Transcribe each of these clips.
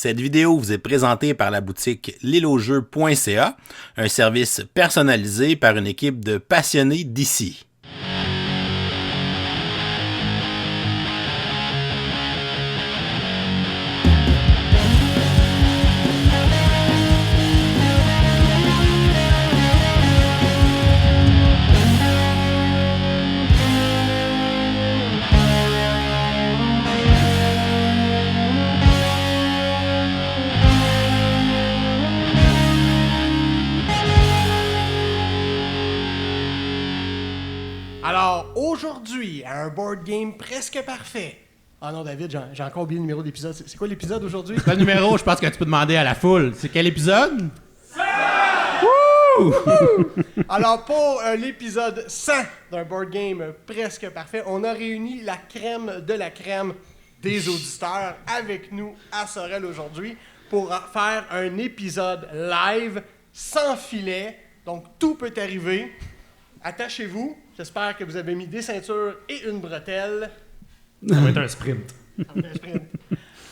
Cette vidéo vous est présentée par la boutique liloujeux.ca, un service personnalisé par une équipe de passionnés d'ici. Alors, aujourd'hui, à un board game presque parfait. Ah non, David, j'ai encore oublié le numéro d'épisode. C'est quoi l'épisode aujourd'hui? Le numéro, je pense que tu peux demander à la foule. C'est quel épisode? 100! Alors, pour l'épisode 100 d'un board game presque parfait, on a réuni la crème de la crème des auditeurs avec nous à Sorel aujourd'hui pour faire un épisode live sans filet. Donc, tout peut arriver. Attachez-vous. J'espère que vous avez mis des ceintures et une bretelle. Ça va être un sprint.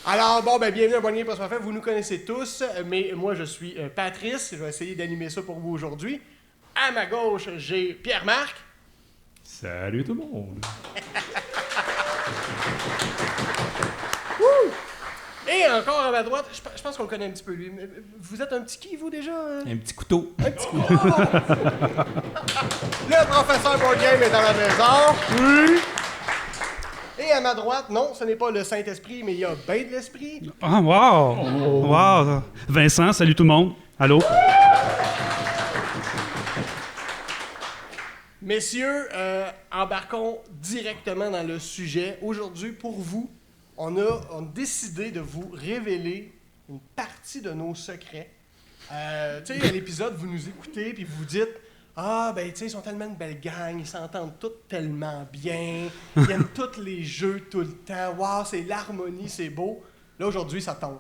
Alors, bon, bienvenue à Board Game Presque Parfait. Vous nous connaissez tous, mais moi, je suis Patrice. Je vais essayer d'animer ça pour vous aujourd'hui. À ma gauche, j'ai Pierre-Marc. Salut tout le monde. Et encore à ma droite, je pense qu'on le connaît un petit peu, lui. Vous êtes un petit qui, vous, déjà? Un petit couteau. Un petit coup. Le professeur Board Game est dans la maison. Oui. Et à ma droite, non, ce n'est pas le Saint-Esprit, mais il y a bien de l'esprit. Ah, wow! Wow! Vincent, salut tout le monde. Allô? Messieurs, embarquons directement dans le sujet. Aujourd'hui, pour vous, on a décidé de vous révéler une partie de nos secrets. Tu sais, à l'épisode, vous nous écoutez puis vous dites « Ah, ben, tu sais, ils sont tellement une belle gang, ils s'entendent tous tellement bien, ils aiment tous les jeux tout le temps, wow, c'est l'harmonie, c'est beau. » Là, aujourd'hui, ça tombe.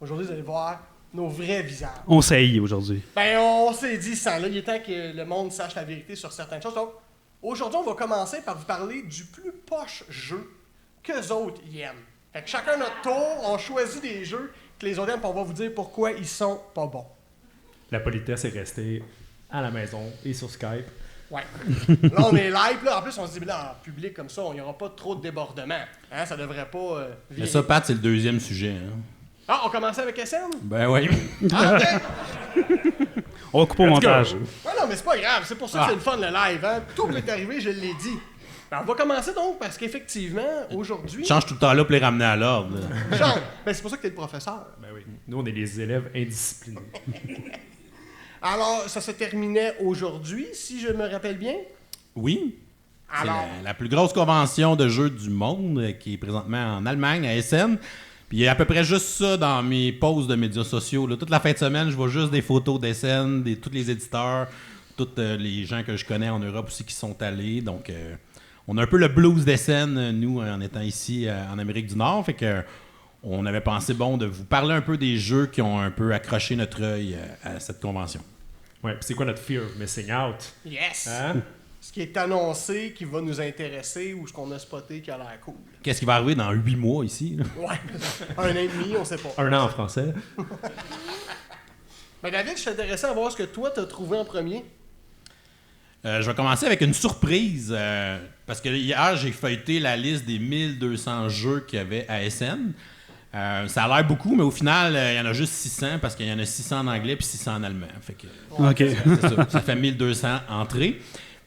Aujourd'hui, vous allez voir nos vrais visages. On s'haït aujourd'hui. Ben, on s'est dit ça. Là, il est temps que le monde sache la vérité sur certaines choses. Donc, aujourd'hui, on va commencer par vous parler du plus poche jeu qu'eux autres y aiment. Fait que chacun notre tour, on choisit des jeux que les autres aiment, puis on va vous dire pourquoi ils sont pas bons. La politesse est restée à la maison et sur Skype. Ouais. Là, on est live. Là. En plus, on se dit, là, en public comme ça, il n'y aura pas trop de débordement. Hein? Ça devrait pas virer. Mais ça, Pat, c'est le deuxième sujet. Hein? Ah, on commençait avec SN? Ben oui. Ah, ok. On va couper au montage. Ouais, non, mais c'est pas grave. C'est pour ça que c'est le fun, le live. Hein? Tout peut arriver, je l'ai dit. Ben, on va commencer donc, parce qu'effectivement, aujourd'hui... Change tout le temps là pour les ramener à l'ordre. Change. Ben, c'est pour ça que t'es le professeur. Ben oui. Nous, on est les élèves indisciplinés. Alors, ça se terminait aujourd'hui, si je me rappelle bien. Oui. Alors... C'est la plus grosse convention de jeux du monde qui est présentement en Allemagne, à Essen. Puis il y a à peu près juste ça dans mes posts de médias sociaux. Là. Toute la fin de semaine, je vois juste des photos d'Essen, tous les éditeurs, tous les gens que je connais en Europe aussi qui sont allés. Donc, on a un peu le blues d'Essen, nous, en étant ici en Amérique du Nord. Fait que on avait pensé, bon, de vous parler un peu des jeux qui ont un peu accroché notre œil à cette convention. Ouais, puis c'est quoi notre fear of missing out? Yes! Hein? Ce qui est annoncé, qui va nous intéresser, ou ce qu'on a spoté qui a l'air cool. Qu'est-ce qui va arriver dans 8 mois ici? Là? Ouais, un an et demi, on sait pas. Un an en français. Mais David, je suis intéressé à voir ce que toi t'as trouvé en premier. Je vais commencer avec une surprise, parce que hier, j'ai feuilleté la liste des 1200 jeux qu'il y avait à SN. Ça a l'air beaucoup, mais au final, il y en a juste 600, parce qu'il y en a 600 en anglais puis 600 en allemand. Fait que, OK. c'est ça fait 1200 entrées.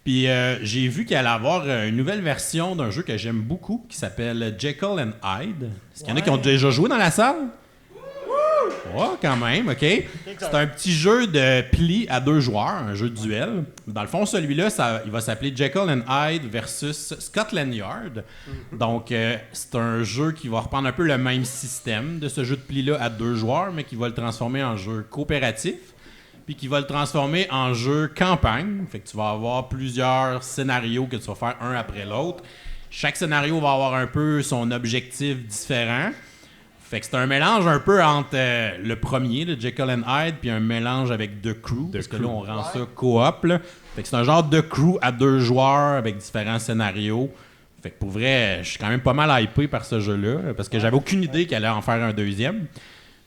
Puis j'ai vu qu'il allait avoir une nouvelle version d'un jeu que j'aime beaucoup, qui s'appelle Jekyll and Hyde. Est-ce qu'il y en a qui ont déjà joué dans la salle? Ouais, quand même, OK. C'est un petit jeu de pli à 2 joueurs, un jeu de duel. Dans le fond, celui-là, il va s'appeler Jekyll and Hyde versus Scotland Yard. Donc, c'est un jeu qui va reprendre un peu le même système de ce jeu de pli-là à 2 joueurs, mais qui va le transformer en jeu coopératif, puis qui va le transformer en jeu campagne. Fait que tu vas avoir plusieurs scénarios que tu vas faire un après l'autre. Chaque scénario va avoir un peu son objectif différent. Fait que c'est un mélange un peu entre le premier, le Jekyll and Hyde, puis un mélange avec The Crew, parce que là, on rend ça coop. Là. Fait que c'est un genre de Crew à 2 joueurs avec différents scénarios. Fait que pour vrai, je suis quand même pas mal hypé par ce jeu-là, parce que j'avais aucune idée qu'elle allait en faire un deuxième.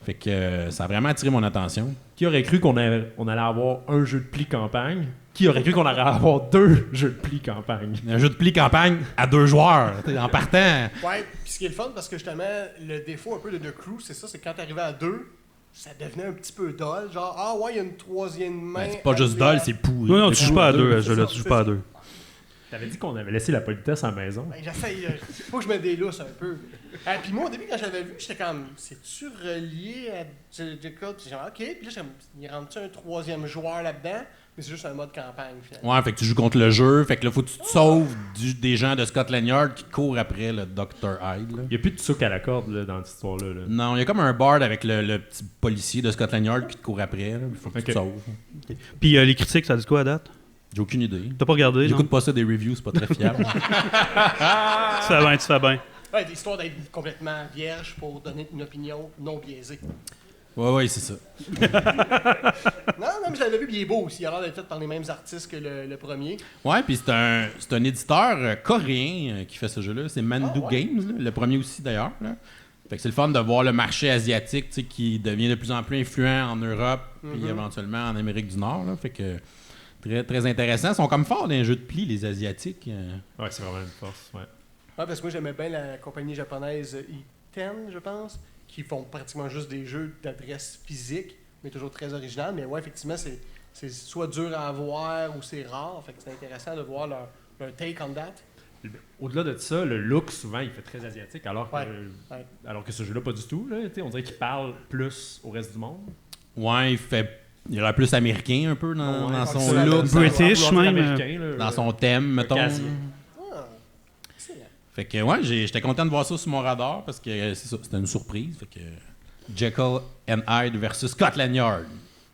Fait que ça a vraiment attiré mon attention. Qui aurait cru qu'on allait avoir un jeu de pli campagne? Qui aurait cru qu'on allait avoir 2 jeux de pli campagne? Un jeu de pli campagne à 2 joueurs, en partant. Ouais, puis ce qui est le fun, parce que justement, le défaut un peu de The Crew, c'est ça, c'est quand t'arrivais à 2, ça devenait un petit peu dull. Genre, ah ouais, il y a une troisième main. Ben, c'est pas juste dull, c'est pourri. Non, tu joues pas à deux, c'est ça, tu joues pas à deux. T'avais dit qu'on avait laissé la politesse à la maison. Ben, j'essaye, faut que je me délousse un peu. Puis moi, au début, quand j'avais vu, j'étais comme, c'est-tu relié à Jacob? Puis j'ai dit, ok, puis là, il rentre-tu un troisième joueur là-dedans? Mais c'est juste un mode campagne, finalement. Ouais, fait que tu joues contre le jeu, fait que là, faut que tu te sauves des gens de Scotland Yard qui courent après le Dr. Hyde. Là. Il n'y a plus de souk à la corde là, dans cette histoire-là. Là. Non, il y a comme un bard avec le petit policier de Scotland Yard qui te court après. Il faut que tu te sauves. Puis les critiques, ça dit quoi à date? J'ai aucune idée. T'as pas regardé? non? J'écoute pas ça des reviews, c'est pas très fiable. Tu fais bien. Ouais, l'histoire d'être complètement vierge pour donner une opinion non biaisée. Ouais, c'est ça. Non, mais je l'avais vu, puis il est beau aussi. Il a l'air d'être fait par les mêmes artistes que le premier. Ouais, puis c'est un éditeur coréen qui fait ce jeu-là. C'est Mandu Games, là, le premier aussi d'ailleurs. Là. Fait que c'est le fun de voir le marché asiatique qui devient de plus en plus influent en Europe, puis éventuellement en Amérique du Nord. Là. Fait que très, très intéressant. Ils sont comme forts dans les jeux de pli, les Asiatiques. Ouais, c'est vraiment une force. Ouais. Ouais, parce que moi, j'aimais bien la compagnie japonaise E10, je pense, qui font pratiquement juste des jeux d'adresse physique, mais toujours très original. Mais ouais, effectivement, c'est soit dur à avoir ou c'est rare. Fait que c'est intéressant de voir leur take on that. Au-delà de ça, le look, souvent, il fait très asiatique, alors que, Ouais. Alors que ce jeu-là, pas du tout. Là, on dirait qu'il parle plus au reste du monde. Ouais, il est plus américain un peu dans son c'est look, British même. Américain, là, dans son thème, mettons. Caucasien. Ah, excellent. Fait que ouais, j'étais content de voir ça sur mon radar parce que c'est ça, c'était une surprise. Fait que Jekyll and Hyde versus Scotland Yard.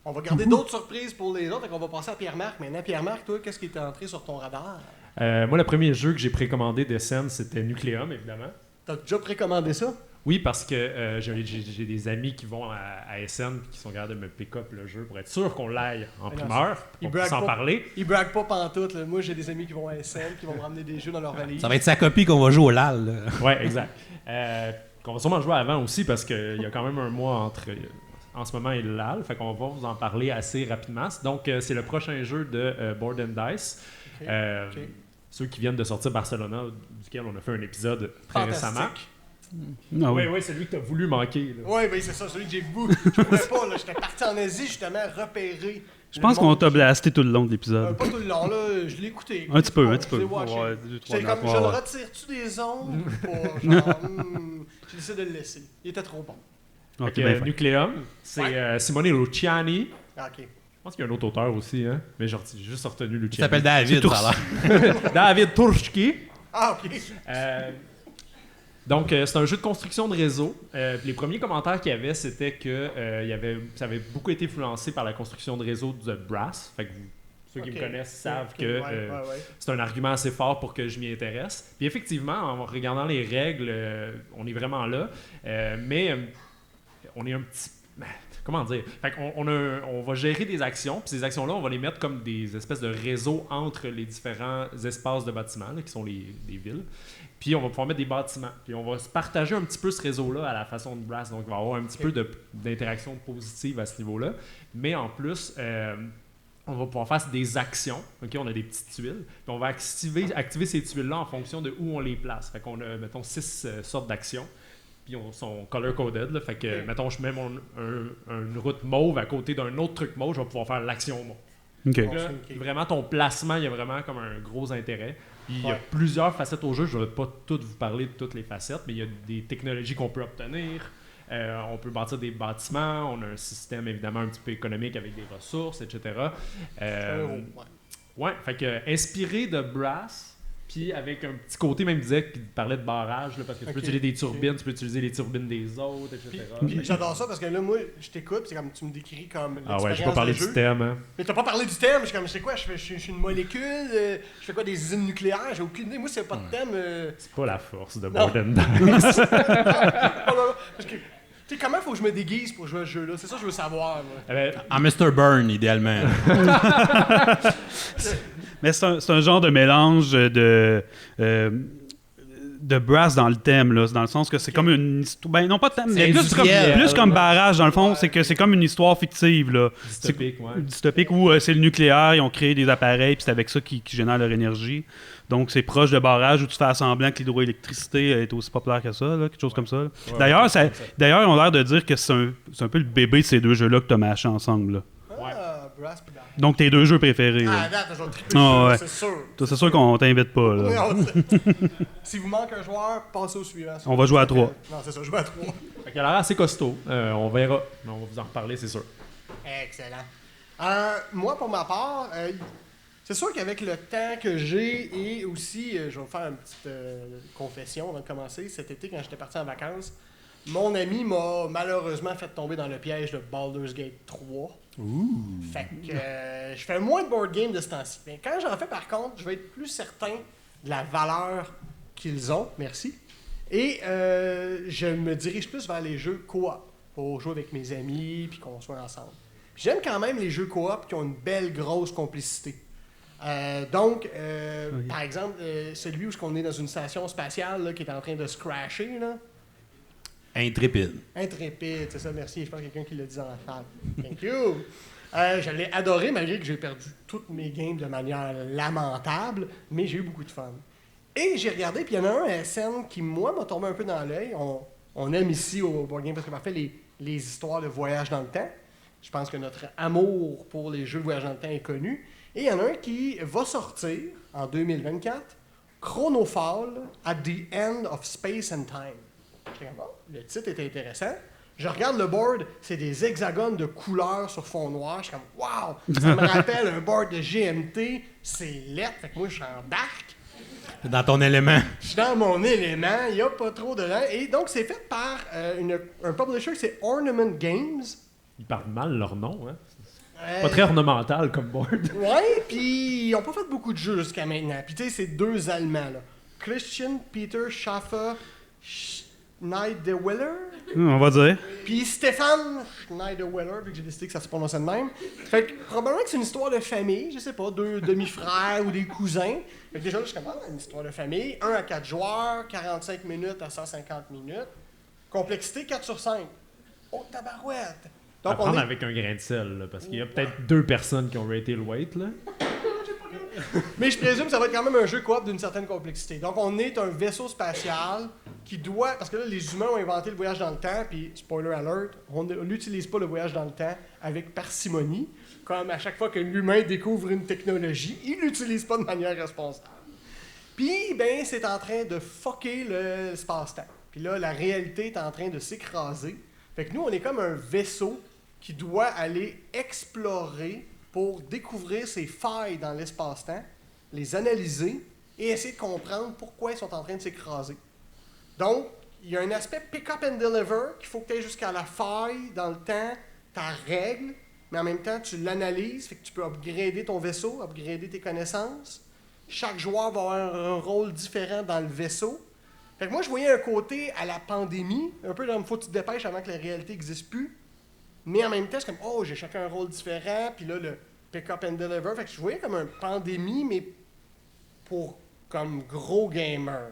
On va garder d'autres surprises pour les autres, donc on va passer à Pierre-Marc. Maintenant, Pierre-Marc, toi, qu'est-ce qui est entré sur ton radar? Moi, le premier jeu que j'ai précommandé d'Essen, c'était Nucleum, évidemment. T'as déjà précommandé ça? Oui, parce que j'ai des amis qui vont à Essen et qui sont capables de me pick-up le jeu pour être sûr qu'on l'aille en Mais non, primeur, ils qu'on puisse braguent en pas. parler. Ils braguent pas pantoute. Là. Moi, j'ai des amis qui vont à SM, qui vont me ramener des jeux dans leur valise. Ça va être sa copie qu'on va jouer au LAL. Là. Ouais, exact. Qu'on va sûrement jouer avant aussi parce qu'il y a quand même un mois entre en ce moment et le LAL. Fait qu'on va vous en parler assez rapidement. Donc, c'est le prochain jeu de Board and Dice. Ok. Ceux qui viennent de sortir Barcelona, duquel on a fait un épisode très récemment. Fantastique. Ah oui. Oui, celui que tu as voulu manquer. Là. Oui, c'est ça, celui que j'ai voulu. Je pouvais pas, là. J'étais parti en Asie, justement, repérer. Je pense qu'on t'a blasté tout le long de l'épisode. Pas tout le long, là. Je l'ai écouté. Un petit peu. Je l'ai watché. Ouais, J'étais comme, je le retire-tu des ondes ou pas? Genre, j'ai décidé de le laisser. Il était trop bon. Ok, Fait que, ben fait. Nucleum, c'est Simone Luciani. Ah, ok. Je pense qu'il y a un autre auteur aussi, hein? Mais j'ai juste retenu Il Luciani. s'appelle David, ça a l'air. David Turski. Ah, ok. Donc, c'est un jeu de construction de réseau. Les premiers commentaires qu'il y avait, c'était que ça avait beaucoup été influencé par la construction de réseau de Brass. Fait que ceux qui me connaissent savent que c'est un argument assez fort pour que je m'y intéresse. Puis effectivement, en regardant les règles, on est vraiment là. Mais on est un petit... Comment dire? Fait qu'on on va gérer des actions, puis ces actions-là, on va les mettre comme des espèces de réseaux entre les différents espaces de bâtiments, là, qui sont les villes. Puis on va pouvoir mettre des bâtiments. Puis on va se partager un petit peu ce réseau-là à la façon de Brass. Donc il va y avoir un petit peu d'interaction positive à ce niveau-là. Mais en plus, on va pouvoir faire des actions. Okay? On a des petites tuiles. Puis on va activer ces tuiles-là en fonction de où on les place. Fait qu'on a, mettons, 6 sortes d'actions. Puis ils sont color-coded. Là. Fait que, mettons, je mets une route mauve à côté d'un autre truc mauve, je vais pouvoir faire l'action mauve. Ok. Là, vraiment, ton placement, il y a vraiment comme un gros intérêt. Puis il y a plusieurs facettes au jeu. Je ne vais pas toutes vous parler de toutes les facettes, mais il y a des technologies qu'on peut obtenir. On peut bâtir des bâtiments. On a un système, évidemment, un petit peu économique avec des ressources, etc. Ouais, fait que inspiré de Brass, puis avec un petit côté, même disait qu'il parlait de barrage, là, parce que tu peux utiliser des turbines, tu peux utiliser les turbines des autres, etc. Puis j'adore ça parce que là, moi, je t'écoute, c'est comme tu me décris comme Ah ouais, j'ai pas l'expérience parlé de du jeu. thème. Hein. Mais t'as pas parlé du thème, je suis comme, je sais quoi, je suis une molécule, je fais quoi, des usines nucléaires, j'ai aucune idée. Moi, c'est pas de thème. C'est pas la force de Non. Board and Dice. Parce que, tu sais, comment faut que je me déguise pour jouer à ce jeu-là? C'est ça que je veux savoir, moi. En Mr. Burn, idéalement. Mais c'est un genre de mélange de Brass dans le thème, là. C'est dans le sens que c'est comme une histoire. Ben, non, pas de thème, mais industriel, plus comme barrage, dans le fond. C'est que c'est comme une histoire fictive, là. Dystopique, ouais. Dystopique où c'est le nucléaire, ils ont créé des appareils, puis c'est avec ça qu'ils génèrent leur énergie. Donc, c'est proche de barrage où tu fais semblant que l'hydroélectricité est aussi populaire que ça, là, quelque chose comme ça. Là. Ouais, d'ailleurs, ouais, d'ailleurs, ils ont l'air de dire que c'est un peu le bébé de ces deux jeux-là que tu as mâché ensemble. Là. Brass puis Dark. Donc, tes deux jeux préférés. Ah, là. date, je vais triper Ah, ouais. c'est sûr. Toi, c'est sûr qu'on t'invite pas. Là. Si vous manque un joueur, passez au suivant. On va jouer à 3. Non, c'est ça, jouer à 3. Fait qu'il a l'air assez costaud. On verra. Mais on va vous en reparler, c'est sûr. Excellent. Moi, pour ma part, c'est sûr qu'avec le temps que j'ai et aussi, je vais vous faire une petite confession avant de commencer. Cet été, quand j'étais parti en vacances, mon ami m'a malheureusement fait tomber dans le piège de Baldur's Gate 3. Fait que je fais moins de board game de ce temps-ci. Mais quand j'en fais, par contre, je vais être plus certain de la valeur qu'ils ont. Merci. Et je me dirige plus vers les jeux coop pour jouer avec mes amis puis qu'on soit ensemble. Puis j'aime quand même les jeux coop qui ont une belle grosse complicité. Donc, par exemple, celui où on est dans une station spatiale là, qui est en train de se crasher, là. Intrépide. Intrépide, c'est ça, merci. Je pense que quelqu'un qui l'a dit dans la salle. Thank you. Je l'ai adoré malgré que j'ai perdu toutes mes games de manière lamentable, mais j'ai eu beaucoup de fun. Et j'ai regardé, puis il y en a un SN qui, moi, m'a tombé un peu dans l'œil. On aime ici au Board Game parce que parfait les histoires de voyage dans le temps. Je pense que notre amour pour les jeux de voyage dans le temps est connu. Et il y en a un qui va sortir en 2024, Chronofall at the End of Space and Time. Le titre est intéressant. Je regarde le board, c'est des hexagones de couleurs sur fond noir. Je suis comme, wow! Ça me rappelle un board de GMT. C'est lettre. Fait que moi, je embarque. Dans ton élément. Je suis dans mon élément. Il n'y a pas trop dedans. Et donc, c'est fait par un publisher, c'est Ornament Games. Ils parlent mal leur nom, hein? Pas très ornemental comme board. Ouais, puis ils n'ont pas fait beaucoup de jeux jusqu'à maintenant. Puis tu sais, c'est deux Allemands, là. Christian Peter Schaffer Schneiderwiller. On va dire. Puis Stéphane Schneiderwiller, vu que j'ai décidé que ça se prononçait de même. Fait que probablement que c'est une histoire de famille, je sais pas, deux demi-frères ou des cousins. Fait que déjà, là, je commence une histoire de famille. 1 à 4 joueurs, 45 minutes à 150 minutes. Complexité 4 sur 5. Oh, tabarouette! À Donc, prendre avec un grain de sel, là, parce qu'il y a peut-être 2 personnes qui ont raté le weight, là. Mais je présume que ça va être quand même un jeu coop d'une certaine complexité. Donc, on est un vaisseau spatial qui doit... Parce que là, les humains ont inventé le voyage dans le temps, puis, spoiler alert, on n'utilise pas le voyage dans le temps avec parcimonie. Comme à chaque fois que l'humain découvre une technologie, il l'utilise pas de manière responsable. Puis, ben, c'est en train de fucker l'espace-temps. Puis là, la réalité est en train de s'écraser. Fait que nous, on est comme un vaisseau qui doit aller explorer pour découvrir ces failles dans l'espace-temps, les analyser et essayer de comprendre pourquoi ils sont en train de s'écraser. Donc, il y a un aspect pick-up and deliver qu'il faut que tu aies jusqu'à la faille dans le temps, ta règle, mais en même temps, tu l'analyses, fait que tu peux upgrader ton vaisseau, upgrader tes connaissances. Chaque joueur va avoir un rôle différent dans le vaisseau. Fait que moi, je voyais un côté à la pandémie, un peu comme « faut que tu te dépêches avant que la réalité n'existe plus ». Mais en même temps, c'est comme, oh, j'ai chacun un rôle différent, puis là, le pick-up and deliver. Fait que je voyais comme un pandémie, mais pour comme gros gamer.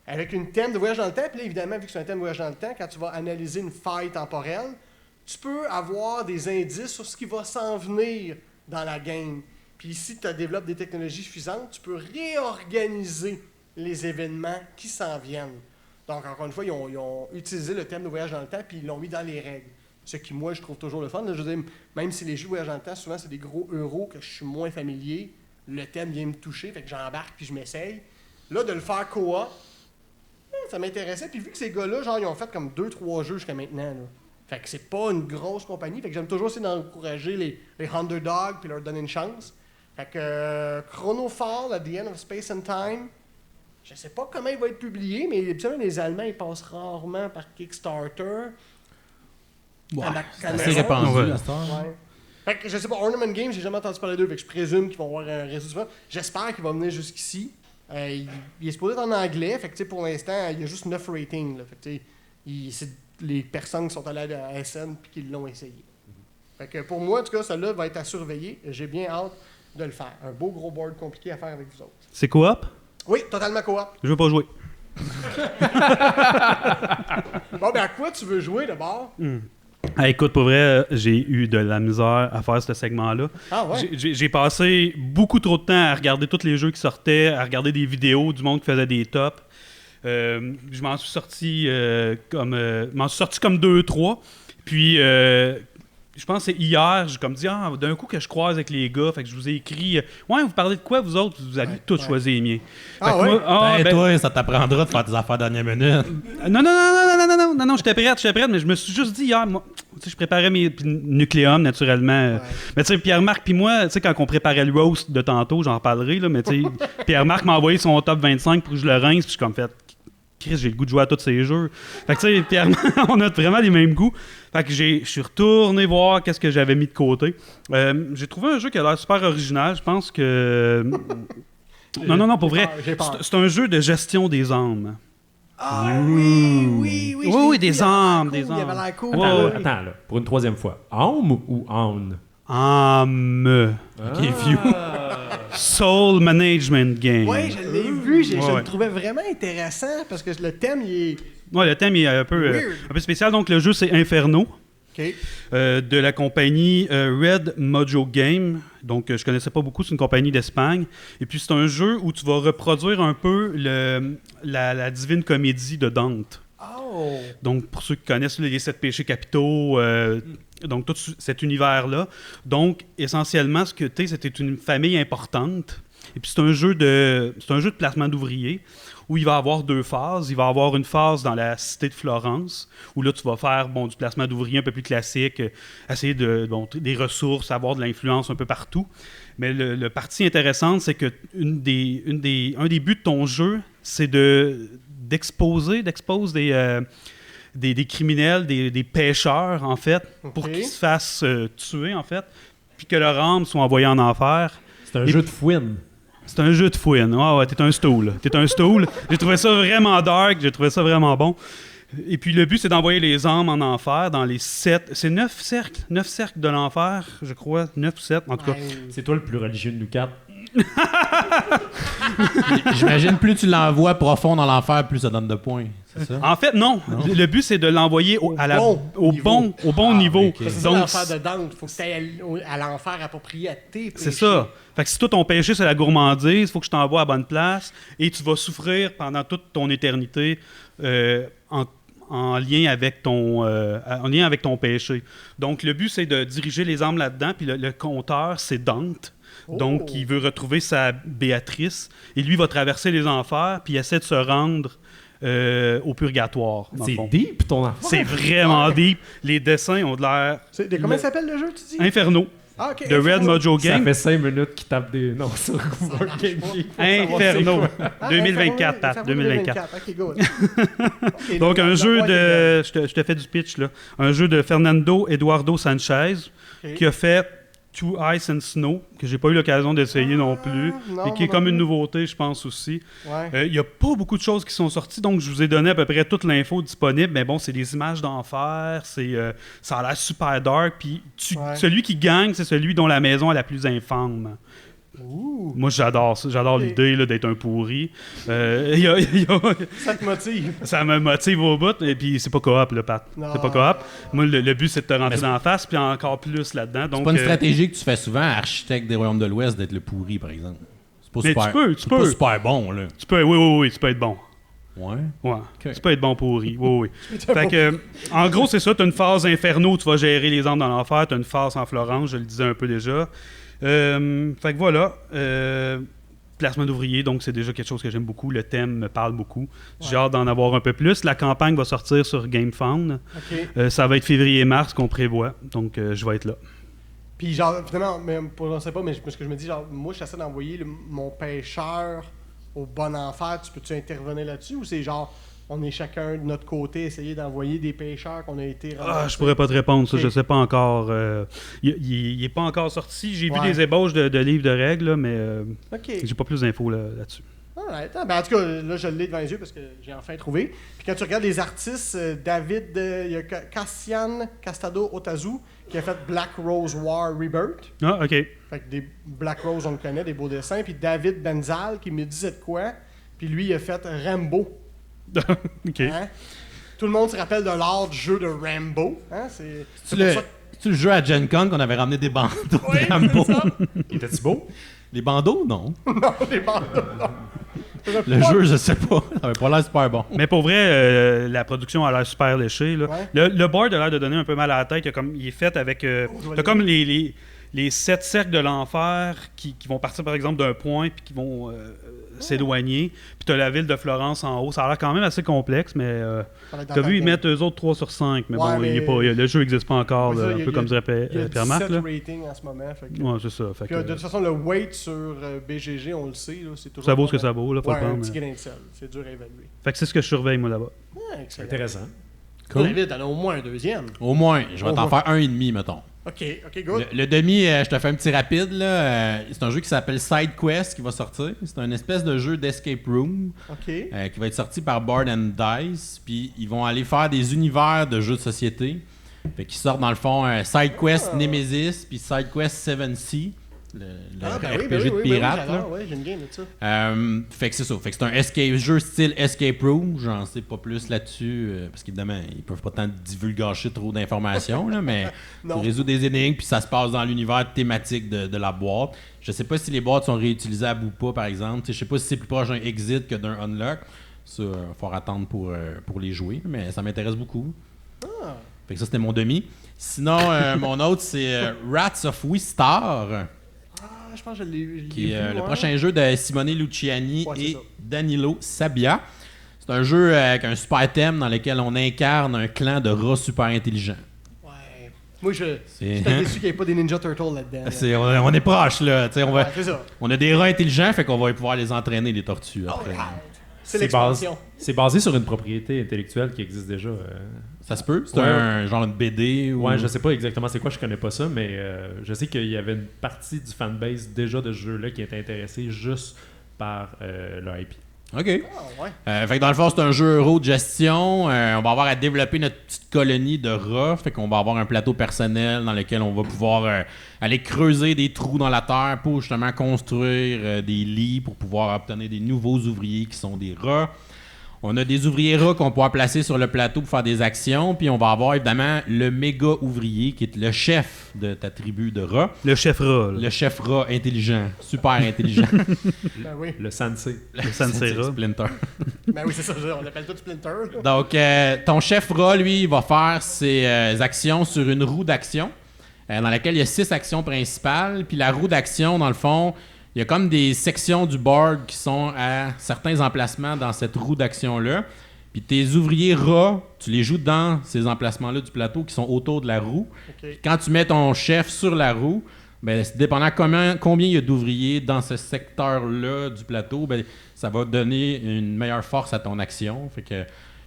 Avec une thème de voyage dans le temps, puis là, évidemment, vu que c'est un thème de voyage dans le temps, quand tu vas analyser une faille temporelle, tu peux avoir des indices sur ce qui va s'en venir dans la game. Puis si tu développes des technologies suffisantes, tu peux réorganiser les événements qui s'en viennent. Donc, encore une fois, ils ont utilisé le thème de voyage dans le temps, puis ils l'ont mis dans les règles. Ce qui, moi, je trouve toujours le fun. Là, je veux dire, même si les jeux voyage dans le temps, souvent, c'est des gros euros que je suis moins familier, le thème vient me toucher, fait que j'embarque puis je m'essaye. Là, de le faire coop, ça m'intéressait. Puis vu que ces gars-là, genre, ils ont fait comme 2-3 jeux jusqu'à maintenant, là. Fait que c'est pas une grosse compagnie. Fait que j'aime toujours essayer d'encourager les underdogs puis leur donner une chance. Fait que Chronofall, at the End of Space and Time, je sais pas comment il va être publié, mais habituellement, les Allemands, ils passent rarement par Kickstarter. Ouais, c'est assez répandu, Ouais. à cette heure. Ouais. Fait que je sais pas, Ornament Games, j'ai jamais entendu parler d'eux, fait que je présume qu'ils vont avoir un réseau de vente. J'espère qu'il va venir jusqu'ici. Il est supposé être en anglais, fait que tu sais, pour l'instant, il y a juste 9 ratings. Là, fait que tu sais, c'est les personnes qui sont allées à SN puis qui l'ont essayé. Fait que pour moi, en tout cas, celle-là va être à surveiller. J'ai bien hâte de le faire. Un beau gros board compliqué à faire avec vous autres. C'est coop? Oui, totalement coop. Je veux pas jouer. Bon, ben à quoi tu veux jouer d'abord? Ah, écoute, pour vrai, j'ai eu de la misère à faire ce segment-là. Ah ouais? J'ai passé beaucoup trop de temps à regarder tous les jeux qui sortaient, à regarder des vidéos du monde qui faisait des tops. Je m'en suis sorti comme 2-3. Puis, je pense que c'est hier, j'ai comme dit, d'un coup que je croise avec les gars, fait que je vous ai écrit, ouais, vous parlez de quoi, vous autres? Vous avez tous choisi les miens. Ah Fait que ouais? moi, Toi, ça t'apprendra de faire tes affaires dernière minute. non, j'étais prête, mais je me suis juste dit hier, moi, tu sais, je préparais mes nucléums naturellement. Mais tu sais, Pierre-Marc puis moi, tu sais, quand on préparait le roast de tantôt, j'en reparlerai, là, mais tu sais, Pierre-Marc m'a envoyé son top 25 pour que je le rince, puis je suis comme fait, Chris, j'ai le goût de jouer à tous ces jeux. Fait que tu sais, Pierre-Marc, on a vraiment les mêmes goûts. Fait que je suis retourné voir qu'est-ce que j'avais mis de côté. J'ai trouvé un jeu qui a l'air super original. Je pense que... Non, pour vrai. C'est un jeu de gestion des âmes. Ah oui, Oui, des âmes, Il avait l'air cool. Attends, là, pour une troisième fois. Âme ou âne? Âme. Ok, view. Soul Management Game. Oui, je l'ai vu, je Ouais. le trouvais vraiment intéressant parce que le thème, il est... Ouais, le thème est un peu spécial. Donc, le jeu, c'est Inferno, OK. de la compagnie Red Mojo Game. Donc, je connaissais pas beaucoup, c'est une compagnie d'Espagne. Et puis, c'est un jeu où tu vas reproduire un peu la Divine Comédie de Dante. Oh! Donc, pour ceux qui connaissent les 7 péchés capitaux, donc tout cet univers-là. Donc, essentiellement, ce que tu es, c'était une famille importante. Et puis, c'est un jeu de placement d'ouvriers où il va y avoir 2 phases. Il va y avoir une phase dans la cité de Florence, où là, tu vas faire du placement d'ouvriers un peu plus classique, essayer des ressources, avoir de l'influence un peu partout. Mais le parti intéressant, c'est que un des buts de ton jeu, c'est d'exposer des criminels, des pêcheurs, en fait, pour qu'ils se fassent tuer, en fait, puis que leur âme soit envoyée en enfer. C'est un jeu de fouine. C'est un jeu de fouine. Ouais, t'es un stool. J'ai trouvé ça vraiment dark, j'ai trouvé ça vraiment bon. Et puis le but, c'est d'envoyer les âmes en enfer dans les 7... C'est 9 cercles de l'enfer, je crois. 9 ou 7, en tout cas. C'est toi le plus religieux de nous 4. J'imagine plus tu l'envoies profond dans l'enfer, plus ça donne de points. C'est ça? En fait, non. Le but, c'est de l'envoyer au bon niveau. ok. C'est ça Donc, l'enfer de Dante. Faut que tu ailles à l'enfer approprié à tes péchés. c'est ça. Fait que si toi, ton péché, c'est la gourmandise, il faut que je t'envoie à la bonne place et tu vas souffrir pendant toute ton éternité en lien avec ton péché. Donc, le but, c'est de diriger les âmes là-dedans. Puis le compteur, c'est Dante. Donc, il veut retrouver sa Béatrice. Et lui va traverser les enfers puis il essaie de se rendre au purgatoire. dans le C'est fond. deep, ton enfant. C'est vraiment deep. Les dessins ont de l'air... Comment s'appelle le jeu, tu dis? Inferno. Ah, OK. De Red Mojo Ça Game. fait 5 minutes qu'il tape des noms sur Board Game Geek. Inferno. Ah, 2024, Pat. Inferno 2024. OK, good. OK, Donc, un jeu boîte de... Je te fais du pitch, là. Un jeu de Fernando Eduardo Sanchez, OK. qui a fait To Ice and Snow, que j'ai pas eu l'occasion d'essayer non plus, non, et qui est non comme plus. une nouveauté, je pense aussi. Ouais. Il n'y a pas beaucoup de choses qui sont sorties, donc je vous ai donné à peu près toute l'info disponible, mais bon, c'est des images d'enfer, ça a l'air super dark, puis celui qui gagne, c'est celui dont la maison est la plus infâme. Moi, j'adore ça. J'adore l'idée là, d'être un pourri. Ça te motive. Ça me motive au bout. Et puis, c'est pas coop, là, Pat. Non. C'est pas coop. Moi, le but, c'est de te rentrer dans la face, puis encore plus là-dedans. Donc, C'est pas une stratégie que tu fais souvent à Architecte des Royaumes de l'Ouest d'être le pourri, par exemple. C'est pas Mais super, tu c'est peux. pas super bon, là. oui, tu peux être bon. Ouais. Ouais. Tu peux être bon pourri. Oui. Fait que, en gros, c'est ça. Tu as une phase inferno où tu vas gérer les âmes dans l'enfer. Tu as une phase en Florence, je le disais un peu déjà. Fait que voilà. Placement d'ouvriers, donc c'est déjà quelque chose que j'aime beaucoup. Le thème me parle beaucoup. J'ai hâte d'en avoir un peu plus. La campagne va sortir sur GameFound. OK. Ça va être février-mars qu'on prévoit. Donc, je vais être là. Puis genre, finalement, je sais pas, mais ce que je me dis, genre, moi, j'essaie d'envoyer mon pêcheur au bon enfer. Tu peux-tu intervenir là-dessus? Ou c'est genre, on est chacun de notre côté, essayer d'envoyer des pêcheurs qu'on a été ramassés? Je pourrais pas te répondre, ça. Ok. Je sais pas encore. Il est pas encore sorti. J'ai vu Ouais. des ébauches de livres de règles, là, mais OK. j'ai pas plus d'infos là-dessus. Alright. Ben, en tout cas, là, je l'ai devant les yeux parce que j'ai enfin trouvé. Puis quand tu regardes les artistes, David, il y a Cassian Castado Otazu qui a fait Black Rose War Rebirth. Ah, OK. Fait que des Black Rose, on le connaît, des beaux dessins. Puis David Benzal qui me disait de quoi. Puis lui, il a fait Rambo. OK. Hein? Tout le monde se rappelle de l'art du jeu de Rambo. Hein? C'est C'est pour le, ça c'est le jeu à Gen Con qu'on avait ramené des bandeaux de Rambo. c'est ça. Il était-tu beau? Les bandeaux, non. Non, les bandeaux, non. Le jeu, je sais pas. Ça avait pas l'air super bon. Mais pour vrai, la production a l'air super léchée. Là. Ouais. Le board a l'air de donner un peu mal à la tête. Il est fait avec... t'as comme les 7 cercles de l'enfer qui vont partir, par exemple, d'un point puis qui vont s'éloigner. Puis t'as la ville de Florence en haut. Ça a l'air quand même assez complexe, mais Ça va être dans t'as ta vu, ils game. mettent eux autres 3 sur 5. Mais Ouais, bon, mais- le jeu n'existe pas encore, Mais ça, là, il y un a- peu comme dirait Il y a Pierre-Marc. 17 Là. ratings en ce moment. Fait que... Ouais, c'est ça. Fait Puis, que, de toute façon, le weight sur BGG, on le sait, là, c'est toujours... ça vaut ce que ça vaut. Là, faut Ouais, le un prendre, petit mais- grain de sel. C'est dur à évaluer. Fait que c'est ce que je surveille, moi, là-bas. Ouais, excellent. Intéressant. Cool. David, t'en as au moins un deuxième. Au moins, je vais Au t'en moins. faire un et demi, mettons. OK, good. Le demi, je te fais un petit rapide. Là. C'est un jeu qui s'appelle Side Quest qui va sortir. C'est un espèce de jeu d'escape room OK. qui va être sorti par Board and Dice. Puis ils vont aller faire des univers de jeux de société. Fait qu'ils sortent dans le fond Side Quest Nemesis puis Side Quest 7C. Le RPG de pirate. là. j'adore, ouais, j'ai une game de ça. Fait que c'est ça. Fait que c'est un jeu style escape room. J'en sais pas plus là-dessus. Parce qu'évidemment, ils peuvent pas tant divulgacher trop d'informations. Là, mais Non. tu résous des énigmes puis ça se passe dans l'univers thématique de la boîte. Je sais pas si les boîtes sont réutilisables ou pas, par exemple. Je sais pas si c'est plus proche d'un exit que d'un unlock. Ça, faut attendre pour les jouer. Mais ça m'intéresse beaucoup. Ah. Fait que ça, c'était mon demi. Sinon, mon autre, c'est Rats of Wistar. Ah, je pense que je l'ai Qui est vu, le ouais. prochain jeu de Simone Luciani Ouais, c'est et ça. Danilo Sabia. C'est un jeu avec un super thème dans lequel on incarne un clan de rats super intelligents. Ouais. Moi, j'étais C'est déçu qu'il n'y ait pas des Ninja Turtles là-dedans. là. on est proche là. Tu sais, Ouais, c'est ça. on a des rats intelligents, fait qu'on va pouvoir les entraîner, les tortues. Après. Alright. C'est C'est l'expansion. C'est basé sur une propriété intellectuelle qui existe déjà. Ça se peut? C'est Ouais. un genre de BD ou... Ouais, je sais pas exactement c'est quoi, je connais pas ça, mais je sais qu'il y avait une partie du fanbase déjà de ce jeu-là qui était intéressée juste par le IP. OK. Ah, ouais. Fait que dans le fond, c'est un jeu euro de gestion. On va avoir à développer notre petite colonie de rats. Fait qu'on va avoir un plateau personnel dans lequel on va pouvoir aller creuser des trous dans la terre pour justement construire des lits pour pouvoir obtenir des nouveaux ouvriers qui sont des rats. On a des ouvriers rats qu'on pourra placer sur le plateau pour faire des actions. Puis on va avoir évidemment le méga ouvrier qui est le chef de ta tribu de rats. Le chef rat. là. Le chef rat intelligent, super intelligent. Ben oui. Le Sensei. Le sensei rat. Splinter. Ben oui, c'est ça. On l'appelle tout Splinter. là. Donc, ton chef rat, lui, il va faire ses actions sur une roue d'action dans laquelle il y a 6 actions principales. Puis la roue d'action, dans le fond, il y a comme des sections du board qui sont à certains emplacements dans cette roue d'action-là. Puis tes ouvriers rats, tu les joues dans ces emplacements-là du plateau qui sont autour de la roue. OK. Quand tu mets ton chef sur la roue, ben, dépendant combien il y a d'ouvriers dans ce secteur-là du plateau, ben, ça va donner une meilleure force à ton action. Fait que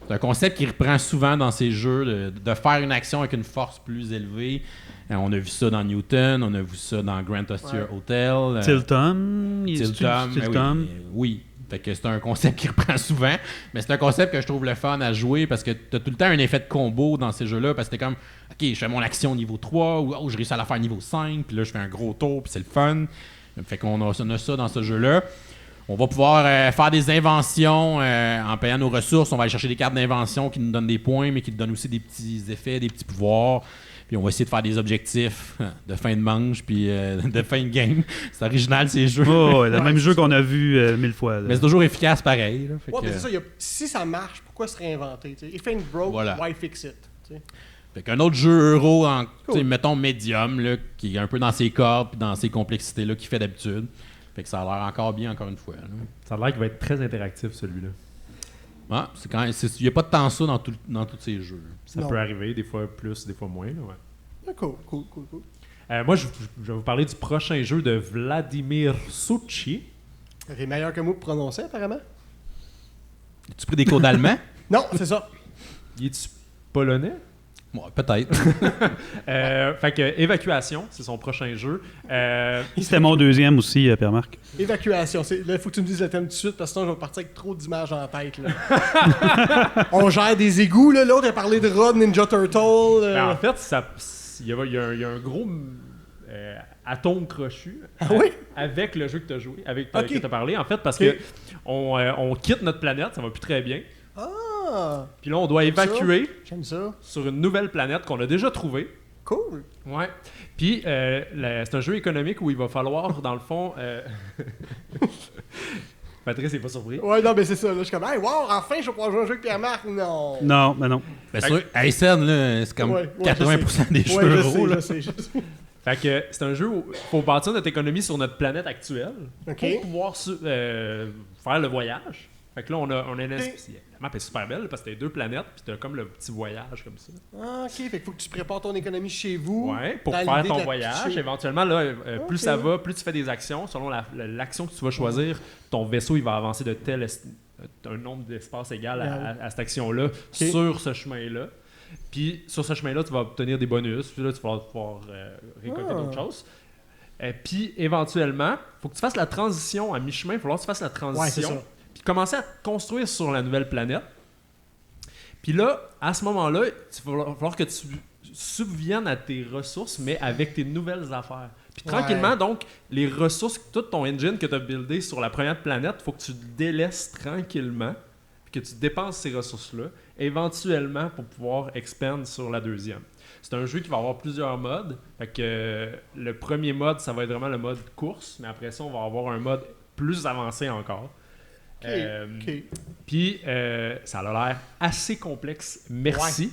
c'est un concept qui reprend souvent dans ces jeux de faire une action avec une force plus élevée. On a vu ça dans Newton, on a vu ça dans Grand Austria Ouais. Hotel. Tiltum. Tiltum, ben Tiltum. oui. Fait que c'est un concept qui reprend souvent, mais c'est un concept que je trouve le fun à jouer parce que t'as tout le temps un effet de combo dans ces jeux-là parce que t'es comme, ok, je fais mon action niveau 3 ou oh, je réussis à la faire niveau 5, puis là je fais un gros tour, puis c'est le fun. Fait qu'on a ça dans ce jeu-là. On va pouvoir faire des inventions en payant nos ressources. On va aller chercher des cartes d'invention qui nous donnent des points, mais qui nous donnent aussi des petits effets, des petits pouvoirs. Puis on va essayer de faire des objectifs de fin de manche, puis de fin de game. C'est original, ces jeux. Oh, ouais, le Ouais, même c'est jeu ça. qu'on a vu 1000 fois. là. Mais c'est toujours efficace pareil. Là. Fait Ouais, que, mais c'est ça. Si ça marche, pourquoi se réinventer? t'sais? If ain't broke, Voilà. why fix it? t'sais? Fait qu'un autre jeu euro, Cool. t'sais, mettons médium, là, qui est un peu dans ses cordes puis dans ses complexités là, qu'il fait d'habitude. Fait que ça a l'air encore bien, encore une fois. Là. Ça a l'air qu'il va être très interactif, celui-là. Ah, il n'y a pas de temps ça dans tous ces jeux. Ça Non. peut arriver, des fois plus, des fois moins. Là, ouais. Ah, cool. Moi, je vais vous parler du prochain jeu de Vladimir Suchy. T'es meilleur que moi pour prononcer, apparemment? As-tu pris des cours d'allemand? Non, c'est ça. Il est-tu polonais? Ouais, peut-être. Fait que Évacuation, c'est son prochain jeu. C'était mon deuxième aussi, Pierre-Marc. Évacuation. Là, il faut que tu me dises le thème tout de suite parce que sinon, je vais partir avec trop d'images en tête. Là. On gère des égouts. Là. L'autre a parlé de Rod, Ninja Turtle. Ben, en fait, il y a un gros atome crochu Ah oui? avec le jeu que tu as joué, Ok. que tu as parlé, en fait, parce Ok. que on quitte notre planète, ça va plus très bien. Ah! Puis là, on doit évacuer J'aime ça. sur une nouvelle planète qu'on a déjà trouvée. Cool. Ouais. Puis, c'est un jeu économique où il va falloir, dans le fond... Patrice n'est pas surpris. Ouais, non, mais c'est ça. Là, je suis comme, hey, wow, enfin, je vais pouvoir jouer un jeu avec Pierre-Marc. Non. Non, mais non. Ben, sur Aysen, là, c'est comme Ouais, 80% des jeux Ouais, euros. je sais. Fait que c'est un jeu où il faut bâtir notre économie sur notre planète actuelle OK. pour pouvoir faire le voyage. Fait que là, on a une espèce... La map est super belle parce que t'as 2 planètes puis t'as comme le petit voyage comme ça. Ah, OK. Fait qu'il faut que tu prépares ton économie chez vous. Ouais, pour dans faire l'idée ton de la voyage. pitcher. Éventuellement, là, plus Ok. ça va, plus tu fais des actions. Selon l'action que tu vas choisir, ton vaisseau il va avancer de un nombre d'espaces égal à cette action-là sur ce chemin-là. Puis sur ce chemin-là, tu vas obtenir des bonus. Puis là, tu vas pouvoir récolter d'autres choses. Puis éventuellement, il faut que tu fasses la transition à mi-chemin. Il va falloir que tu fasses la Ouais, c'est transition. ça. Puis commencer à te construire sur la nouvelle planète. Puis là, à ce moment-là, il va falloir que tu subviennes à tes ressources, mais avec tes nouvelles affaires. Puis tranquillement, donc, les ressources, tout ton engine que tu as buildé sur la première planète, il faut que tu le délaisses tranquillement, puis que tu dépenses ces ressources-là, éventuellement pour pouvoir expand sur la deuxième. C'est un jeu qui va avoir plusieurs modes. Fait que le premier mode, ça va être vraiment le mode course, mais après ça, on va avoir un mode plus avancé encore. OK. Puis, ça a l'air assez complexe. Merci.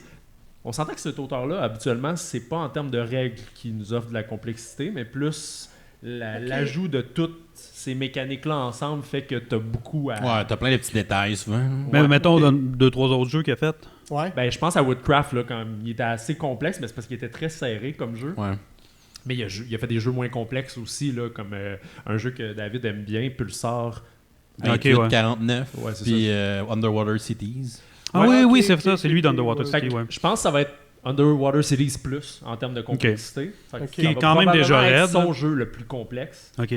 On s'entend que cet auteur-là, habituellement, c'est pas en termes de règles qui nous offre de la complexité, mais plus l'ajout de toutes ces mécaniques-là ensemble fait que t'as beaucoup à... Ouais, t'as plein de petits détails souvent. Mais mettons 2-3 autres jeux qu'il a fait. Ouais. Ben, je pense à Woodcraft, là, quand il était assez complexe, mais c'est parce qu'il était très serré comme jeu. Ouais. Mais il a fait des jeux moins complexes aussi, là, comme un jeu que David aime bien, Pulsar. 28, ouais. 49, Ouais, c'est puis Underwater Cities. Ah Ouais, oui, ok, c'est ok, ça, c'est lui ok, d'Underwater ouais. Fait City, que ouais. je pense que ça va être Underwater Cities Plus en termes de complexité. Fait que Ok. ça Qui est va quand même déjà probablement être raide, son là. jeu le plus complexe. OK.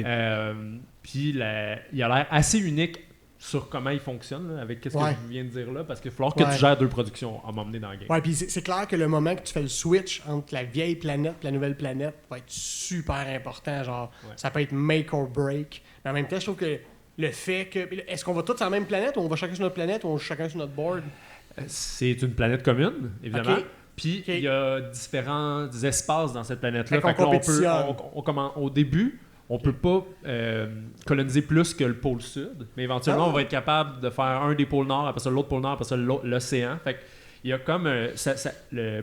Puis il a l'air assez unique sur comment il fonctionne, là, avec ce que je viens de dire là, parce qu'il va falloir que tu gères 2 productions à m'emmener dans le game. Ouais, puis c'est clair que le moment que tu fais le switch entre la vieille planète et la nouvelle planète va être super important. Genre, ça peut être make or break. Mais en même temps, je trouve que le fait que... Est-ce qu'on va tous sur la même planète ou on va chacun sur notre planète ou on va chacun sur notre board? C'est une planète commune, évidemment. Ok. Puis Ok. il y a différents espaces dans cette planète-là. Fait qu'on Fait que là, compétitionne. au début, on peut pas coloniser plus que le pôle sud, mais éventuellement, on va être capable de faire un des pôles nord, après ça l'autre pôle nord, après ça l'océan. Fait que il y a comme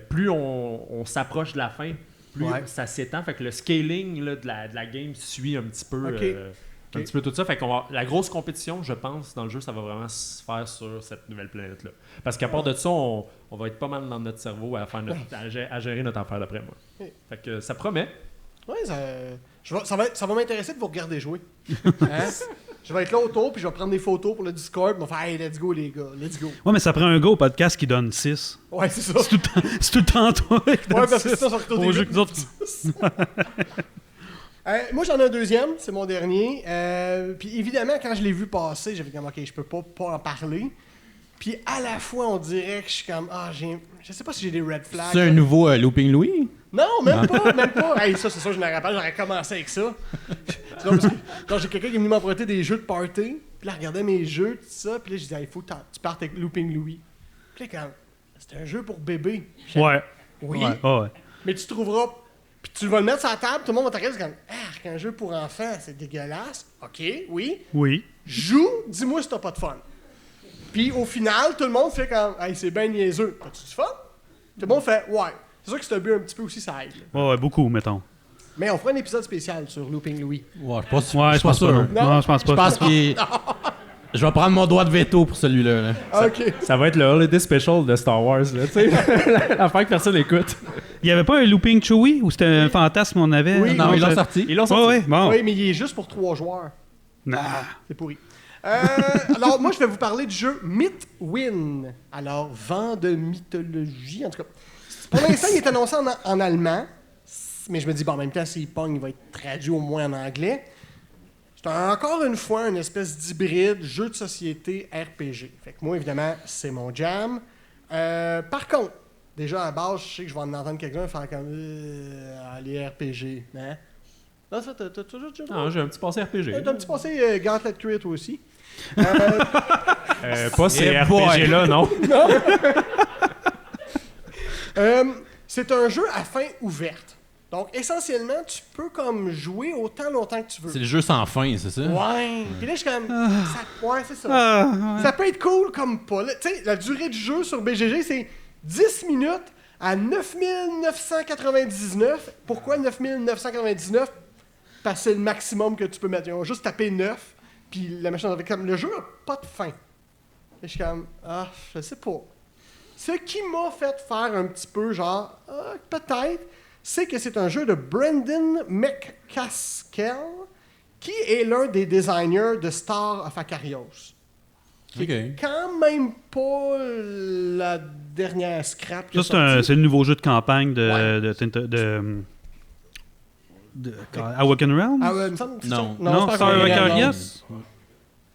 plus on s'approche de la fin, plus ça s'étend. Fait que le scaling là, de la game suit un petit peu. Un petit peu tout ça. Fait qu'on la grosse compétition, je pense, dans le jeu, ça va vraiment se faire sur cette nouvelle planète-là. Parce qu'à part de ça, on va être pas mal dans notre cerveau à gérer notre affaire d'après moi. Fait que ça promet. Ouais, ça va m'intéresser de vous regarder jouer. Hein? Je vais être là autour, puis je vais prendre des photos pour le Discord, puis on va faire « Hey, let's go, les gars, let's go. Ouais, mais ça prend un gars au podcast qui donne 6. » Ouais, c'est ça. C'est tout le temps toi qui donne Ouais, parce que 6 ça, ça retourne au des jeu jeux. que nous autres. Moi, j'en ai un deuxième, c'est mon dernier. Puis évidemment, quand je l'ai vu passer, j'avais comme, OK, je peux pas en parler. Puis à la fois, on dirait que je suis comme, je sais pas si j'ai des red flags. C'est un nouveau Looping Louis? Non, même pas. Hey, ça, c'est ça, je me rappelle, j'aurais commencé avec ça. Non, parce que quand j'ai quelqu'un qui est venu m'emprunter des jeux de party, puis là, regardait mes jeux, tout ça, puis là, je disais, il faut que tu partes avec Looping Louis. Puis là, c'est un jeu pour bébé. Ouais. Oui, Ouais. mais tu trouveras. Puis tu vas le mettre sur la table, tout le monde va te regarder, c'est comme, un jeu pour enfants, c'est dégueulasse. OK, oui. Oui. Joue, dis-moi si t'as pas de fun. Puis au final, tout le monde fait comme, hey, c'est bien niaiseux. As-tu du fun? Tout le monde fait, ouais. C'est sûr que c'est un but un petit peu aussi, ça aide. Là. Ouais, beaucoup, mettons. Mais on fera un épisode spécial sur Looping Louis. Ouais, je pense Ouais, je pense pas. sûr. Non, je pense pas. Je pense qu'il... Je vais prendre mon droit de veto pour celui-là. Là. OK. Ça va être le Holiday Special de Star Wars, là, tu sais. L'affaire que personne n'écoute. Il y avait pas un Looping Chewie ou c'était un fantasme qu'on avait? Oui, Non, ils l'ont ça- sorti. Ils l'ont sorti. Ouais, bon. Oui, mais il est juste pour 3 joueurs. Nah. C'est pourri. Alors, moi, je vais vous parler du jeu Mythwin. Alors, vent de mythologie, en tout cas. Pour l'instant, il est annoncé en allemand. Mais je me dis, bon, en même temps, s'il pogne, il va être traduit au moins en anglais. C'est encore une fois une espèce d'hybride jeu de société RPG. Fait que moi, évidemment, c'est mon jam. Par contre, déjà à la base, je sais que je vais en entendre quelqu'un faire comme les RPG. Hein? Non, ça, t'as Non, j'ai un petit passé RPG. t'as un petit passé Gauntlet Crit toi aussi. Pas ces Eh boy. RPG-là, non. C'est un jeu à fin ouverte. Donc, essentiellement, tu peux comme jouer autant longtemps que tu veux. C'est le jeu sans fin, c'est ça? Ouais. Puis là, je suis comme... Ouais, c'est ça. Ah, ouais. Ça peut être cool comme pas. Tu sais, la durée du jeu sur BGG, c'est 10 minutes à 9999. Pourquoi 9999? Parce que c'est le maximum que tu peux mettre. Ils ont juste tapé 9, puis la machine avait comme... Le jeu n'a pas de fin. Et je suis comme... Ah, je sais pas. Ce qui m'a fait faire un petit peu genre... Ah, peut-être... C'est que c'est un jeu de Brendan McCaskill, qui est l'un des designers de Star of Acarios. OK. Quand même pas la dernière scrap. qui est Ça, sortie. c'est le nouveau jeu de campagne Ouais. de Awaken Realms? Ah ouais, il me semble que c'est Non. ça. Non, c'est Star pas of encore réel. Acarios?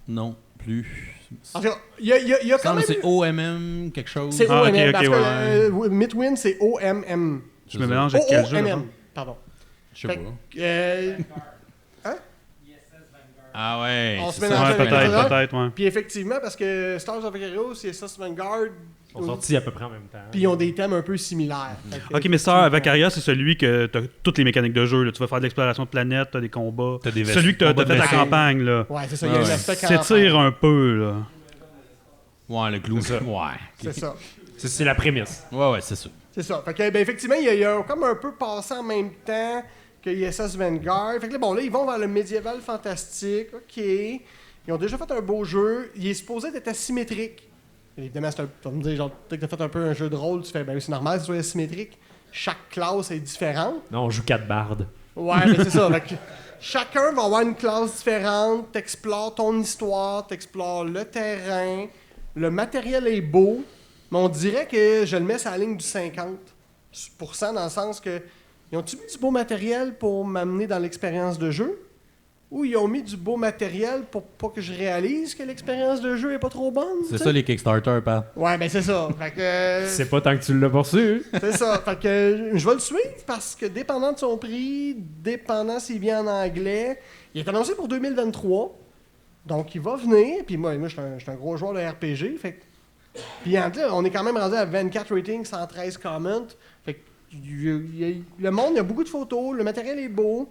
Non, plus. En tout cas, il y a quand même... C'est OMM quelque chose. C'est Ah, ok, OMM, ok, parce ouais. que Midwin, c'est OMM. Je me mélange avec quel jeu? OMM, pardon. Je sais Fait pas. que, Ah ouais. On se c'est mélange ça. Ouais, avec les autres. peut-être, ouais. Puis effectivement, parce que Stars of Acarios et SS Vanguard, Ils sont sortis à peu près en même temps. puis ils ont des thèmes un peu similaires. Fait que, Ok, mais Star of Acarios, c'est celui que t'as toutes les mécaniques de jeu. Là. Tu vas faire de l'exploration de planète, t'as des combats. T'as des Celui que t'as combats de fait la vaisseaux. campagne, là. Ouais, c'est ça. Il y a Ouais. un aspect S'étire un peu, là. Ouais, le clou. C'est ça. Ouais. C'est ça. C'est la prémisse. Ouais, c'est ça. C'est ça. Fait que, ben, effectivement, il y a comme un peu passé en même temps que ISS Vanguard. Fait que là, bon, là, ils vont vers le médiéval fantastique. OK. Ils ont déjà fait un beau jeu. Il est supposé être asymétrique. Évidemment, tu vas me dire, genre, dès que tu as fait un peu un jeu de rôle, tu fais, ben oui, c'est normal que ce soit asymétrique. Chaque classe est différente. Non, on joue 4 bardes. Ouais, mais c'est ça. Fait que chacun va avoir une classe différente. T'explores ton histoire, t'explores le terrain. Le matériel est beau, mais on dirait que je le mets sur la ligne du 50% dans le sens que ils ont-tu mis du beau matériel pour m'amener dans l'expérience de jeu? Ou ils ont mis du beau matériel pour pas que je réalise que l'expérience de jeu est pas trop bonne? C'est tu sais? ça les Kickstarter, Pat. Ouais, ben c'est ça. Fait que, C'est pas tant que tu l'as poursu. c'est ça. Fait que je vais le suivre parce que dépendant de son prix, dépendant s'il vient en anglais, il est annoncé pour 2023. Donc il va venir. Puis moi je suis un gros joueur de RPG. Fait que, puis en là, on est quand même rendu à 24 ratings, 113 comments. Fait que le monde, il y a beaucoup de photos, le matériel est beau.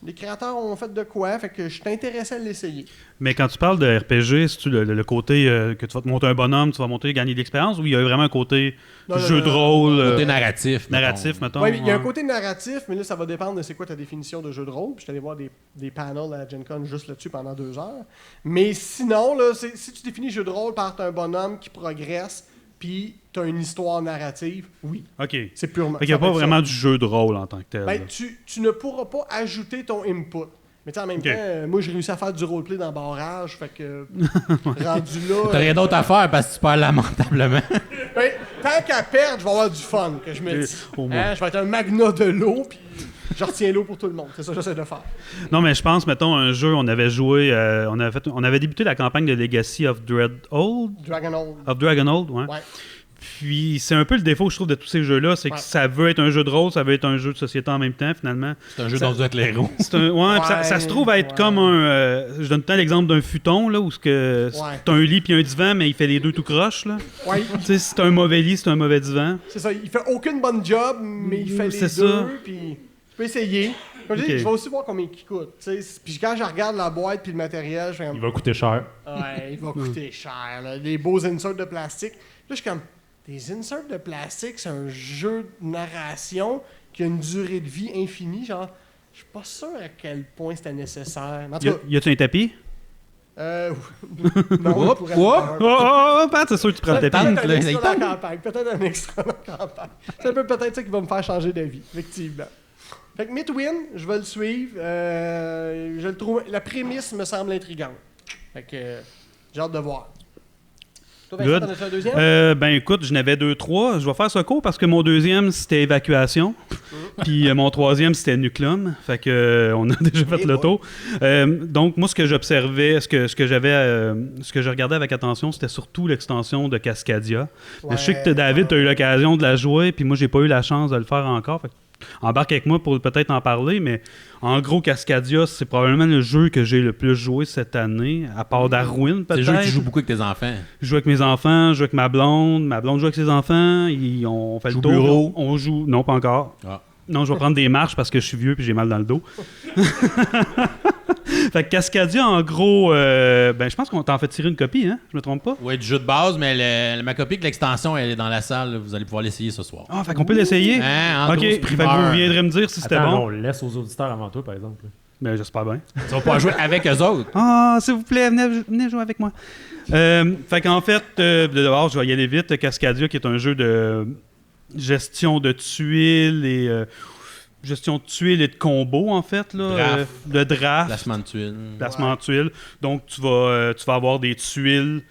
Les créateurs ont fait de quoi, fait que je suis intéressé à l'essayer. Mais quand tu parles de RPG, c'est-tu le côté que tu vas te monter un bonhomme, tu vas monter, gagner de l'expérience, ou il y a vraiment un côté Non, jeu non, de non. rôle, Côté narratif. narratif, mettons? Ouais, il y a un ouais. côté narratif, mais là, ça va dépendre de c'est quoi ta définition de jeu de rôle. Puis je suis allé voir des panels à Gen Con juste là-dessus pendant 2 heures. Mais sinon, là, si tu définis jeu de rôle par t'as un bonhomme qui progresse, puis t'as une histoire narrative, oui, OK. c'est purement. Fait qu'il n'y a ça va pas être vraiment ça. du jeu de rôle en tant que tel. Ben, là. tu ne pourras pas ajouter ton input. Mais tu sais, en même Ok. temps, moi, j'ai réussi à faire du roleplay dans barrage, fait que rendu là. T'as rien d'autre à faire parce que tu perds lamentablement. Ben, tant qu'à perdre, je vais avoir du fun, que je me dis. Au moins. Hein, je vais être un magna de l'eau, puis je retiens l'eau pour tout le monde. C'est ça que j'essaie de faire. Non, mais je pense, mettons, un jeu, on avait joué, on avait débuté la campagne de Legacy of Dreadhold. Dragonhold. Ouais. Ouais. Puis c'est un peu le défaut, je trouve, de tous ces jeux-là, c'est que Ouais. ça veut être un jeu de rôle, ça veut être un jeu de société en même temps, finalement. C'est un jeu dont tu dois être les héros. C'est un, ouais, puis ça se trouve à être Ouais. comme un... je donne tout le temps l'exemple d'un futon, là, où Ouais. t'as un lit puis un divan, mais il fait les deux tout croche, là. Ouais, Tu sais, si t'as un mauvais lit, c'est un mauvais divan. c'est ça. Il fait aucune bonne job, mais il fait les C'est deux, ça. puis tu peux essayer. Comme je dis, Ok. je vais aussi voir combien il coûte. Tu sais. Puis quand je regarde la boîte puis le matériel, je fais comme, Il va coûter cher. ouais, il va coûter cher. Là. Les beaux inserts de plastique. Là, je suis comme, des inserts de plastique, c'est un jeu de narration qui a une durée de vie infinie. Genre, je suis pas sûr à quel point c'était nécessaire. En tout cas, Y a-tu un tapis? non, Hop, on pourrait hop. le faire. Oh, Pat, c'est sûr que tu prends le tapis. Peut-être un là, extra il dans la tente. campagne. Peut-être un extra dans la campagne. C'est un peu peut-être ça qui va me faire changer d'avis, effectivement. Fait que Midwin, je vais le suivre. Je le trouve. La prémisse me semble intrigante. Fait que j'ai hâte de voir. Toi, Vincent, Good. t'en as-tu un deuxième? Ben écoute, j'en avais 2-3. Je vais faire ce cours parce que mon deuxième, c'était évacuation. Puis mon troisième, c'était Nuclum. Fait que on a déjà fait Eh le boy. tour. Donc moi, ce que j'observais, ce que je regardais avec attention, c'était surtout l'extension de Cascadia. Mais je sais que David, tu as eu l'occasion de la jouer, puis moi, j'ai pas eu la chance de le faire encore. Fait que embarque avec moi pour peut-être en parler, mais en gros, Cascadia, c'est probablement le jeu que j'ai le plus joué cette année, à part Darwin, peut-être. C'est le jeu que tu joues beaucoup avec tes enfants. Je joue avec mes enfants, je joue avec ma blonde joue avec ses enfants, on fait le tour. Bureau. On joue, non, pas encore. Ah. Non, je vais prendre des marches parce que je suis vieux et j'ai mal dans le dos. Fait que Cascadia, en gros, je pense qu'on t'en fait tirer une copie, hein? Je me trompe pas? Oui, du jeu de base, mais ma copie de l'extension, elle est dans la salle. Là. Vous allez pouvoir l'essayer ce soir. Ah, fait qu'on peut l'essayer? Hein, en Ok, grosse fait que primeur. vous viendrez me dire si c'était Attends, bon. on laisse aux auditeurs avant toi, par exemple. Ben, j'espère bien. Tu vas pouvoir jouer avec eux autres. Ah, s'il vous plaît, venez jouer avec moi. Fait qu'en fait, de dehors, je vais y aller vite. Cascadia, qui est un jeu de gestion de tuiles et de combos, en fait. Là, Draft. de draft. Placement de tuiles. Placement de tuiles. Donc, tu vas avoir des tuiles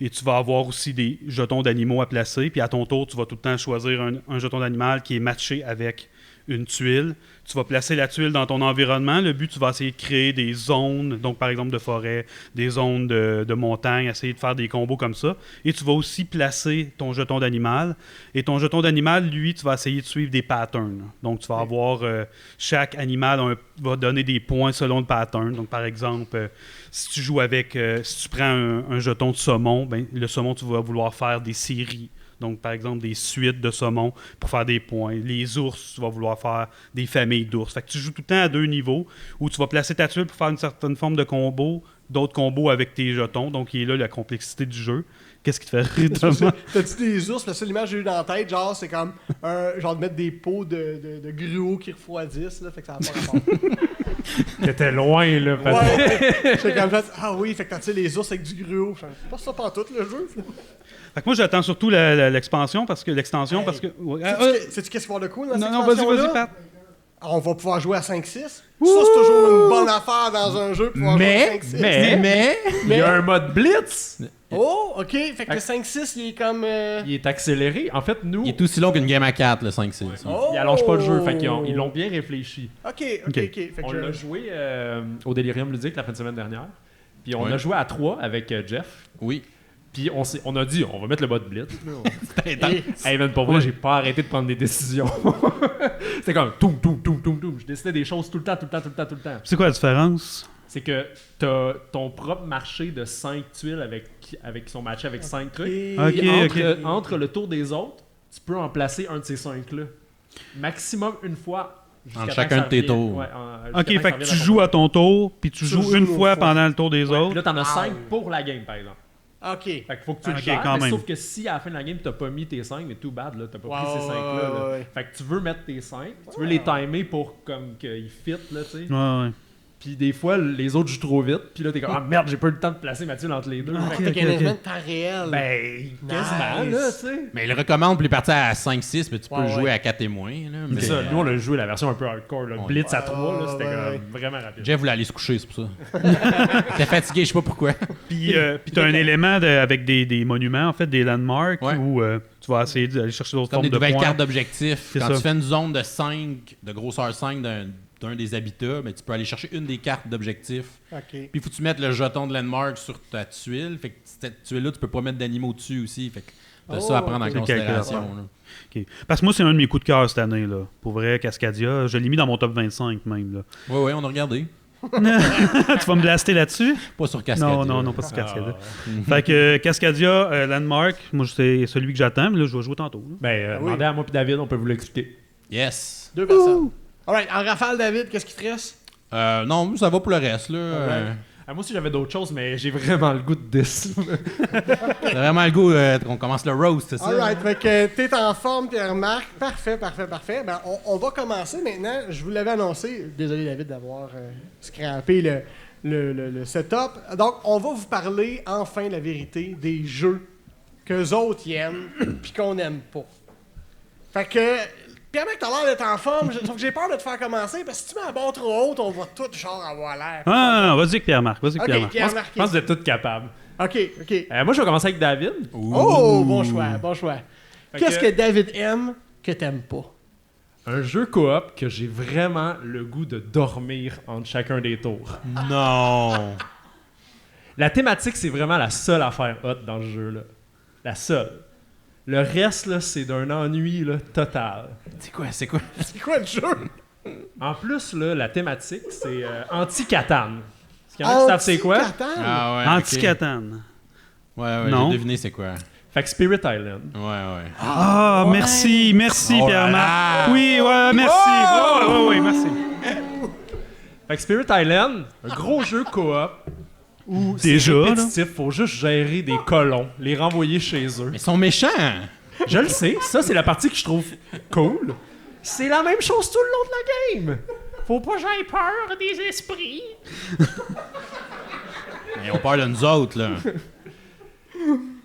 et tu vas avoir aussi des jetons d'animaux à placer. Puis à ton tour, tu vas tout le temps choisir un jeton d'animal qui est matché avec une tuile. Tu vas placer la tuile dans ton environnement. Le but, tu vas essayer de créer des zones, donc par exemple de forêt, des zones de montagne, essayer de faire des combos comme ça. Et tu vas aussi placer ton jeton d'animal. Et ton jeton d'animal, lui, tu vas essayer de suivre des patterns. Donc, tu vas avoir... chaque animal va donner des points selon le pattern. Donc, par exemple, si tu joues avec... si tu prends un jeton de saumon, ben, le saumon, tu vas vouloir faire des séries. Donc, par exemple, des suites de saumon pour faire des points. Les ours, tu vas vouloir faire des familles d'ours. Fait que tu joues tout le temps à 2 niveaux où tu vas placer ta tuile pour faire une certaine forme de combo, d'autres combos avec tes jetons. Donc, il est là la complexité du jeu. Qu'est-ce qui te fait rire, Thomas? T'as-tu des ours? Parce que l'image que j'ai eu dans la tête, genre, c'est comme genre de mettre des pots de gruau qui refroidissent, là, fait que ça n'a pas rapport. T'étais loin, là. Ouais, j'étais comme ça, ah oui, fait que t'as les ours avec du gruau. C'est pas ça pantoute, le jeu. Fait que moi, j'attends surtout l'expansion parce que l'extension, Hey. parce que... Sais-tu qu'est-ce qu'il va y avoir de cool dans cette non, vas-y, extension-là? Pat. On va pouvoir jouer à 5-6. Ça, c'est toujours une bonne affaire dans un jeu, pouvoir jouer à 5-6. Mais... Il y a un mode blitz. Oh, OK. Fait que le 5-6, il est comme... Il est accéléré. En fait, nous, Il est aussi long qu'une game à 4, le 5-6. Oh! ils allongent pas le jeu. Fait qu'ils ils l'ont bien réfléchi. OK. Fait On que l'a joué au Delirium Ludique la fin de semaine dernière. Puis on Ouais. a joué à 3 avec Jeff. Oui. Puis on a dit, on va mettre le mode blitz. C'était intense. Hey man, pour vrai, j'ai pas arrêté de prendre des décisions. C'était comme toum. Je décidais des choses tout le temps. C'est quoi la différence? C'est que t'as ton propre marché de 5 tuiles avec son match avec 5 trucs. Ok, Puis ok. entre le tour des autres, tu peux en placer un de ces 5-là. Maximum une fois. jusqu'à Entre temps chacun que ça de tes revienne. tours. Ouais, jusqu'à OK, temps que ça fait que revienne tu à ton joues tour. à ton tour, puis tu joues joues une une fois fois. pendant le tour des Ouais, autres. puis là, t'en as Wow. 5 pour la game, par exemple. OK. Fait qu'il faut que tu le Ok, gères, quand mais même. sauf que si à la fin de la game, t'as pas mis tes 5, mais too bad, là, t'as pas pris Ouais, ces 5-là. là. ouais. Fait que tu veux mettre tes 5, tu veux les timer pour comme qu'ils fit, là, tu sais. Ouais. Puis des fois, les autres jouent trop vite, puis là, t'es comme, ah merde, j'ai pas eu le temps de placer ma tuile entre les deux. Fait Fait que ok, t'as qu'un ok. événement de temps réel. ben, quasiment, Nice. là, tu sais. Mais il recommande pour les parties à 5-6, mais tu peux Ouais, jouer ouais. à 4 et moins. Là, mais C'est ça, nous, on a joué la version un peu hardcore, là. Ouais. Blitz à 3, là, c'était ouais, comme ouais. vraiment rapide. Jeff voulait aller se coucher, c'est pour ça. T'es fatigué, je sais pas pourquoi. Puis tu as un élément avec des monuments, en fait, des landmarks, Ouais. où tu vas essayer d'aller chercher d'autres Comme formes des de nouvelles points. cartes d'objectifs. C'est Quand ça. tu fais une zone de 5, de grosseur 5 d'un des habitats, mais tu peux aller chercher une des cartes d'objectifs. OK. Puis il faut que tu mettes le jeton de landmark sur ta tuile. Fait que cette tuile-là, tu peux pas mettre d'animaux dessus aussi. Fait que t'as ça à prendre en ok. considération. C'est là. OK. Parce que moi, c'est un de mes coups de cœur cette année, là. Pour vrai, Cascadia. Je l'ai mis dans mon top 25 même, là. Ouais, on a regardé. Tu vas me blaster là-dessus? Pas sur Cascadia. Non, pas sur Cascadia. Fait que Cascadia, Landmark, moi, c'est celui que j'attends, mais là, je vais jouer tantôt. là. Ben, oui. demandez à moi puis David, on peut vous l'expliquer. Yes. 2 personnes. Alright, en rafale, David, qu'est-ce qui te reste? Non, ça va pour le reste. Là. Alright. Moi aussi, j'avais d'autres choses, mais j'ai vraiment le goût de 10. T'as vraiment le goût qu'on commence le roast, c'est ça? Alright, fait que t'es en forme, t'es remarque. Parfait. Ben, on va commencer maintenant. Je vous l'avais annoncé. Désolé, David, d'avoir scrappé le setup. Donc, on va vous parler, enfin, la vérité, des jeux qu'eux autres ils aiment puis qu'on n'aime pas. Fait que, Pierre-Marc, t'as l'air d'être en forme. Sauf que j'ai peur de te faire commencer parce que si tu mets la barre trop haute, on va tout genre avoir l'air. Ah, vas-y avec Pierre-Marc. Vas-y avec Ok, Pierre-Marc. Pierre-Marc. Je pense que vous êtes tous capables. Ok. Moi, je vais commencer avec David. Oh, bon choix. Fait Qu'est-ce que David aime que t'aimes pas? Un jeu coop que j'ai vraiment le goût de dormir entre chacun des tours. Non. La thématique, c'est vraiment la seule affaire hot dans ce jeu-là. La seule. Le reste, là, c'est d'un ennui là, total. C'est quoi? C'est quoi le jeu? En plus, là, la thématique, c'est anti-Catan. Est-ce qu'il y en a qui savent c'est quoi? Ah ouais. Anti-Catan. Ouais, Non. j'ai deviné c'est quoi. Fait que Spirit Island. Ouais. Ah, merci Oh là Pierre-Marc. là. Oui, ouais, merci. Oui, merci. Fait que Spirit Island, un gros jeu coop où c'est Déjà, là. répétitif, faut juste gérer des colons, les renvoyer chez eux. Mais ils sont méchants! Je le sais, ça c'est la partie que je trouve cool. C'est la même chose tout le long de la game. Faut pas que j'aie peur des esprits. Mais ils ont peur de nous autres, là.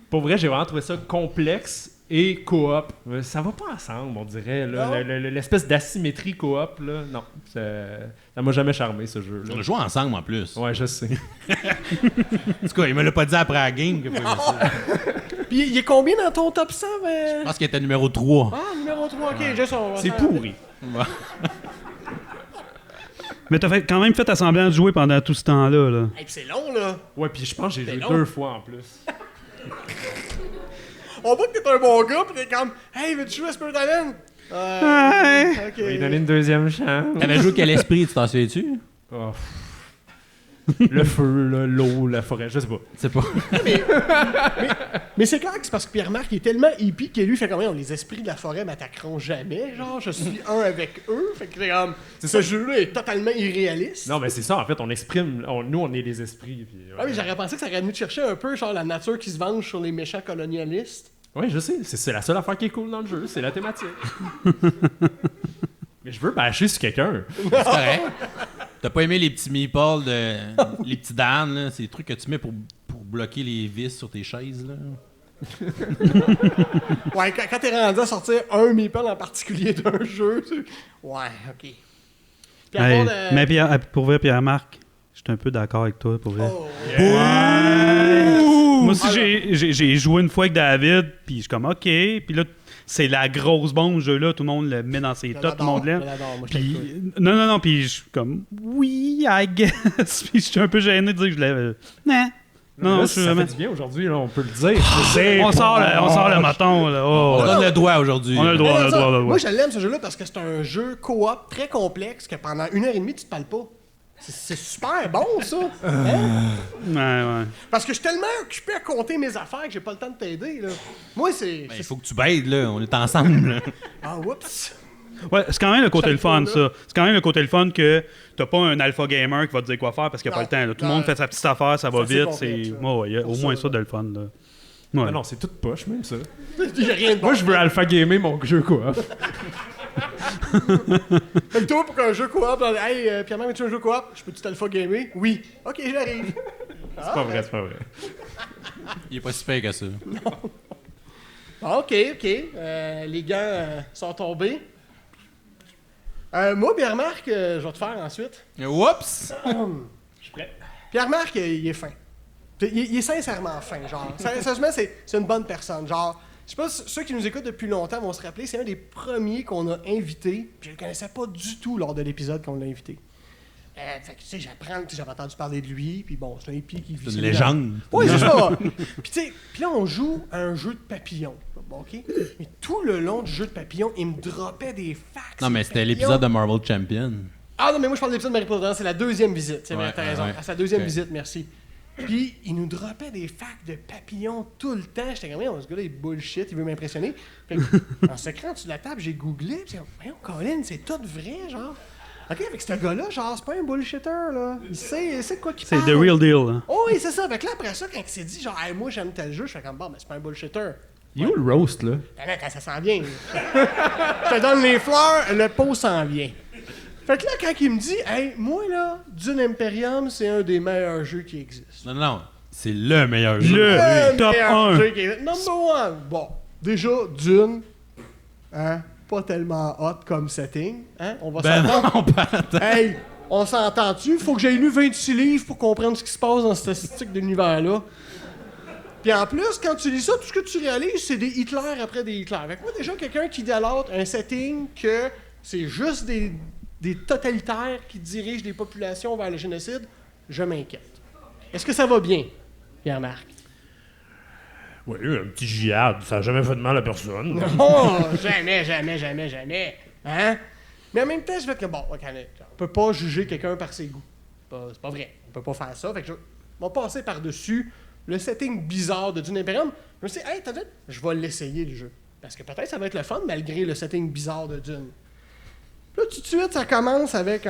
Pour vrai, j'ai vraiment trouvé ça complexe et coop. Ça va pas ensemble, on dirait. Là. L'espèce d'asymétrie coop, là, non. Ça m'a jamais charmé, ce jeu. On a joué ensemble, en plus. Ouais, je sais. En tout cas, il me l'a pas dit après la game. Que Puis il est combien dans ton top 100? Je pense qu'il était numéro 3. Ah, numéro 3, ok, juste on va C'est faire- pourri. Mais t'as quand même fait semblant de jouer pendant tout ce temps-là. Là. Hey, puis c'est long, là. Ouais, puis je pense que j'ai joué long. 2 fois en plus. On voit que t'es un bon gars, pis t'es comme, hey, veux-tu jouer à Spirit Island? Ok. On va lui donner une deuxième chance. T'avais joué quel esprit, tu t'en souviens-tu? Oh. Le feu, là, l'eau, la forêt, je sais pas. C'est pas. Mais c'est clair que c'est parce que Pierre-Marc est tellement hippie que lui fait comme, les esprits de la forêt m'attaqueront jamais, genre, je suis un avec eux. Fait que c'est comme, ce jeu-là est totalement irréaliste. Non, mais c'est ça, en fait, on exprime. Nous, on est les esprits. Puis, Ouais, mais j'aurais pensé que ça aurait venu te chercher un peu, genre, la nature qui se venge sur les méchants colonialistes. Ouais, je sais. C'est la seule affaire qui est cool dans le jeu, c'est la thématique. Mais je veux bâcher sur quelqu'un. C'est correct. T'as pas aimé les petits meeples, les petits Dan, là? C'est des trucs que tu mets pour bloquer les vis sur tes chaises, là. Ouais, quand t'es rendu à sortir un meeple en particulier d'un jeu, ouais, ok. Puis à Hey, part de- mais pour vrai, Pierre-Marc, je suis un peu d'accord avec toi, pour vrai. Oh, Moi aussi, j'ai joué une fois avec David, puis je suis comme, OK. Puis là, c'est la grosse bombe, ce jeu-là. Tout le monde le met dans ses tops, tout le monde l'aime. Puis, non, puis je suis comme, oui, I guess. Puis je suis un peu gêné de dire que je l'avais. Non, Là, je si suis ça vraiment. fait du bien aujourd'hui, là, on peut le dire. On sort le maton, là. Oh, On donne le doigt aujourd'hui. on a le droit, on a le droit, on a le droit. Moi, je l'aime ce jeu-là parce que c'est un jeu coop très complexe que pendant 1h30, tu te parles pas. C'est super bon, ça. Hein? Ouais. Parce que je suis tellement occupé à compter mes affaires que j'ai pas le temps de t'aider, là. Moi, c'est... Ben, il faut que tu baides, là. On est ensemble, là. Ah, whoops. Ouais, c'est quand même le côté le fun, là. ça. C'est quand même le côté le fun que t'as pas un alpha gamer qui va te dire quoi faire parce qu'il n'y a pas Non, le temps. Là. Tout le non, monde fait sa petite affaire, ça va c'est vite. complexe, C'est... là. Ouais, il y a Pour au ça, moins là. ça de le fun. Là. Ah Ouais. non, c'est toute poche, même ça. Il y a rien de bon. Moi, je veux alpha gamer mon jeu, quoi. Fait que toi, pour qu'un jeu coop, hey, Pierre-Marc, veux-tu un jeu coop? Je peux-tu t'alpha gamer? Oui. Ok, j'arrive. C'est pas vrai, c'est pas vrai. Il est pas si pire que ça. Ah, ok. Les gants sont tombés. Moi, Pierre-Marc, je vais te faire ensuite. Oups! Je suis prêt. Pierre-Marc, il est fin. Il est sincèrement fin, genre. Sérieusement, c'est une bonne personne. Genre, je sais pas, ceux qui nous écoutent depuis longtemps vont se rappeler, c'est un des premiers qu'on a invité, puis je le connaissais pas du tout lors de l'épisode qu'on l'a invité. Fait que, tu sais, j'avais entendu parler de lui, puis bon, c'est un hippie qui vit... C'est sa une vie légende. Oui, c'est ça. Puis tu sais, puis là, on joue à un jeu de papillons. Bon, OK? Mais tout le long du jeu de papillons, il me droppait des facts. Non, mais c'était papillons. l'épisode de Marvel Champion. Ah non, mais moi, je parle de l'épisode de Marie-Poudre, c'est la deuxième visite. C'est vrai, Ouais, t'as raison. ouais. Ah, c'est la deuxième Ok. visite, merci. Puis, il nous droppait des facts de papillons tout le temps. J'étais comme, ce gars-là, il bullshit, il veut m'impressionner. Fait que, en secret, dessus de la table, j'ai googlé, puis j'ai dit, voyons, Colin, c'est tout vrai, genre. OK, avec ce gars-là, genre, c'est pas un bullshitter, là. Il sait de quoi qu'il C'est parle. the real deal. Hein. Oh, oui, c'est ça. Fait que là, après ça, quand il s'est dit, genre, hey, moi, j'aime tel jeu, je fais comme, bon, mais c'est pas un bullshitter. Il est où le roast, là? Quand ça s'en vient. Je te donne les fleurs, le pot s'en vient. Fait que là, quand il me dit, hey, moi, là, Dune Imperium, c'est un des meilleurs jeux qui existent. Non, c'est le meilleur jeu. Le top meilleur 1. jeu qui existe. Number one. Bon, déjà, Dune, hein, pas tellement hot comme setting. Hein, on va Ben s'entendre. non, Pat. Hey, on s'entend-tu? Faut que j'aie lu 26 livres pour comprendre ce qui se passe dans ce statistique d'univers-là. Puis en plus, quand tu lis ça, tout ce que tu réalises, c'est des Hitler après des Hitler. Fait que moi, déjà, quelqu'un qui idolâtre un setting que c'est juste des totalitaires qui dirigent les populations vers le génocide, je m'inquiète. Est-ce que ça va bien, Pierre-Marc? Oui, un petit jihad, ça n'a jamais fait de mal à personne. Non, jamais. Hein? Mais en même temps, je vais être comme, bon, OK, on peut pas juger quelqu'un par ses goûts. C'est pas vrai. On peut pas faire ça. Fait que je vais passer par-dessus le setting bizarre de Dune Imperium. Je me suis dit, hey, t'as vu? Je vais l'essayer, le jeu. Parce que peut-être ça va être le fun, malgré le setting bizarre de Dune. Puis là, tout de suite, ça commence avec c'est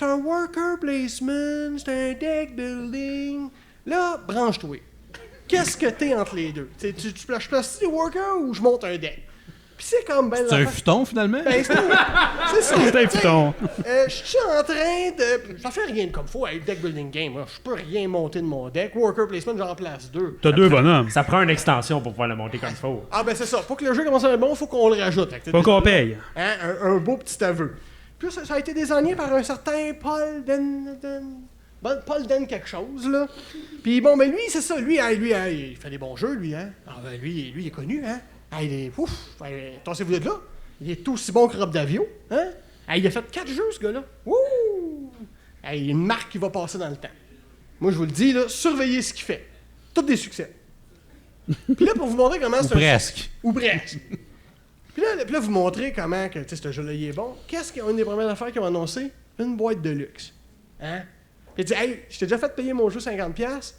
un worker placement, c'est un deck building. Là, branche-toi. Qu'est-ce que t'es entre les deux? Je place des workers ou je monte un deck? Puis c'est comme ben. C'est un futon, finalement? Ben, c'est ça. C'est un futon. Je suis en train de. Ça fait rien comme faut avec deck building game. Je peux rien monter de mon deck. Worker placement, j'en place 2. T'as 2 bonhommes. Ça prend une extension pour pouvoir la monter comme il faut. Ah, ben c'est ça. Pour que le jeu commence à être bon, il faut qu'on le rajoute. Faut qu'on paye. Hein? Un beau petit aveu. Puis ça a été désigné par un certain Paul Den quelque chose, là. Puis bon, ben lui, c'est ça. Lui, il fait des bons jeux, lui, hein. Ah, ben lui, il est connu, hein. Ah, il est. Ouf! Attendez-vous de là. Il est aussi bon que Rob Davio, hein. Ah, il a fait 4 jeux, ce gars-là. Ouh! Ah, il y a une marque qui va passer dans le temps. Moi, je vous le dis, là, surveillez ce qu'il fait. Tous des succès. Puis là, pour vous montrer comment c'est Presque. Ou presque. Puis là, vous montrer comment que ce jeu-là, il est bon. Qu'est-ce qu'une des premières affaires qu'ils ont annoncé? Une boîte de luxe. Hein? Puis il dit, hey, je t'ai déjà fait payer mon jeu 50$.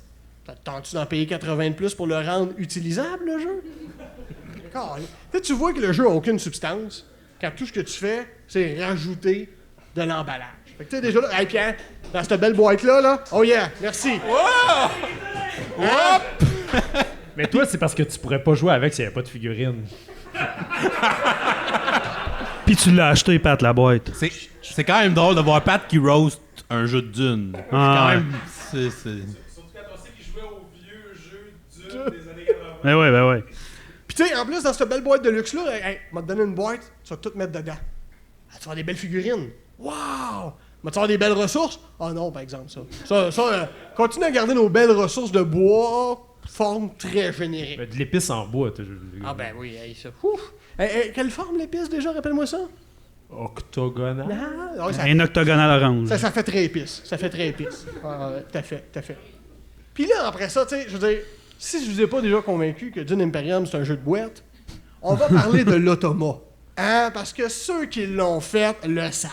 T'attends-tu d'en payer 80$ de plus pour le rendre utilisable, le jeu? D'accord. Tu vois que le jeu n'a aucune substance quand tout ce que tu fais, c'est rajouter de l'emballage. Fait que tu sais, déjà là, hey Pierre, dans cette belle boîte-là, là, oh yeah, merci. Wow! Hein? Mais toi, c'est parce que tu pourrais pas jouer avec s'il n'y avait pas de figurine. Puis tu l'as acheté, Pat, la boîte. C'est quand même drôle de voir Pat qui roast un jeu de Dune. Ah, Quand ouais. même, c'est... Surtout quand on sait qu'il jouait au vieux jeu Dune des années 80. Ben ouais. Puis tu sais, en plus, dans cette belle boîte de luxe-là, hey, m'a donné une boîte, tu vas tout mettre dedans. Ah, tu vas avoir des belles figurines. Wow! Vas-tu avoir des belles ressources? Ah non, par exemple, ça. Continue à garder nos belles ressources de bois, forme très générique. De l'épice en bois. Ah ben oui, hey, ça. Ouf! Quelle forme l'épice déjà? Rappelle-moi ça. Octogonal. Ah, ouais, ça, Un octogonal orange. ça fait très épice. Ça fait très épice. Ah, ouais, tout à fait. Puis là, après ça, tu sais, je veux dire, si je vous ai pas déjà convaincu que Dune Imperium, c'est un jeu de boîte, on va parler de l'automa. Hein? Parce que ceux qui l'ont fait le savent.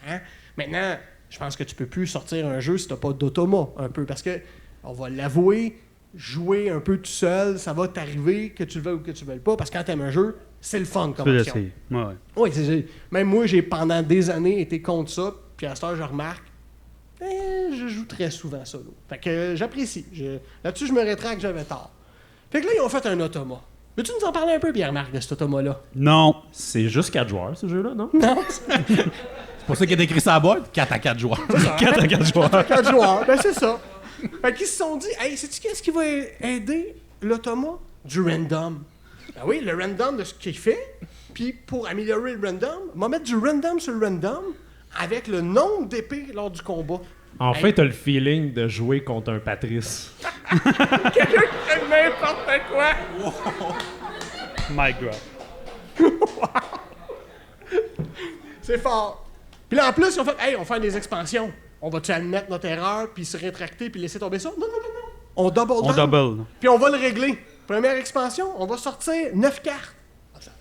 Hein? Maintenant, je pense que tu peux plus sortir un jeu si t'as pas d'automa, un peu. Parce que, on va l'avouer, jouer un peu tout seul, ça va t'arriver que tu le veuilles ou que tu le veuilles pas. Parce que quand t'aimes un jeu, c'est le fun Tu comme peux option. l'essayer. Ouais. Oui, même moi, j'ai pendant des années été contre ça, puis à cette heure, je remarque, je joue très souvent solo. Fait que j'apprécie. Là-dessus, je me rétracte, j'avais tort. Fait que là, ils ont fait un automa. Veux-tu nous en parler un peu, Pierre-Marc, de cet automa-là? Non. C'est juste 4 joueurs, ce jeu-là, non? Non? C'est pour ça qu'il est écrit sur la boîte, 4 à 4 joueurs. 4 à 4 joueurs. 4 joueurs, ben c'est ça. Fait qu'ils se sont dit, hey, sais-tu qu'est-ce qui va aider l'automa? Du random. Ben oui, le random de ce qu'il fait, puis pour améliorer le random, on va mettre du random sur le random avec le nombre d'épées lors du combat. En fait, t'as le feeling de jouer contre un Patrice. Quelqu'un qui fait n'importe quoi! Mic drop. C'est fort. Puis là, en plus, ils ont fait, hey, on va faire des expansions. On va-tu admettre notre erreur, puis se rétracter, puis laisser tomber ça? Non. On double On down. double. Puis on va le régler. Première expansion, on va sortir 9 cartes.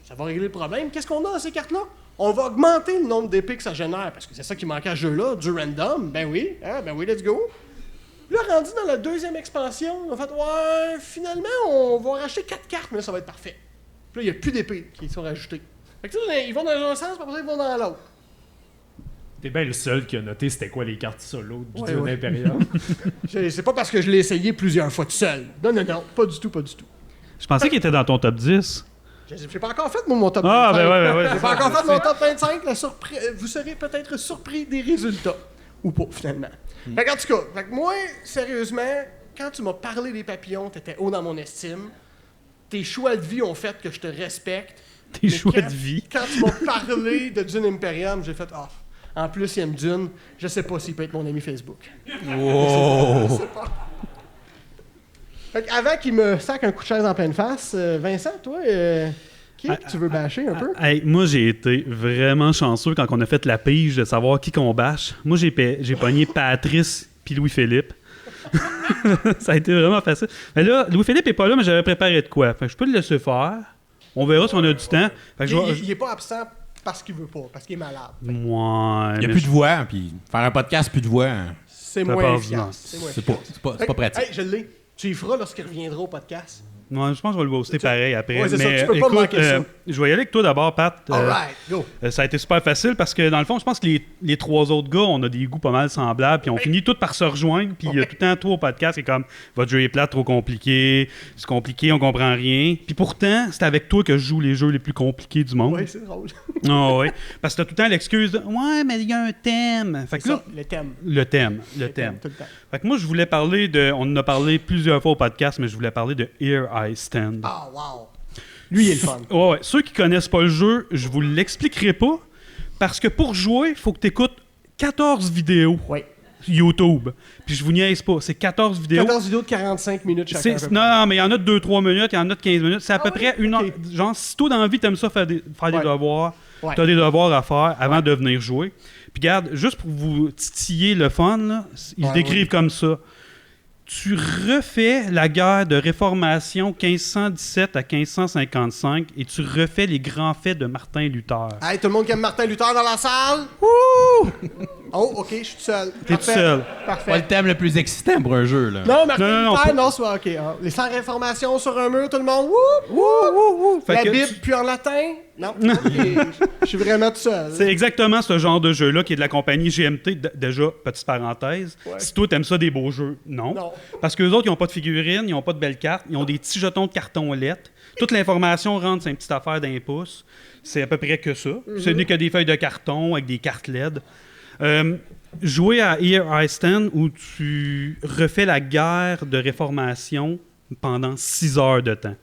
Ça va régler le problème. Qu'est-ce qu'on a dans ces cartes-là? On va augmenter le nombre d'épées que ça génère, parce que c'est ça qui manquait à ce jeu-là, du random. Ben oui, let's go. Là, rendu dans la deuxième expansion, on a fait, ouais, finalement, on va racheter 4 cartes, mais là, ça va être parfait. Puis là, il n'y a plus d'épées qui sont rajoutées. Fait que tu sais, ils vont dans un sens, puis après ça, ils vont dans l'autre. T'es bien le seul qui a noté c'était quoi les cartes solo du Ouais, Dune ouais. Imperium. C'est pas parce que je l'ai essayé plusieurs fois tout seul. Non, pas du tout. Je pensais qu'il était dans ton top 10. J'ai pas encore fait mon top 25. Ah, ben ouais. J'ai pas encore fait mon top 25. Vous serez peut-être surpris des résultats. Ou pas, finalement. Fait qu'en tout cas, moi, sérieusement, quand tu m'as parlé des papillons, t'étais haut dans mon estime. Tes choix de vie ont fait que je te respecte. Tes Mais choix quand- de vie. Quand tu m'as parlé de Dune Imperium, j'ai fait en plus, il aime Dune. Je sais pas s'il peut être mon ami Facebook. Wow! Je sais pas. Fait qu'avant qu'il me saque un coup de chaise en pleine face, Vincent, toi, qui est que tu veux bâcher un peu? Hey, moi, j'ai été vraiment chanceux quand on a fait la pige de savoir qui qu'on bâche. Moi, j'ai pogné Patrice puis Louis-Philippe. Ça a été vraiment facile. Mais là, Louis-Philippe est pas là, mais j'avais préparé de quoi. Fait que je peux le laisser faire. On verra si on a du temps. Fait que Il est pas absent parce qu'il veut pas, parce qu'il est malade. Ouais, Il n'y a plus de voix, puis faire un podcast, plus de voix, C'est Ça moins passe efficace. bien. c'est pas pratique. Hey, je l'ai. Tu y feras lorsqu'il reviendra au podcast. Ouais, je pense que je vais le booster pareil après. Ouais, c'est mais ça, tu peux pas manquer ça. je vais y aller avec toi d'abord, Pat. Alright, go. Ça a été super facile parce que dans le fond, je pense que les trois autres gars, on a des goûts pas mal semblables, puis on finit tous par se rejoindre, puis il y a tout le temps toi au podcast qui est comme votre jeu est plate, trop compliqué, c'est compliqué, on comprend rien. Puis pourtant, c'est avec toi que je joue les jeux les plus compliqués du monde. Oui, c'est drôle. Ah ouais. Parce que t'as tout le temps l'excuse de ouais, mais il y a un thème. Fait que C'est là, ça, le thème. le thème. Tout le temps. Fait que moi, je voulais parler de. On en a parlé plusieurs fois au podcast, mais je voulais parler de Here I Stand. Ah, wow. Lui, il est le fun. Ouais. Ceux qui connaissent pas le jeu, je vous l'expliquerai pas. Parce que pour jouer, il faut que tu écoutes 14 vidéos Oui. YouTube. Puis je vous niaise pas. C'est 14 vidéos. 14 vidéos de 45 minutes chacun. à peu près. Non, mais il y en a de 2-3 minutes, il y en a de 15 minutes. C'est à peu près une heure. ok. Genre, si toi, dans la vie, t'aimes ça faire des Ouais. devoirs, Ouais. t'as des devoirs à faire avant de venir jouer. Puis regarde, juste pour vous titiller le fun, là, ils Ouais, décrivent ouais. comme ça. Tu refais la guerre de Réformation 1517 à 1555 et tu refais les grands faits de Martin Luther. Hey, tout le monde qui aime Martin Luther dans la salle? Wouh! Oh, ok, je suis tout seul. T'es tout seul. Parfait. Pas le thème le plus excitant pour un jeu, là. Non, Martin Non, Luther, pas- non, c'est ok. Hein. Les 100 réformations sur un mur, tout le monde. Wouh! Wouh! Fait La que Bible, tu- puis en latin? Non. Ok. Je suis vraiment tout seul. C'est exactement ce genre de jeu-là qui est de la compagnie GMT. Déjà, petite parenthèse. Ouais. Si toi, t'aimes ça des beaux jeux, non. Non. Parce qu'eux autres, ils n'ont pas de figurines, ils n'ont pas de belles cartes, ils ont des petits jetons de carton lettres. Toute l'information rentre sur une petite affaire d'un pouce. C'est à peu près que ça. Ce n'est que des feuilles de carton avec des cartes LED. Jouer à Here I Stand où tu refais la guerre de Réformation pendant 6 heures de temps.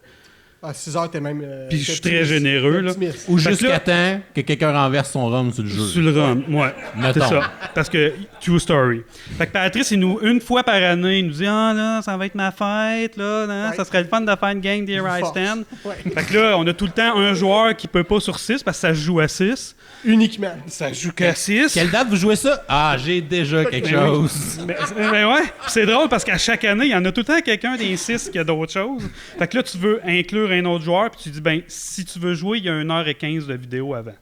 À 6 heures, t'es même. Puis je suis très généreux, là. optimiste. Ou Fait que jusqu'à là- temps que quelqu'un renverse son rhum sur le jeu. Sur le rhum, ouais. C'est Mettons. ça. Parce que, true story. Fait que Patrice, il nous, une fois par année, il nous dit ah là, ça va être ma fête, là, hein, Ouais. ça serait le fun de faire une gang d'Here I Force. Stand. Ouais. Fait que là, on a tout le temps un joueur qui peut pas sur 6 parce que ça se joue à 6. Uniquement. Ça se joue qu'à 6. Quelle date vous jouez ça? Ah, j'ai déjà quelque Ben oui. chose. Mais ouais, c'est drôle parce qu'à chaque année, il y en a tout le temps quelqu'un des 6 qui a d'autres choses. Fait que là, tu veux inclure un autre joueur, puis tu dis, ben, si tu veux jouer, il y a 1h15 de vidéo avant.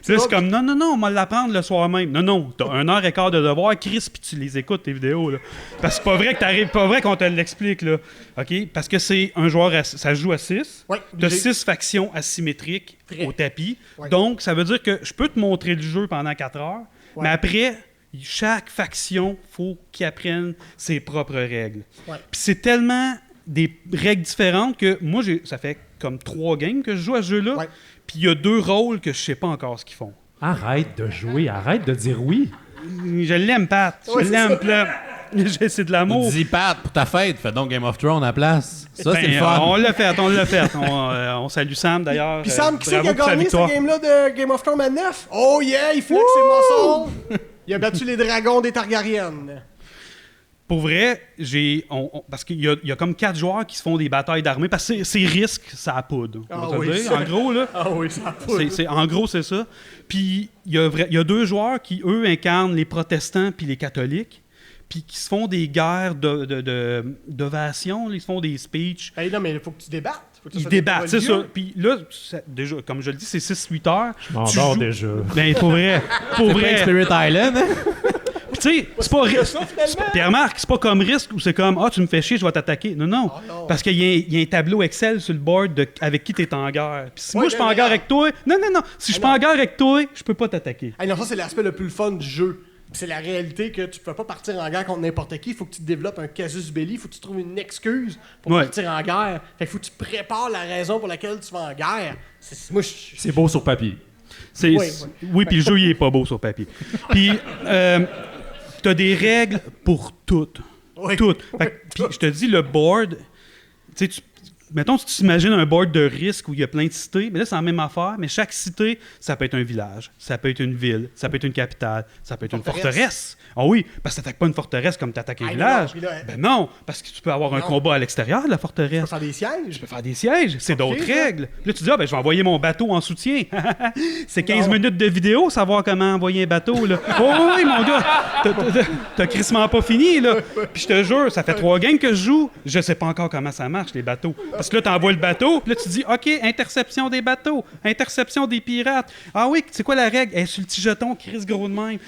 Puis là, c'est comme, non, on va l'apprendre le soir même. Non, t'as 1h15 de devoir, Chris, puis tu les écoutes, tes vidéos, là. Parce que c'est pas vrai que t'arrives, pas vrai qu'on te l'explique, là. OK? Parce que c'est un joueur, ça se joue à 6. Ouais, T'as obligé. 6 factions asymétriques Très. au tapis. Ouais. Donc, ça veut dire que je peux te montrer le jeu pendant 4 heures, Ouais. mais après, chaque faction, faut qu'il apprenne ses propres règles. Ouais. Puis c'est tellement des règles différentes que moi, ça fait comme 3 games que je joue à ce jeu-là. Ouais. Puis il y a 2 rôles que je sais pas encore ce qu'ils font. Arrête de jouer, arrête de dire oui. Je l'aime, Pat. Ouais, Je c'est l'aime, ça. plein. C'est de l'amour. Dis Pat, pour ta fête, fais donc Game of Thrones à la place. Ça, c'est Ben, le fun. On l'a fait. On salue Sam, d'ailleurs. Puis Sam, qui c'est qui a bravo pour sa gagné victoire. ce game-là de Game of Thrones à 9? Oh yeah, il flex ses muscles! Il a battu les dragons des Targaryen. Pour vrai, parce qu'il y a comme 4 joueurs qui se font des batailles d'armée, parce que c'est risque, ça a poudre. Ah on va oui, te dire. ça- En gros, là. Ah oui, ça En gros, c'est ça. Puis, il y a 2 joueurs qui, eux, incarnent les protestants puis les catholiques, puis qui se font des guerres d'ovation, ils se font des speeches. Hey, non, mais il faut que tu débattes. Faut que tu Ils fasses des débattent, c'est ça. paroles Puis là, déjà, comme je le dis, c'est 6-8 heures. Je m'endors Tu joues- déjà. Ben, pour vrai. Pour Pas vrai. Spirit Island, hein? Puis tu sais, c'est pas risque. ça, finalement. Puis remarque, c'est pas comme risque où c'est comme ah, tu me fais chier, je vais t'attaquer. Non, non. Ah, non. Parce qu'il y a un tableau Excel sur le board avec qui tu es en guerre. Puis si Ouais, moi je suis pas en mais guerre non. avec toi, non. Si je suis pas non. en guerre avec toi, je peux pas t'attaquer. Hey, non, ça, c'est l'aspect le plus fun du jeu. C'est la réalité que tu peux pas partir en guerre contre n'importe qui. Il faut que tu développes un casus belli. Il faut que tu trouves une excuse pour Ouais. partir en guerre. Fait qu'il faut que tu prépares la raison pour laquelle tu vas en guerre. Moi, C'est beau sur papier. Oui, puis le jeu, il est pas beau sur papier. Puis, t'as des règles pour toutes. Oui. Toutes. Fait que- Puis, je te dis, le board, tu sais, mettons, si tu t'imagines un board de risque où il y a plein de cités, mais là, c'est la même affaire, mais chaque cité, ça peut être un village, ça peut être une ville, ça peut être une capitale, ça peut être une forteresse. Ah oui, parce que t'attaques pas une forteresse comme t'attaques un village. Ben non, parce que tu peux avoir un combat à l'extérieur de la forteresse. Tu peux faire des sièges. Tu peux faire des sièges, c'est d'autres règles. Puis là, tu dis, je vais envoyer mon bateau en soutien. C'est 15 minutes de vidéo, savoir comment envoyer un bateau, là. Oh oui, mon gars, t'as crissement pas fini, là. Puis je te jure, ça fait 3 games que je joue, je sais pas encore comment ça marche, les bateaux. Parce que là, t'envoies le bateau, puis là, tu dis, OK, interception des bateaux, interception des pirates. Ah oui, c'est quoi la règle? Elle est sur le petit jeton, Chris gros de même.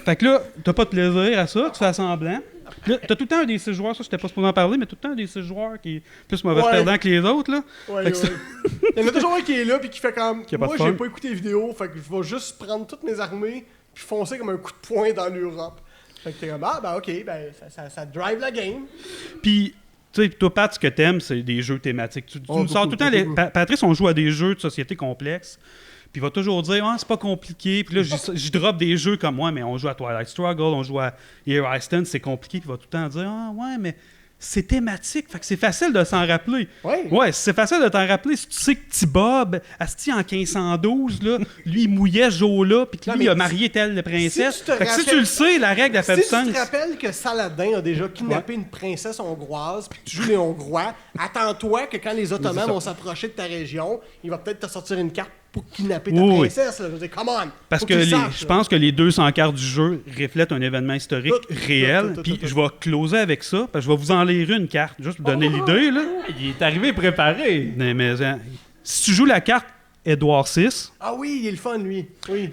Fait que là, t'as pas de plaisir à ça, tu fais semblant. Là, t'as tout le temps un des 6 joueurs, ça, j'étais pas supposé en parler, mais tout le temps un des 6 joueurs qui est plus mauvais perdant que les autres, là. Il y en a toujours un qui est là, puis qui fait comme, moi, j'ai pas écouté les vidéos, fait que je vais juste prendre toutes mes armées, puis foncer comme un coup de poing dans l'Europe. Fait que t'es comme, OK, ça drive la game. Puis, tu sais, toi, Pat, ce que t'aimes, c'est des jeux thématiques. Tu nous sors tout le temps. Patrice, on joue à des jeux de société complexes. Puis il va toujours dire, c'est pas compliqué. Puis là, j'y drop des jeux comme moi, mais on joue à Twilight Struggle, on joue à Here I Stand, c'est compliqué. Puis il va tout le temps dire, mais c'est thématique. Fait que c'est facile de s'en rappeler. Ouais, c'est facile de t'en rappeler. Si tu sais que petit Bob, asti en 1512, là, lui, il mouillait ce jour-là, puis que lui, il a marié telle princesse. Si tu le sais, la règle, elle fait du sens. Si tu te rappelles que Saladin a déjà kidnappé une princesse hongroise, puis que tu joues les Hongrois, attends-toi que quand les Ottomans vont s'approcher de ta région, il va peut-être te sortir une carte pour kidnapper ta princesse. Là. Je veux dire, come on! Parce que je pense que les 200 cartes du jeu reflètent un événement historique réel. Puis je vais closer avec ça, parce que je vais vous en lire une carte, juste pour donner l'idée. Là. Il est arrivé préparé. Mais si tu joues la carte Édouard VI... Ah oui, il est le fun, lui. Oui.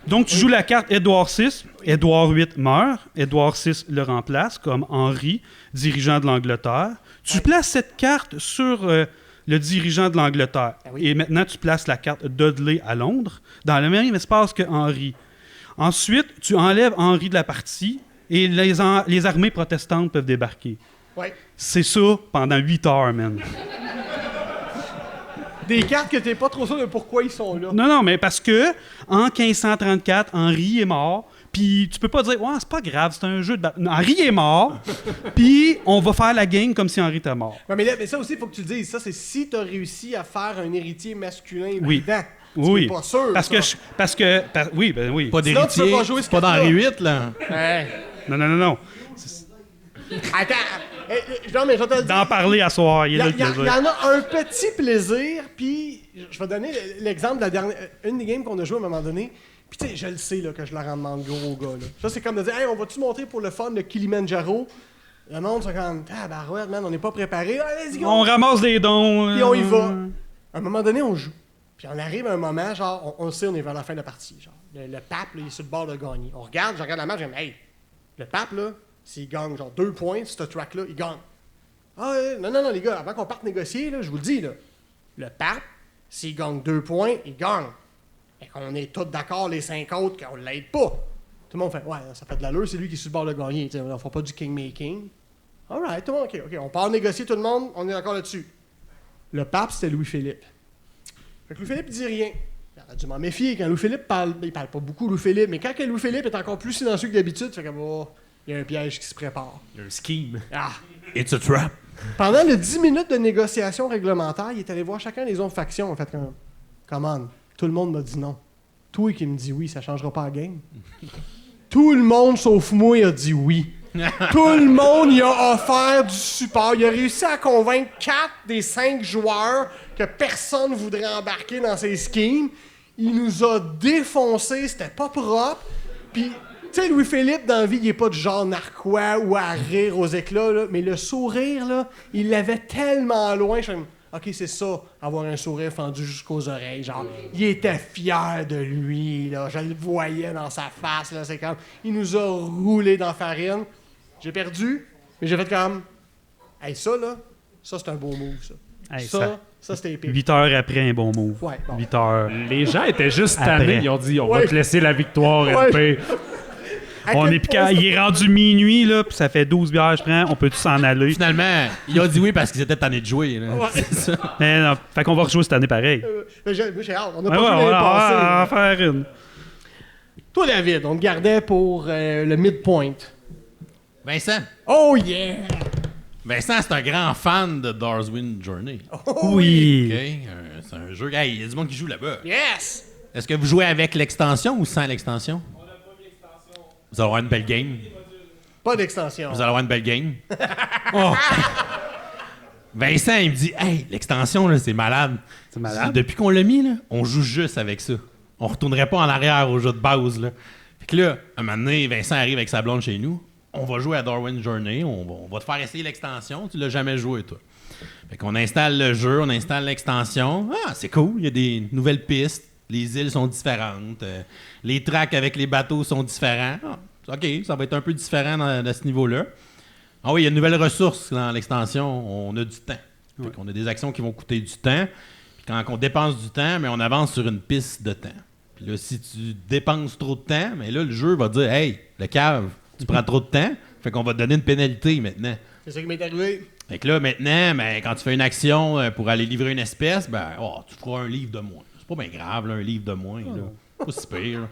Donc, tu joues la carte Édouard VI, Édouard VIII meurt, Édouard VI le remplace comme Henri, dirigeant de l'Angleterre. Tu places cette carte sur... le dirigeant de l'Angleterre. Ah oui. Et maintenant, tu places la carte Dudley à Londres, dans le même espace que Henri. Ensuite, tu enlèves Henri de la partie et les armées protestantes peuvent débarquer. Ouais. C'est ça pendant 8 heures, man. Des cartes que t'es pas trop sûr de pourquoi ils sont là. Non, mais parce que en 1534, Henri est mort. Puis tu peux pas dire, c'est pas grave, c'est un jeu de bataille. Henri est mort, puis on va faire la game comme si Henri était mort. Ouais, mais ça aussi, il faut que tu le dises. Ça, c'est si tu as réussi à faire un héritier masculin oui. brillant. Oui. Pas sûr. Oui. Pas d'héritier, c'est pas dans Henri VIII, là. Ouais. Non. Attends. Non, mais je vais te le dire. D'en parler à soir, il y en a un petit plaisir, puis je vais donner l'exemple de la dernière... Une des games qu'on a joué à un moment donné. Puis tu sais, je le sais là, que je la rends demande gros au gars. Là. Ça, c'est comme de dire, hey, on va-tu monter pour le fun le Kilimanjaro? Le monde, c'est comme, barouette, man, on n'est pas préparé. Allez-y, go! On ramasse des dons. Puis on y va. À un moment donné, on joue. Puis on arrive à un moment, genre, on sait, on est vers la fin de la partie. Genre, le pape, là, il est sur le bord de gagner. On regarde, je regarde la match, je dis, hey, le pape, là, s'il gagne genre 2 points sur ce track-là, il gagne. Ah, non, les gars, avant qu'on parte négocier, là, je vous le dis, là, le pape, s'il gagne 2 points, il gagne. Et qu'on est tous d'accord, les 5 autres, qu'on l'aide pas. Tout le monde fait, ouais, ça fait de l'allure, c'est lui qui est sur le bord de gagner. On ne fait pas du king-making. Alright, tout le monde, OK. On part négocier tout le monde, on est d'accord là-dessus. Le pape, c'était Louis-Philippe. Fait que Louis-Philippe dit rien. Il a dû m'en méfier. Quand Louis-Philippe parle, il parle pas beaucoup, Louis-Philippe, mais quand Louis-Philippe est encore plus silencieux que d'habitude, fait que, il y a un piège qui se prépare. Il y a un scheme. Ah! It's a trap. Pendant les 10 minutes de négociation réglementaire, il est allé voir chacun des autres factions. En fait, come on. Tout le monde m'a dit non. Toi qui me dis oui, ça changera pas la game. Tout le monde, sauf moi, a dit oui. Tout le monde y a offert du support. Il a réussi à convaincre 4 des 5 joueurs que personne ne voudrait embarquer dans ses schemes. Il nous a défoncé, c'était pas propre. Puis, tu sais, Louis-Philippe, dans la vie, il est pas du genre narquois ou à rire aux éclats, là, mais le sourire, là, il l'avait tellement loin. Je me dis, OK, c'est ça, avoir un sourire fendu jusqu'aux oreilles. Genre, il était fier de lui, là. Je le voyais dans sa face, là. C'est comme, il nous a roulé dans la farine. J'ai perdu, mais j'ai fait comme, hey, ça, là, ça, c'est un beau move, ça. Hey, ça, c'était épique. 8 heures après, un bon move. Ouais, bon. 8 heures. Les gens étaient juste tannés. Après. Ils ont dit, on va te laisser la victoire, LP. Il est rendu minuit, là, puis ça fait 12 bières, je prends. On peut tous s'en aller. Finalement, il a dit oui parce qu'ils étaient tannés de jouer. Là. Ouais. C'est ça. Mais non, fait qu'on va rejouer cette année pareil. J'ai hâte. On a pas Ouais, joué on l'année passée. va en faire une. Toi, David, on te gardait pour le midpoint. Vincent. Oh yeah! Vincent, c'est un grand fan de Darwin Journey. Oui. OK? C'est un jeu... Hey, il y a du monde qui joue là-bas. Yes! Est-ce que vous jouez avec l'extension ou sans l'extension? On a pas mis l'extension. Vous allez avoir une belle game. Pas d'extension. Vous allez avoir une belle game. Oh. Vincent, il me dit « Hey, l'extension, là, c'est malade. » C'est malade. Depuis qu'on l'a mis, là, on joue juste avec ça. On retournerait pas en arrière au jeu de base. Là. Fait que là, un moment donné, Vincent arrive avec sa blonde chez nous. On va jouer à Darwin Journey. On va te faire essayer l'extension. Tu l'as jamais joué, toi. Fait qu'on installe le jeu, on installe l'extension. Ah, c'est cool. Il y a des nouvelles pistes. Les îles sont différentes. Les tracks avec les bateaux sont différents. Ah, OK, ça va être un peu différent à ce niveau-là. Ah oui, il y a une nouvelle ressource dans l'extension. On a du temps. Fait qu'on a des actions qui vont coûter du temps. Puis quand on dépense du temps, mais on avance sur une piste de temps. Puis là, si tu dépenses trop de temps, mais là, le jeu va dire « Hey, le cave, tu prends trop de temps. » Fait qu'on va te donner une pénalité maintenant. C'est ça qui m'est arrivé. Fait que là, maintenant, ben, quand tu fais une action pour aller livrer une espèce, ben, tu feras un livre de moins. C'est pas bien grave, là, un livre de moins. Là. Pas si pire. Là.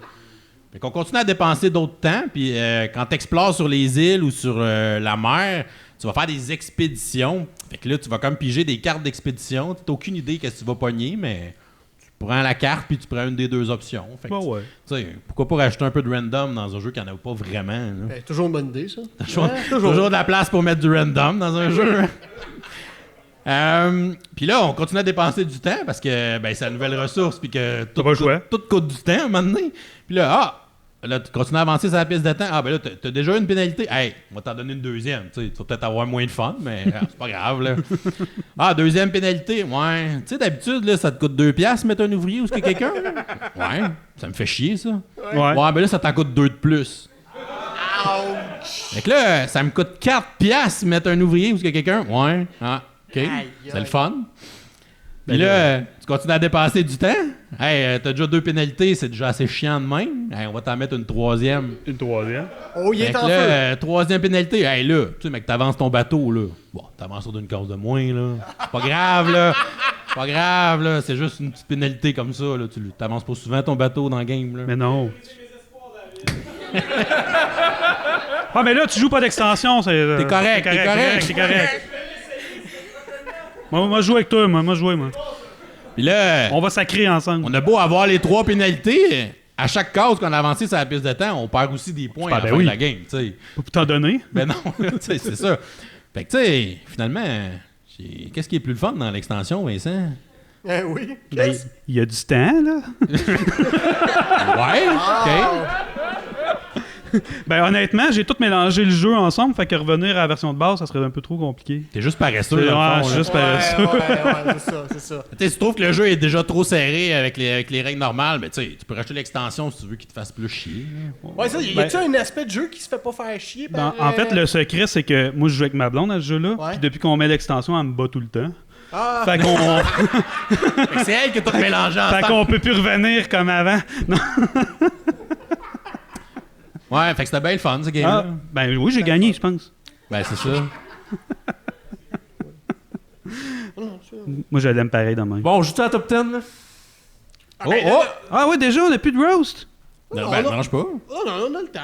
Fait qu'on continue à dépenser d'autres temps, puis quand tu explores sur les îles ou sur la mer, tu vas faire des expéditions. Fait que là, tu vas comme piger des cartes d'expédition. Tu n'as aucune idée qu'est-ce que tu vas pogner, mais tu prends la carte puis tu prends une des deux options. Fait que, Ouais. tu sais, pourquoi pas rajouter un peu de random dans un jeu qui n'en a pas vraiment? Là? Ben, toujours une bonne idée, ça. Toujours de la place pour mettre du random dans un jeu. Puis là, on continue à dépenser du temps parce que ben, c'est la nouvelle ressource puis que tout coûte du temps à un moment donné. Puis là, là, tu continues à avancer sur la piste de temps. Ah, ben là, t'as déjà une pénalité. Hey, on va t'en donner une deuxième. Tu vas peut-être avoir moins de fun, mais c'est pas grave, là. Ah, deuxième pénalité. Ouais. Tu sais, d'habitude, là, ça te coûte 2$ mettre un ouvrier ou ce que quelqu'un. Là. Ouais. Ça me fait chier, ça. Ouais, ben là, ça t'en coûte 2 de plus. Ouch! Fait que là, ça me coûte 4$ mettre un ouvrier ou ce que quelqu'un. Ouais. Ah, OK. C'est le fun. Puis là, tu continues à dépasser du temps. Hey, t'as déjà 2 pénalités, c'est déjà assez chiant de même. Hey, on va t'en mettre une troisième. Une troisième. Oh, il est en feu. Troisième pénalité. Hey, là, tu sais, mec, t'avances ton bateau, là. Bon, t'avances sur d'une cause de moins, là. C'est pas grave, là. C'est pas grave, là. C'est juste une petite pénalité comme ça, là. Tu t'avances pas souvent ton bateau dans le game, là. Mais non. Ah, mais là, tu joues pas d'extension. T'es correct, t'es correct. C'est correct. Moi, je joue avec toi, moi, je joue, moi. Puis là, on va sacrer ensemble. On a beau avoir les 3 pénalités, à chaque case qu'on a avancé sur la piste de temps, on perd aussi des points à la fin de la game, tu sais. Faut t'en donner. Ben non, tu sais, c'est ça. Fait que, tu sais, finalement, qu'est-ce qui est plus le fun dans l'extension, Vincent? Oui. Ben, il y a du temps, là. Ouais, OK. Ben honnêtement, j'ai tout mélangé le jeu ensemble, fait que revenir à la version de base, ça serait un peu trop compliqué. T'es juste paresseux, dans le fond. Je suis juste paresseux. Ouais, c'est ça. Tu sais, si tu trouves que le jeu est déjà trop serré avec les règles normales, ben tu sais, tu peux racheter l'extension si tu veux qu'il te fasse plus chier. Ouais, ça, y a-tu un aspect de jeu qui se fait pas faire chier? En fait, le secret, c'est que moi, je joue avec ma blonde à ce jeu-là, Ouais. puis depuis qu'on met l'extension, elle me bat tout le temps. Ah! Fait qu'on Fait que c'est elle qui a tout mélangé ensemble. fait qu'on peut plus revenir comme avant. Non. Ouais, fait que c'était bien le fun, ce game-là. Ben oui, j'ai gagné, je pense. Ben, c'est ça. Moi, je l'aime pareil dans même. Bon, on joue à la top 10, là? Ah ouais, déjà, on n'a plus de roast. Non, ben, mange pas. Oh non, on a le temps.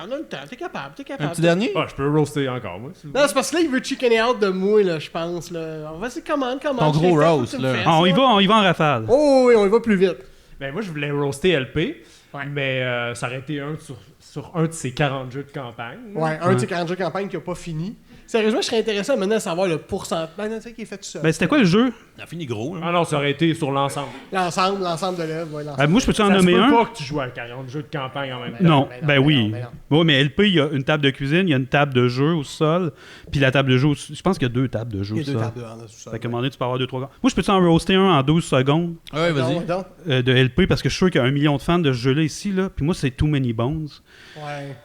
T'es capable. Un petit dernier? Ah, je peux roaster encore, moi. Non, c'est parce que là, il veut chickener out de moi, là, je pense. Là. On va essayer commande. Ton gros roast, là. On y va en rafale. Oh oui, on y va plus vite. Ben, moi, je voulais roaster LP, Ouais. mais ça aurait été un sur un de ses 40 jeux de campagne. Ouais, un de ces 40 jeux de campagne qui n'a pas fini. Sérieusement, je serais intéressé maintenant de savoir le pourcentage. Ben, tu sais, qui est fait tout seul. Ben, c'était quoi le jeu? On a fini gros, là. Ah non, ça aurait été sur l'ensemble. L'ensemble de l'œuvre, ouais, l'ensemble. Moi, je peux-tu en Ça se nommer peut un? pas que tu joues à 40 jeux de campagne en même temps. Non, Ben non, ben ben oui. non, ben non. Oui, mais LP, il y a une table de cuisine, il y a une table de jeu au sol, puis la table de jeu, je pense qu'il y a 2 tables de jeu Il y au a deux sol. tables en dessous. Fait qu'à un moment donné, tu peux avoir 2-3 gars. Moi, je peux-tu en roaster un en 12 secondes Ouais, vas-y. Donc, de LP, parce que je suis sûr qu'il y a 1 million de fans de ce jeu-là ici, là. Puis moi, c'est Too Many Bones. ouais.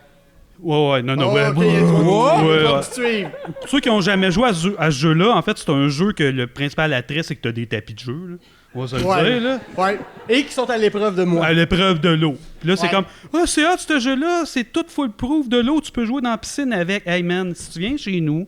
Ouais, non, Oh, ouais. ok, il y a du monde Ouais, qui va ouais. te suivre. Pour ceux qui n'ont jamais joué à ce jeu-là, en fait, c'est un jeu que le principal attrait, c'est que tu as des tapis de jeu, là. On va se le Ouais. dire, là. Ouais. Et qui sont à l'épreuve de moi. À l'épreuve de l'eau. Puis là, c'est Ouais. comme, c'est hot, ce jeu-là, c'est tout full-proof de l'eau, tu peux jouer dans la piscine avec. Hey man, si tu viens chez nous,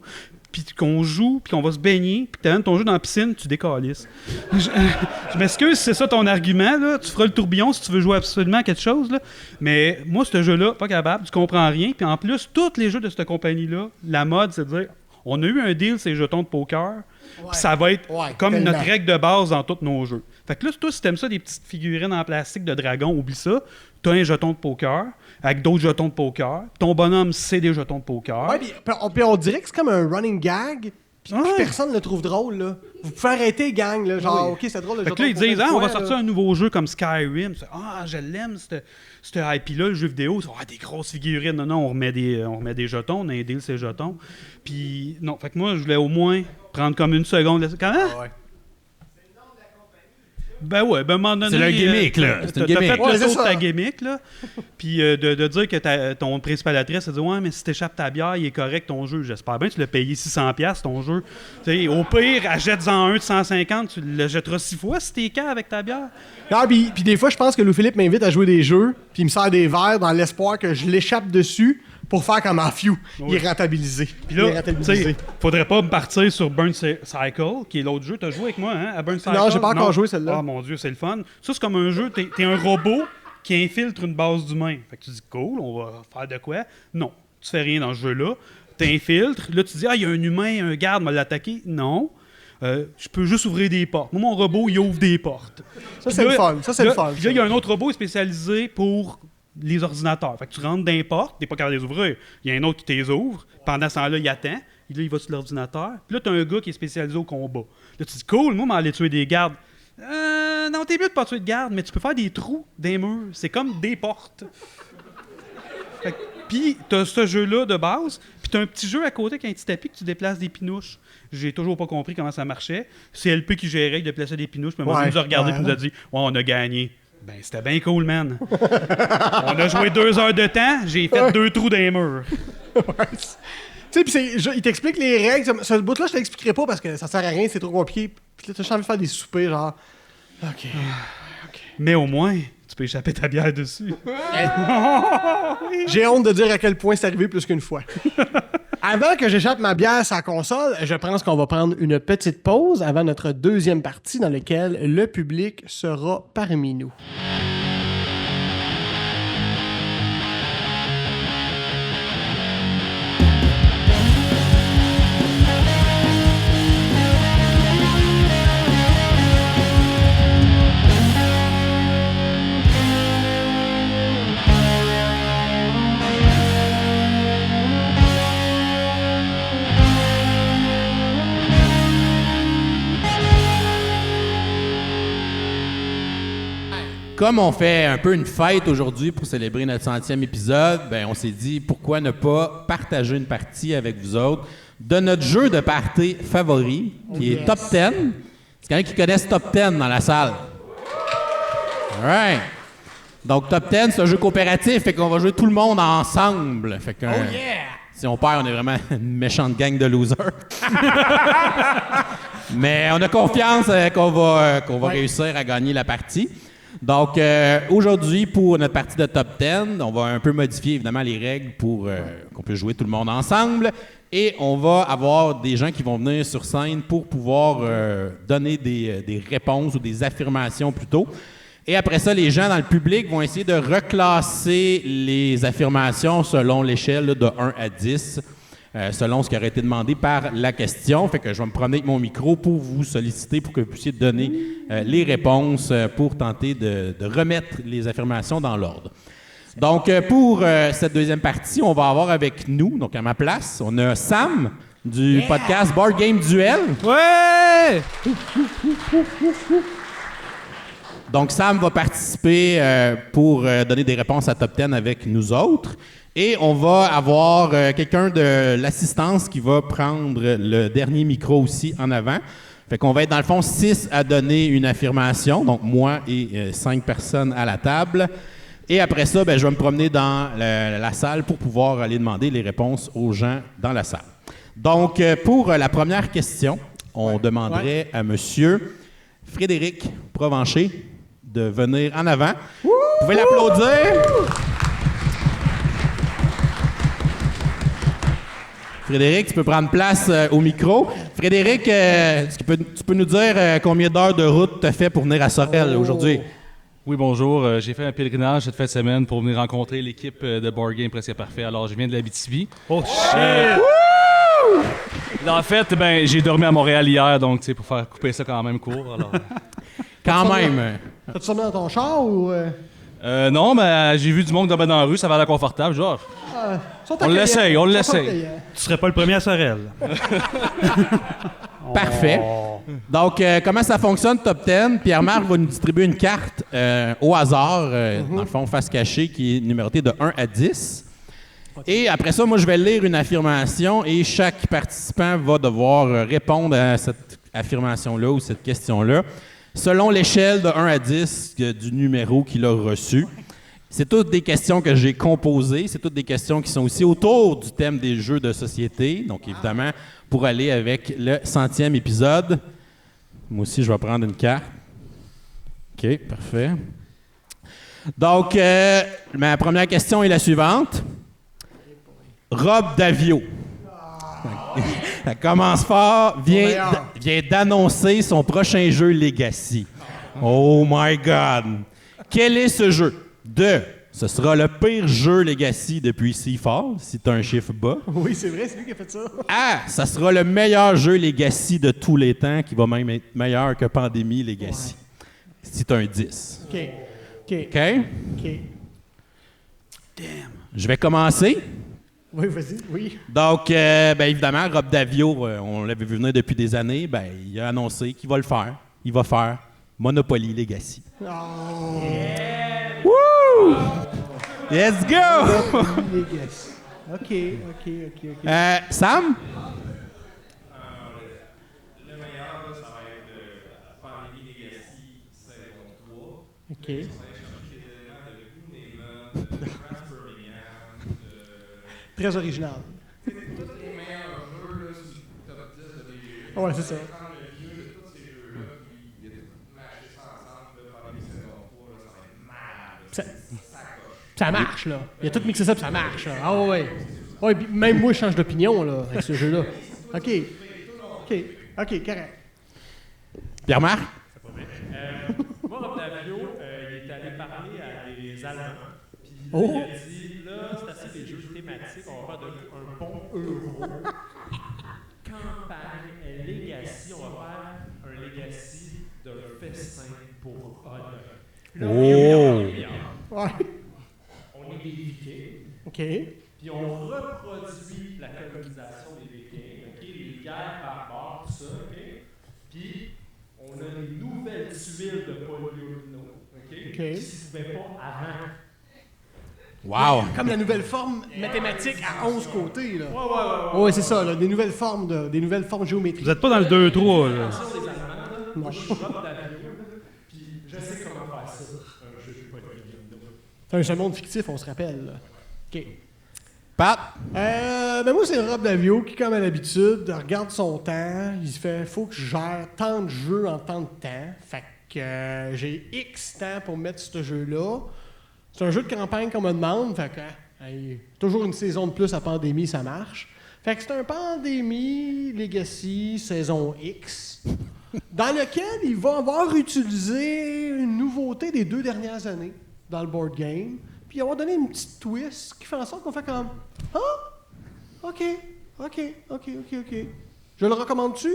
puis qu'on joue, puis qu'on va se baigner, puis que tu amènes ton jeu dans la piscine, tu décalisses. Je m'excuse si c'est ça ton argument, là. Tu feras le tourbillon si tu veux jouer absolument à quelque chose, là. Mais moi, ce jeu-là, pas capable, tu comprends rien. Puis en plus, tous les jeux de cette compagnie-là, la mode, c'est de dire, On a eu un deal, ces jetons de poker, Ouais. puis ça va être comme tellement. notre règle de base dans tous nos jeux. Fait que là, toi, si t'aimes ça, des petites figurines en plastique de dragon, oublie ça. T'as un jeton de poker avec d'autres jetons de poker. Ton bonhomme, c'est des jetons de poker. Ouais, puis on dirait que c'est comme un running gag. Puis personne ne le trouve drôle, là. Vous pouvez arrêter, gang, là. Genre, OK, c'est drôle, le Fait jeton que là, ils de poker disent, une on va fois, sortir là. un nouveau jeu comme Skyrim. Je l'aime, ce IP-là, le jeu vidéo. Des grosses figurines. Non, on remet des jetons, on a un deal, ces jetons. Puis, non, fait que moi, je voulais au moins prendre comme une seconde. Comment? Ouais. Ben ouais, ben à un moment donné... C'est le gimmick, là. C'est une T'as gimmick. fait Ouais, le c'est tour de ta ça. gimmick, là. Puis de dire que ton principal adresse, elle dit « Ouais, mais si t'échappes ta bière, il est correct ton jeu. J'espère bien que tu l'as payé 600$ ton jeu. T'sais, au pire, achète-en un de 150, tu le jetteras 6 fois si t'es cas avec ta bière. Ah, puis des fois, je pense que Louis-Philippe m'invite à jouer des jeux, puis il me sert des verres dans l'espoir que je l'échappe dessus pour faire comme un few. Il est rentabilisé. Puis Il est là, rentabilisé. t'sais, faudrait pas me partir sur Burn Cycle, qui est l'autre jeu. T'as joué avec moi, hein, à Burn Cycle? Non, j'ai pas encore joué, celle-là. Ah, mon Dieu, c'est le fun. Ça, c'est comme un jeu, t'es un robot qui infiltre une base d'humains. Fait que tu dis, cool, on va faire de quoi? Non, tu fais rien dans ce jeu-là. T'infiltres. Là, tu dis, il y a un humain, un garde m'a l'attaqué. Non. Je peux juste ouvrir des portes. Moi, mon robot, il ouvre des portes. Ça, c'est le fun. Ça, c'est le fun. Puis là, il y a un autre robot spécialisé pour les ordinateurs. Fait que tu rentres dans les portes, t'es pas capable de les ouvrir. Il y a un autre qui te les ouvre. Pendant ce temps-là, il attend. Là, il va sur l'ordinateur. Puis là, t'as un gars qui est spécialisé au combat. Là, tu dis, cool, moi, m'aller tuer des gardes. Non, t'es mieux de pas tuer de garde, mais tu peux faire des trous des murs. C'est comme des portes. Puis, t'as ce jeu-là de base, puis t'as un petit jeu à côté avec un petit tapis que tu déplaces des pinouches. J'ai toujours pas compris comment ça marchait. C'est LP qui gérait, il déplaçait des pinouches, mais moi, il nous a regardé et nous a dit « Ouais, on a gagné. » Ben, c'était bien cool, man. On a joué 2 heures de temps, j'ai fait 2 trous dans les murs. Tu sais, puis il t'explique les règles. Ce bout-là, je t'expliquerai pas parce que ça sert à rien, c'est trop compliqué. Puis là, t'as juste envie de faire des soupers, genre. OK. Mais au moins, tu peux échapper ta bière dessus. J'ai honte de dire à quel point c'est arrivé plus qu'une fois. Avant que j'échappe ma bière sur la console, je pense qu'on va prendre une petite pause avant notre deuxième partie dans laquelle le public sera parmi nous. Comme on fait un peu une fête aujourd'hui pour célébrer notre 100e épisode, ben on s'est dit pourquoi ne pas partager une partie avec vous autres de notre jeu de party favori, qui est Top 10. C'est quelqu'un qui connaisse Top 10 dans la salle. All right. Donc Top 10, c'est un jeu coopératif, fait qu'on va jouer tout le monde ensemble. Fait que, si on perd, on est vraiment une méchante gang de losers. Mais on a confiance qu'on va réussir à gagner la partie. Donc, aujourd'hui, pour notre partie de Top 10, on va un peu modifier évidemment les règles pour qu'on puisse jouer tout le monde ensemble. Et on va avoir des gens qui vont venir sur scène pour pouvoir donner des réponses ou des affirmations plutôt. Et après ça, les gens dans le public vont essayer de reclasser les affirmations selon l'échelle là, de 1 à 10. Selon ce qui aurait été demandé par la question. Fait que je vais me promener avec mon micro pour vous solliciter pour que vous puissiez donner les réponses pour tenter de remettre les affirmations dans l'ordre. Donc, pour cette deuxième partie, on va avoir avec nous, donc à ma place, on a Sam du podcast Board Game Duel. Ouais! Donc, Sam va participer pour donner des réponses à Top 10 avec nous autres. Et on va avoir quelqu'un de l'assistance qui va prendre le dernier micro aussi en avant. Fait qu'on va être dans le fond 6 à donner une affirmation, donc moi et 5 personnes à la table. Et après ça, ben, je vais me promener dans la salle pour pouvoir aller demander les réponses aux gens dans la salle. Donc, pour la première question, on demanderait à monsieur Frédéric Provencher de venir en avant. Vous pouvez l'applaudir. Frédéric, tu peux prendre place au micro. Frédéric, tu peux nous dire combien d'heures de route tu as fait pour venir à Sorel aujourd'hui? Oui, bonjour. J'ai fait un pèlerinage cette fin de semaine pour venir rencontrer l'équipe de Board Game Presque Parfait. Alors, je viens de l'Abitibi. Oh shit! En fait, ben, j'ai dormi à Montréal hier, donc, tu sais, pour faire couper ça quand même court, alors... Quand même. T'as-tu dormi dans ton char ou... non, mais j'ai vu du monde dormir dans la rue, ça va l'air confortable, genre... on l'essaye. Tu serais pas le premier à Sorel. Parfait. Donc, comment ça fonctionne, Top 10? Pierre-Marc va nous distribuer une carte au hasard, dans le fond, face cachée, qui est numérotée de 1 à 10. Et après ça, moi, je vais lire une affirmation et chaque participant va devoir répondre à cette affirmation-là ou cette question-là selon l'échelle de 1 à 10 du numéro qu'il a reçu. C'est toutes des questions que j'ai composées. C'est toutes des questions qui sont aussi autour du thème des jeux de société. Donc, évidemment, pour aller avec le 100e épisode, moi aussi, je vais prendre une carte. OK, parfait. Donc, ma première question est la suivante. Rob Davio. Ça commence fort. Vient d'annoncer son prochain jeu Legacy. Oh my God! Quel est ce jeu? Ce sera le pire jeu Legacy depuis Seafall, si tu as un chiffre bas. Oui, c'est vrai, c'est lui qui a fait ça. Ça sera le meilleur jeu Legacy de tous les temps, qui va même être meilleur que Pandémie Legacy. Si tu as un 10. OK. Damn. Je vais commencer. Oui, vas-y, oui. Donc, évidemment, Rob Davio, on l'avait vu venir depuis des années, il a annoncé qu'il va le faire. Il va faire Monopoly Legacy. Oh. Woo! Let's go! Legacy. OK. Sam? Le meilleur, ça va être Pandémie Legacy saison 3. OK. Ça va aller chercher des éléments de Gloomhaven, de France Birmingham, Très original. tous les meilleurs jeux, là, sur le top 10 de des jeux. Ouais, c'est ça. Prendre le vieux de tous ces jeux-là, puis matcher ça ensemble, Pandémie saison 3, là, ça va être malade. Ça marche, là. Il a tout mixé ça, puis ça marche, là. Ah ouais. Ouais, puis même moi, je change d'opinion, là, avec ce jeu-là. OK, correct. Pierre-Marc? Moi, Rob Davio, il est allé parler à des Allemands. Puis Oh. il a dit, là, c'est assez des jeux thématiques, on va faire un bon euro. Campagne Legacy, on va faire un Legacy d'un festin pour honneur. Là, Ouais. on est des Vikings, OK. puis on reproduit la colonisation des Vikings, OK? Les guerres barbares, tout ça, OK? Puis on a des nouvelles tuiles de Poliomino, OK? Qui ne se pouvaient pas avant. Wow! Comme la nouvelle forme mathématique à 11 côtés, là. Ouais. Ouais, c'est ça, là, des nouvelles formes géométriques. Vous êtes pas dans le 2-3, là. Non. Je suis Rob Davio, puis je sais comment faire ça, un jeu de Poliomino. C'est un monde fictif, on se rappelle, là. OK. Pat? Moi, c'est Rob Davio qui, comme à l'habitude, regarde son temps. Il se fait, faut que je gère tant de jeux en tant de temps. Fait que j'ai X temps pour mettre ce jeu-là. C'est un jeu de campagne qu'on me demande. Fait que, toujours une saison de plus à Pandémie, ça marche. Fait que c'est un Pandémie Legacy saison X, dans lequel il va avoir utilisé une nouveauté des 2 dernières années dans le board game. Puis avoir donné une petite twist qui fait en sorte qu'on fait comme « Ah! OK. Je le recommande-tu? »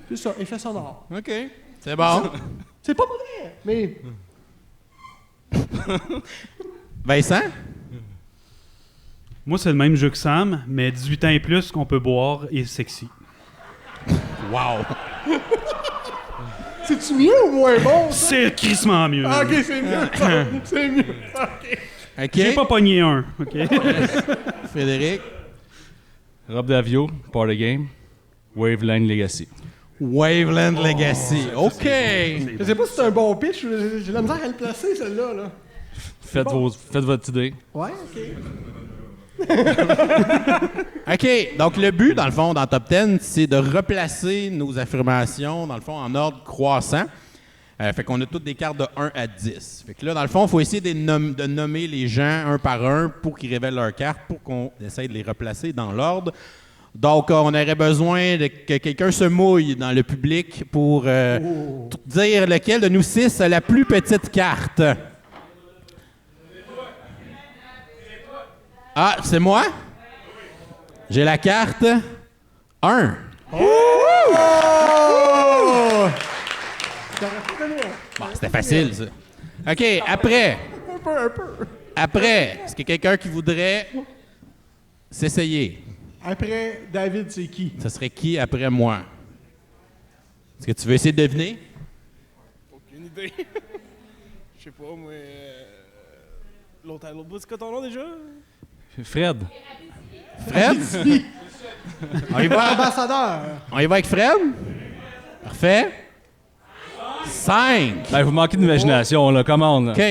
C'est ça, effet sonore. OK. C'est bon. C'est pas vrai, mais... Vincent? Moi, c'est le même jeu que Sam, mais 18 ans et plus qu'on peut boire et sexy. Wow! C'est-tu mieux ou moins bon, ça? C'est crissement mieux. Ah, OK, c'est mieux. C'est mieux. OK. OK. J'ai pas pogné un, OK? Frédéric? Rob Davio, Party Game, Waveland Legacy. Waveland Legacy. OK. Je sais pas si c'est un bon pitch. J'ai la misère à le placer, celle-là. Là. Faites votre idée. Ouais, OK. OK. Donc, le but, dans le fond, dans Top 10, c'est de replacer nos affirmations, dans le fond, en ordre croissant. Fait qu'on a toutes des cartes de 1 à 10. Fait que là, dans le fond, il faut essayer de nommer les gens un par un pour qu'ils révèlent leurs cartes, pour qu'on essaye de les replacer dans l'ordre. Donc, on aurait besoin que quelqu'un se mouille dans le public pour dire lequel de nous 6 a la plus petite carte. Ah, c'est moi? J'ai la carte 1. Bon, c'était facile, ça. OK, après. Après, est-ce qu'il y a quelqu'un qui voudrait s'essayer? Après, David, c'est qui? Ce serait qui après moi? Est-ce que tu veux essayer de deviner? Aucune idée. Je sais pas, moi. L'autre bout, c'est quoi ton nom déjà? Fred. Fred? On y va? Ambassadeur. On y va avec Fred? Parfait. 5. Ben, vous manquez d'imagination, là, commande. OK.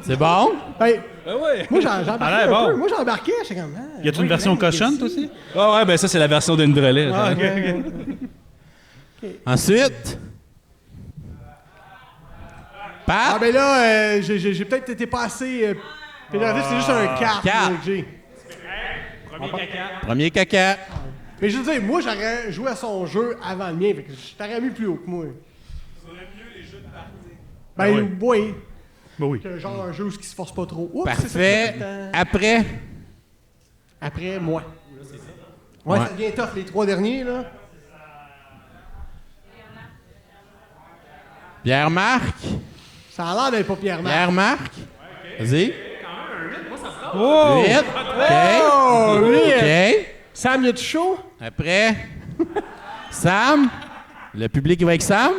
C'est bon? Ben, ouais. moi, j'embarquais Ah, un bon. peu. Moi, j'embarquais. J'étais comme... Y a-tu une version cochonne, toi aussi? Ah ouais, ben ça, c'est la version d'Indrelet. Ah, ok. Ensuite. Ah, Pat? ben là, j'ai peut-être été pas assez... pédagogique, c'est juste un 4. Quatre. que j'ai. Premier caca. Mais je veux dire, moi, j'aurais joué à son jeu avant le mien. Fait que je t'aurais mis plus haut que moi. Ben oui. Ben oui. Que genre un jeu où il se force pas trop. Oups, Parfait. c'est ça. Après. Après, moi. Ouais, Ouais. ça devient tough, les 3 derniers, là. Pierre-Marc. Ça a l'air d'être pas Pierre-Marc. Pierre-Marc. Vas-y. Oh! 8. Oh, OK. oui! OK. Sam, y a-tu chaud? Après. Sam. Le public il va avec Sam.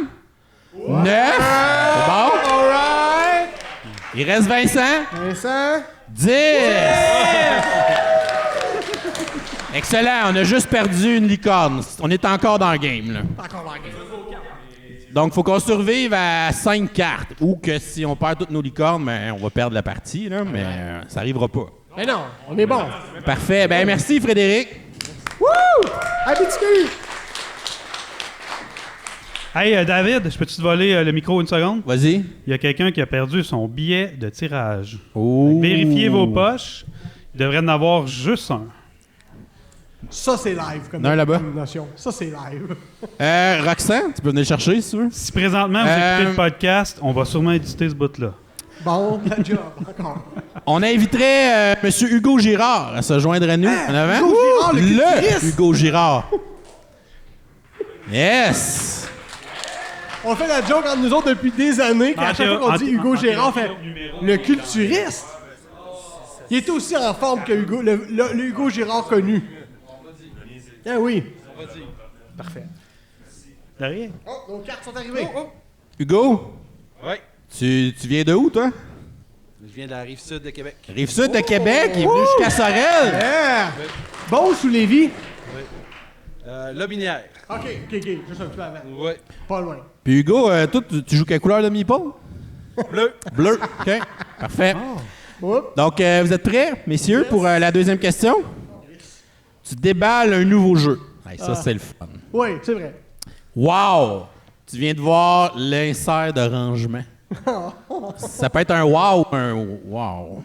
9. C'est bon? Alright! Il reste Vincent. Vincent? 10. Excellent. On a juste perdu une licorne. On est encore dans le game, là. Encore la game. Donc, il faut qu'on survive à 5 cartes. Ou que si on perd toutes nos licornes, ben, on va perdre la partie, là, mais ça n'arrivera pas. Mais non, on est bon. Parfait. Ben merci, Frédéric. Wouh! Habitué! Hey, David, je peux-tu te voler le micro une seconde? Vas-y. Il y a quelqu'un qui a perdu son billet de tirage. Oh. Vérifiez vos poches. Il devrait en avoir juste un. Ça, c'est live comme Non, là-bas. notion. Ça, c'est live. Roxane, tu peux venir le chercher, si tu veux. Si présentement vous écoutez le podcast, on va sûrement éditer ce bout-là. Bon, la job, encore. On inviterait M. Hugo Girard à se joindre à nous en avant. Hugo Girard, le culturiste! Hugo Girard. Yes! On fait la joke entre nous autres depuis des années qu'à chaque fois qu'on dit Hugo Gérard, on fait le culturiste. Il est aussi en forme que Hugo, le Hugo Gérard connu. Ah oui. Parfait. De rien. Oh, nos cartes sont arrivées. Hugo? Ouais. Tu viens de où, toi? Je viens de la rive sud de Québec. Rive-Sud de Québec, il est venu jusqu'à Sorel. Yeah. Bon ou sous Lévis? Lobinière. OK. Juste un peu avant. Ouais. Pas loin. Puis Hugo, toi, tu joues quelle couleur de meeple? Bleu. Bleu. OK. Parfait. Oups. Donc, vous êtes prêts, messieurs, pour la deuxième question? Tu déballes un nouveau jeu. Hey, ça, c'est le fun. Oui, c'est vrai. Wow! Tu viens de voir l'insert de rangement. Ça peut être un wow ou un wow.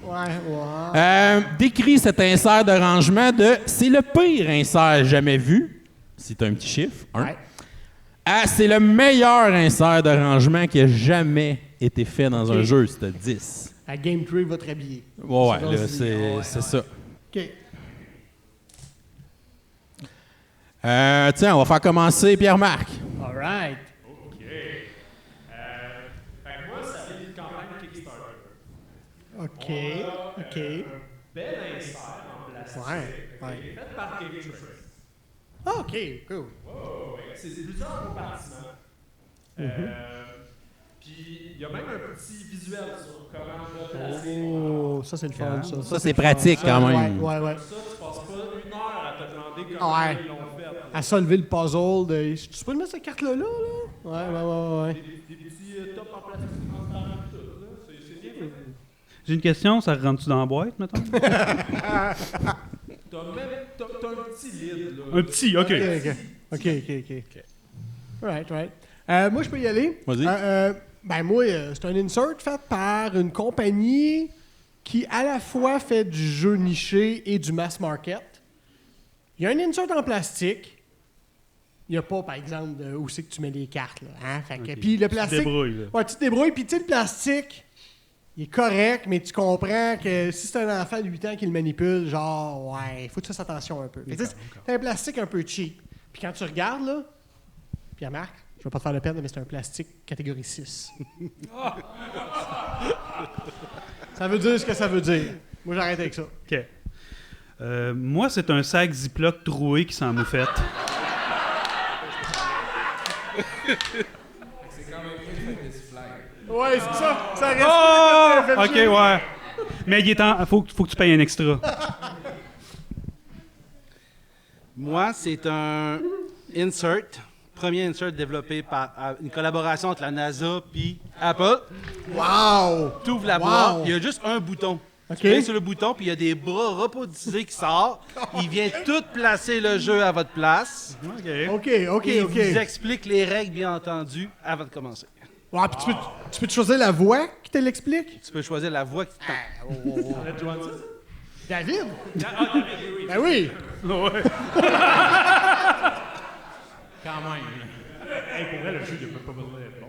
Ouais. Décris cet insert de rangement de « c'est le pire insert jamais vu », si tu as un petit chiffre, 1, Ouais. à « c'est le meilleur insert de rangement qui a jamais été fait dans un jeu », si tu as 10. À Game Tree va te rhabiller. Ouais, C'est là, bon, c'est ça. OK. Tiens, on va faire commencer Pierre-Marc. All right. Moi, ça vient d'une campagne Kickstarter. OK. Bel insert en plastique. Ouais. Fait par Game Trade. Ah, OK, cool. C'est plusieurs compartiments. Puis il y a même un petit visuel sur comment le placer. Oh, ça, c'est le fun, ça. Ça, c'est pratique quand même. Ouais. Ça, tu passes pas une heure à te demander comment Ouais. ils l'ont fait. À solver le puzzle de... Tu peux le mettre cette carte-là, là? Ouais. Des petits tops en plastique transparent tout, là. C'est bien fait. J'ai une question, ça rentre-tu dans la boîte, mettons? T'as un petit lead, là. Un petit, OK. OK. Right. Moi, je peux y aller. Vas-y. Moi, c'est un insert fait par une compagnie qui, à la fois, fait du jeu niché et du mass market. Il y a un insert en plastique. Il n'y a pas, par exemple, où c'est que tu mets les cartes. Là, hein? Fait que, puis le plastique... débrouilles, là. Ouais, tu te débrouilles. Puis, tu sais, le plastique, il est correct, mais tu comprends que si c'est un enfant de 8 ans qui le manipule, genre, ouais, il faut que tu fasses attention un peu. C'est un plastique un peu cheap. Puis quand tu regardes, là, Pierre-Marc, je vais pas te faire de peine, mais c'est un plastique catégorie 6. Ça veut dire ce que ça veut dire. Moi, j'arrête avec ça. OK. Moi, c'est un sac Ziploc troué qui s'en moufette. Ouais, c'est ça. Ça reste. Oh! OK, ouais. Mais il est temps. Faut que tu payes un extra. Moi, c'est un insert. Premier insert développé par une collaboration entre la NASA puis Apple. Wow! Tu ouvres la boîte, il y a juste un bouton. OK. Tu payes sur le bouton, puis il y a des bras robotisés qui sortent. Il vient tout placer le jeu à votre place. OK. Et il vous explique les règles, bien entendu, avant de commencer. Ouais, puis tu peux te choisir la voix qui te l'explique? Tu peux choisir la voix qui David? Ben oui! Quand même. Pour vrai, le jeu, il n'a pas besoin d'être long.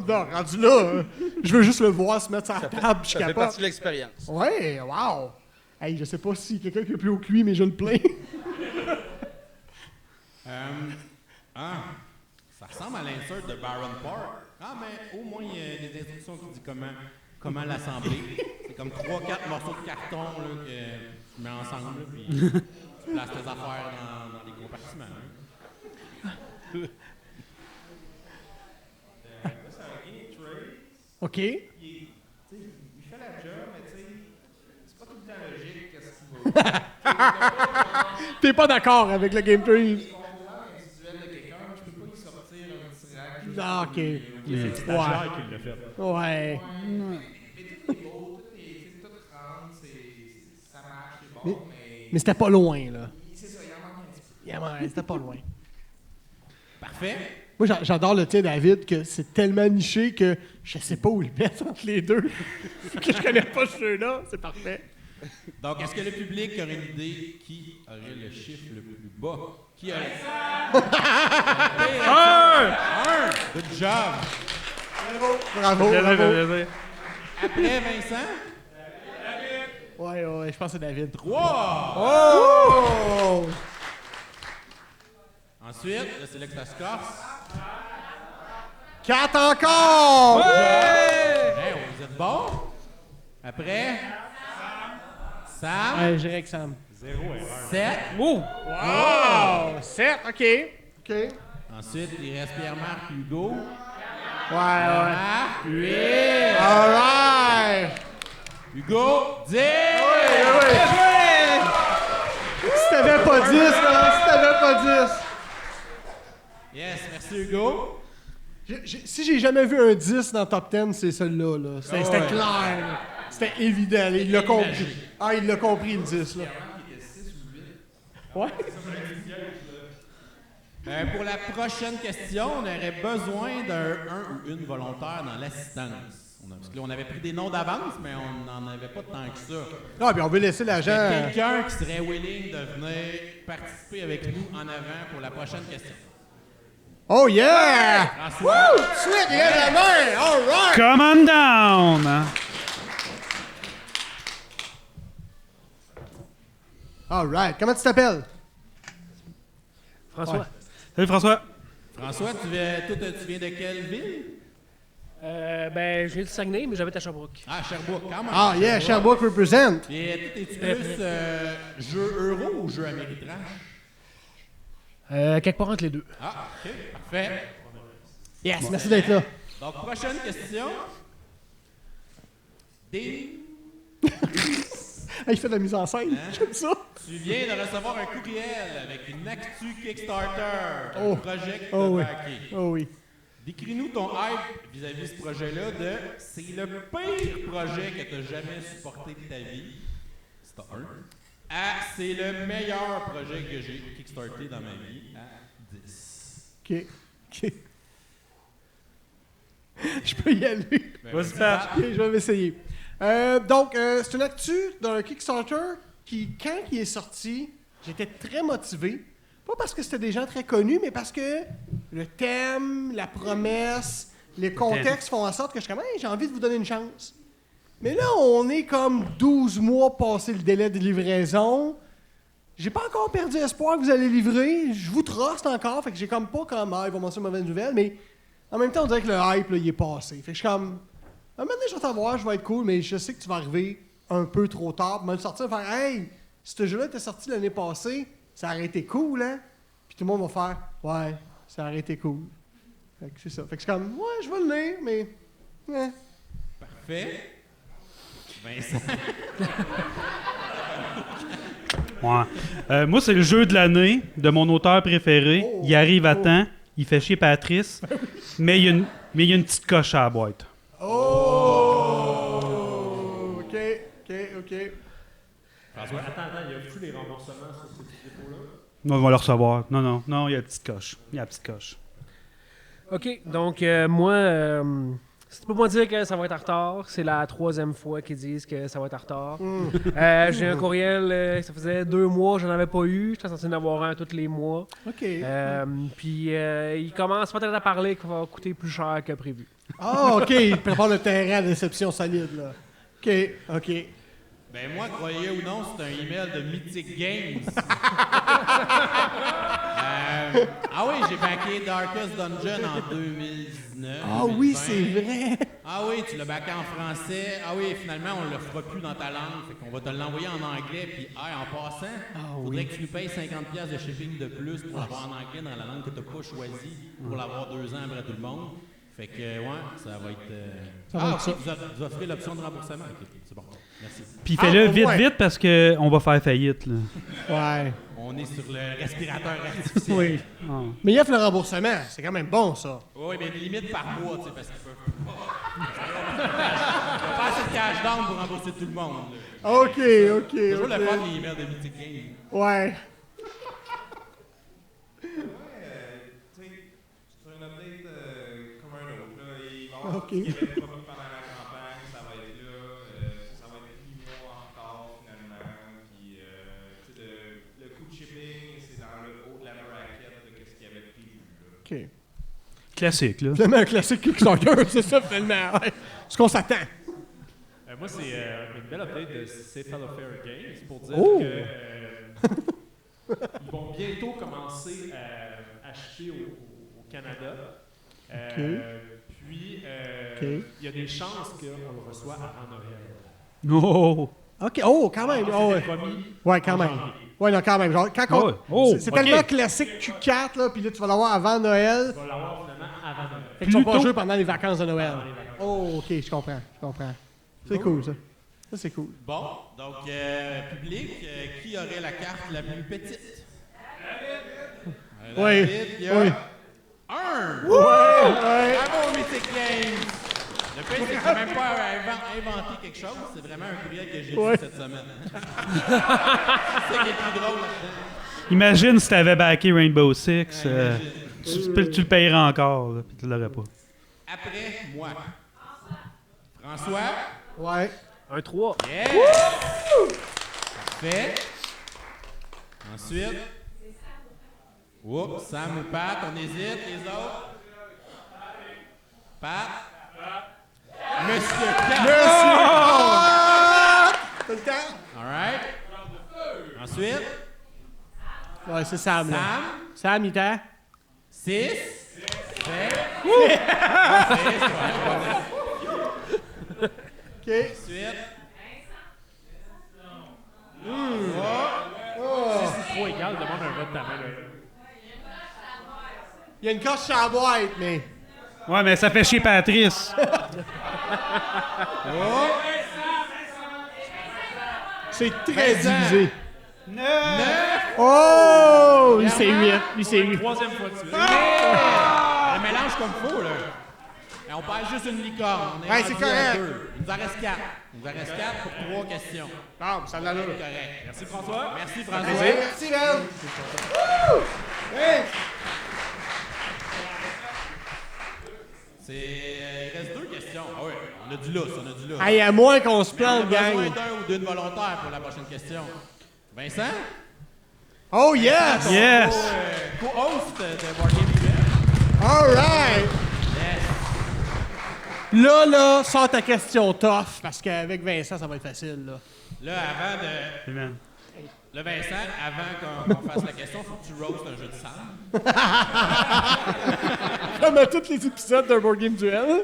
Non, rendu là, je veux juste le voir se mettre sur la table, je Ça fait capote. partie de l'expérience. Ouais, wow! Hey, je sais pas si quelqu'un qui est plus haut que lui, mais je le plains. Ça ressemble à l'insert de Baron Park. Ah, mais au moins, il y a des instructions qui disent comment l'assembler. C'est comme 3-4 morceaux de carton là, que tu mets ensemble, là, puis tu places tes affaires dans les compartiments. Hein. OK. Il fait la job, mais tu sais, c'est pas tout le temps logique qu'est-ce qu'il va. T'es pas d'accord avec le Game Tree? Ah, OK. C'est stagiaire qui l'a fait. Ouais. Mais c'était pas loin, là. C'est ça, il en manque un petit peu. C'était pas loin. Parfait. Moi, j'adore le tien, David, que c'est tellement niché que je sais pas où le mettre entre les deux. Que je connais pas ce jeu-là. C'est parfait. Donc, est-ce que le public aurait une idée qui aurait le chiffre le plus bas? Qui aurait... Un! Good job! Bravo. Après, Vincent? Ouais, je pense que c'est David. 3! Oh! Ensuite, là, c'est là que ça se corse. 4 encore! Hey, vous êtes bon? Après, Sam. Ouais, j'irai avec Sam. 7. Wow! 7, OK. Ensuite, il reste Pierre-Marc, Hugo. Ouais. Pierre-Marc, 8. All right! Hugo, 10. Si t'avais pas 10, là, Yes, merci Hugo. Si j'ai jamais vu un 10 dans le top 10, c'est celui-là. Là. C'était clair. Là. C'était évident. Il l'a compris. Ah, il l'a compris, le 10. Là. Ouais. Pour la prochaine question, on aurait besoin d'un ou une volontaire dans l'assistance. Parce que là, on avait pris des noms d'avance, mais on n'en avait pas tant que ça. Ah, bien, on veut laisser l'agent. Quelqu'un qui serait willing de venir participer avec nous en avant pour la prochaine question. Oh, yeah! François. Woo! Sweet, il a la main! All right! Come on down! All right. Comment tu t'appelles? François. Ouais. Salut François. François, tu viens de quelle ville? Ben, je viens du Saguenay, mais j'habite à Sherbrooke. Ah, Sherbrooke, quand même. Ah, yeah, Sherbrooke represent. Et es-tu plus jeu euro ou jeu améritrash? Quelque part entre les deux. Ah, OK, parfait. Yes, merci d'être là. Donc, prochaine question. Ah, il fait de la mise en scène. J'aime ça. Tu viens de recevoir un courriel avec une actu Kickstarter d'un Oh. projet que tu Oh oui. backé. Oh oui. Décris-nous ton hype vis-à-vis de ce projet-là de « C'est le pire projet que tu as jamais supporté de ta vie ». C'est un. À « C'est le meilleur projet que j'ai kickstarté dans ma vie » à 10. OK. Je peux y aller. Vas-y, Pat. Ok, je vais m'essayer. Donc, c'est une actu d'un Kickstarter qui, quand il est sorti, j'étais très motivé. Pas parce que c'était des gens très connus, mais parce que le thème, la promesse, les contextes font en sorte que je suis comme, hey, j'ai envie de vous donner une chance. Mais là, on est comme 12 mois passé le délai de livraison. J'ai pas encore perdu espoir que vous allez livrer. Je vous truste encore. Fait que j'ai comme pas comme, il va m'annoncer une mauvaise nouvelle. Mais en même temps, on dirait que le hype, là, il est passé. Fait que je suis comme, un moment donné, je vais t'avoir, je vais être cool, mais je sais que tu vas arriver un peu trop tard. Pour me sortir et faire, hey, ce jeu-là était sorti l'année passée, ça aurait été cool, hein? Puis tout le monde va faire, ouais, ça aurait été cool. Fait que c'est ça. Fait que je suis comme, ouais, je vais le lire, mais. Parfait. Vincent. Ouais. Moi, c'est le jeu de l'année de mon auteur préféré. Il arrive à temps, il fait chier Patrice, mais il y a une petite coche à la boîte. Oh! OK. François, attends, il y a plus les remboursements sur ces petits dépôts-là? Non, on va le recevoir. Non, il y a la petite coche. OK, donc moi, c'est pas pour dire que ça va être en retard. C'est la 3e fois qu'ils disent que ça va être en retard. J'ai un courriel, ça faisait 2 mois, j'en avais pas eu. J'étais censé en avoir un tous les mois. OK. Puis il commence peut-être à parler qu'il va coûter plus cher que prévu. Ah, OK. Il prépare le terrain à déception solide, là. OK. Ben moi, croyez ou non, c'est un email de Mythic Games. Ah oui, j'ai backé Darkest Dungeon en 2019. Ah oui, 2020. c'est vrai. Ah oui, tu l'as backé en français. Ah oui, finalement, on le fera plus dans ta langue. Fait qu'on va te l'envoyer en anglais. Puis, en passant, faudrait que tu nous payes 50$ de shipping de plus pour l'avoir en anglais dans la langue que tu n'as pas choisie pour l'avoir 2 ans après tout le monde. Fait que, ouais, ça va être... Ça va être ça. Vous offrez l'option de remboursement. OK, c'est bon. Merci. Puis fais-le au moins. vite parce qu'on va faire faillite. Là. Ouais. On est sur le respirateur artificiel. Oui. Ah. Mais il offre le remboursement. C'est quand même bon, ça. Oui, mais limite par mois, tu sais, parce qu'ils peuvent pas assez de cash down pour rembourser tout le monde. Là. OK. C'est toujours le fun, les emails de Mythic Games. Ouais. Sur une update comme un autre, là, il va y avoir OK. ce qui avait été promis pendant la campagne, ça va être là, ça va être 8 mois encore finalement, puis le coût de shipping, c'est dans le haut de la bracket de ce qu'il y avait prévu. Là. OK. Classique, là. Finalement, un classique Kickstarter, c'est ça, finalement. Ouais. Ce qu'on s'attend. Moi, c'est une belle update de Cephalofair Games pour dire Oh! que ils vont bientôt commencer à acheter au Canada. Puis, il y a des chances qu'on le reçoit avant Noël. Oh! OK. Oh, quand même. Oh, ouais. Ouais, quand même. Ouais, non, quand même. Genre, quand on- Ouais. Oh, c'est OK. tellement classique Q4, là, puis là, tu vas l'avoir avant Noël. On va l'avoir finalement avant Noël. Fait que tu vas pas Plutôt- jouer pendant les vacances de Noël. Oh, OK, je comprends. C'est cool, ça. Ça, c'est cool. Bon, donc, public, qui aurait la carte la plus petite? Oui. David, il y a Oui. un! Ouais. Bravo, Mythic Games! Le pire, c'est que j'ai même pas inventé quelque chose. C'est vraiment un courriel que j'ai Ouais. reçu cette semaine. C'est ça qui est le plus drôle là-dedans. Imagine si t'avais backé Rainbow Six. Imagine. Tu le payerais encore, là, puis tu l'aurais pas. Après, moi. François? Ouais. Un 3. Yeah! Parfait. Ensuite. Oups, Sam ou Pat, on hésite, les autres. Pat. Monsieur Pat. T'as le temps? All right. Ensuite, Ouais, c'est Sam, là. Sam. Sam, il t'a? 6. OK. Ensuite. C'est trop égal, demande un vote de ta main. Là. Il y a une coche sur la boîte, mais... Ouais, mais ça fait chier Patrice. C'est très divisé. 9. Oh! Lui, c'est 8. Lui, c'est 8. Troisième fois de suite. Un mélange comme faux, là. Et on parle juste une licorne. On est Ouais, rendu c'est correct. à 2. Il nous en reste 4. Il nous en reste 4 pour 3 questions. Ah, ça l'a là. C'est correct. Merci François. Merci, François. Merci, man. Hey! Il reste 2 questions. Ah oui, on a du lousse, on a du lousse. Hey, à moins qu'on se Mais on a plante, gang. besoin d'un ou d'une volontaire pour la prochaine question. Vincent? Oh, yes! Yes! Co-host de Board Game Event. All right! Yes. Là, sors ta question tough, parce qu'avec Vincent, ça va être facile, là. Là, avant de... Amen. Là, Vincent, avant qu'on fasse la question, faut que tu roastes un jeu de sable. Comme à tous les épisodes d'un Board Game Duel. Non,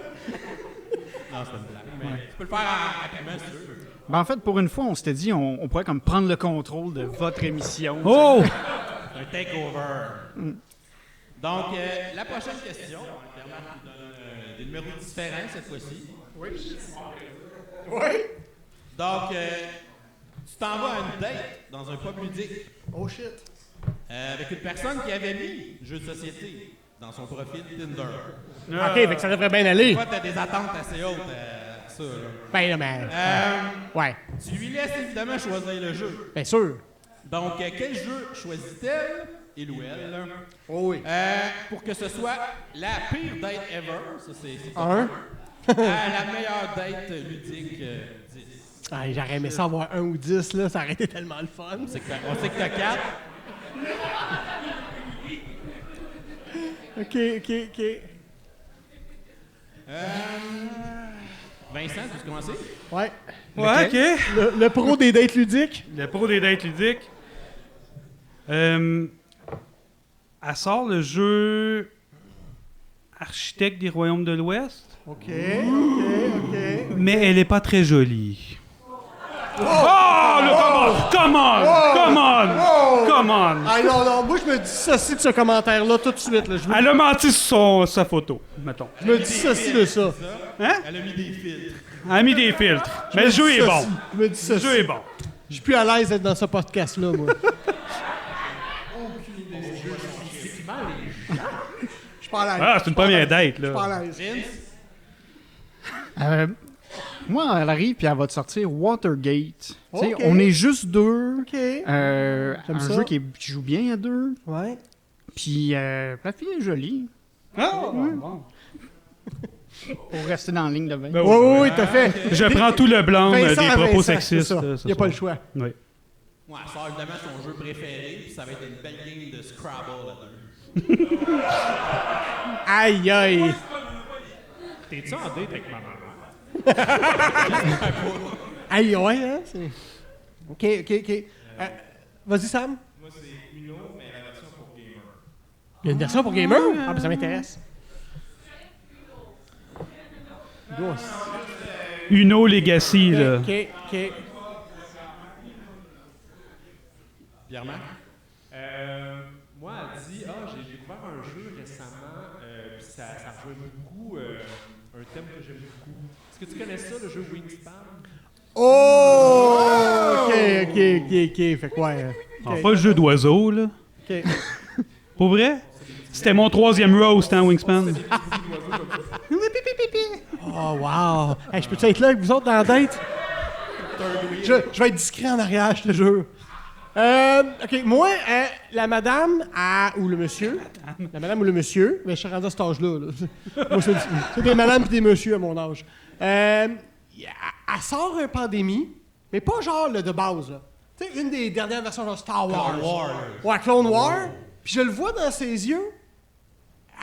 c'est une blague. Mais tu peux le faire rapidement si tu veux. Ben, en fait, pour une fois, on s'était dit on pourrait comme prendre le contrôle de votre émission. Oh! Un takeover. Donc, la prochaine question. Pierre-Marc nous donne des numéros différents cette fois-ci. Oui. Donc, tu t'en vas à une date dans un pub ludique Oh shit. avec une personne qui avait mis jeu de société dans son profil Tinder. OK, fait que ça devrait bien aller. Toi, t'as des attentes assez hautes à ça, là. Ben là, mais... ouais, Tu lui laisses évidemment choisir le jeu. bien sûr. Donc, quel jeu choisit-elle, il ou elle, Oh oui. pour que ce soit la pire date ever, ça c'est Un. la meilleure date ludique 10. Ah, j'aurais aimé ça avoir 1 ou 10, là. Ça aurait été tellement le fun. On sait que t'as 4. OK. Vincent, tu veux commencer? Ouais. Ouais, OK. Le pro des dates ludiques. Le pro des dates ludiques. Elle sort le jeu Architecte des Royaumes de l'Ouest, OK. mais elle est pas très jolie. Come on! Ah non, moi je me dissocie de ce commentaire-là tout de suite. Là. Elle a menti sur sa photo, mettons. Je me dissocie de ça. Hein? Elle a mis des filtres. Elle a mis des filtres. Mais le jeu est bon. Je me dissocie. Le jeu est bon. Je suis plus à l'aise d'être dans ce podcast-là, moi. Je suis pas à l'aise. Ah, c'est une première date, Je suis pas là. à l'aise. Moi, elle arrive puis elle va te sortir Watergate. Tu sais, Ok. on est juste deux. OK. Un ça. jeu qui joue bien à deux. Ouais. Puis la fille est jolie. Bon. Pour rester dans la ligne de 20. Oui, t'as fait. Je prends tout le blanc Vincent des à propos Vincent, sexistes. c'est ça. ce Il n'y a pas soir. le choix. Oui. Ouais, elle sort évidemment son jeu préféré, puis ça va être une belle game de Scrabble à deux. Aïe. T'es-tu en date avec ma maman? Aïe, ouais, hein? OK. Vas-y, Sam. Moi, c'est Uno, mais la version pour gamer. Il y a une version pour gamer? Ah, ben ça m'intéresse. Uno Legacy, là. OK. Pierre-Marc? Moi, elle dit j'ai découvert un jeu récemment, puis ça rejoint beaucoup un thème que j'aime beaucoup. Est-ce que tu connais ça, le jeu Wingspan? Oh! OK. Fait que ouais. Ah, pas le jeu d'oiseau, là. OK. Pour vrai? C'était mon 3e roast, hein, Wingspan. Oh, wow. Hey, je peux-tu être là avec vous autres dans la date? Je vais être discret en arrière, je te jure. OK, moi, la madame ou le monsieur, mais je suis rendu à cet âge-là. Là. Moi, c'est des madames et des messieurs à mon âge. Elle sort un Pandémie, mais pas genre le de base. Là. Tu sais, une des dernières versions, genre Star Wars. Clone Wars. Ouais, Clone Wars. Puis je le vois dans ses yeux,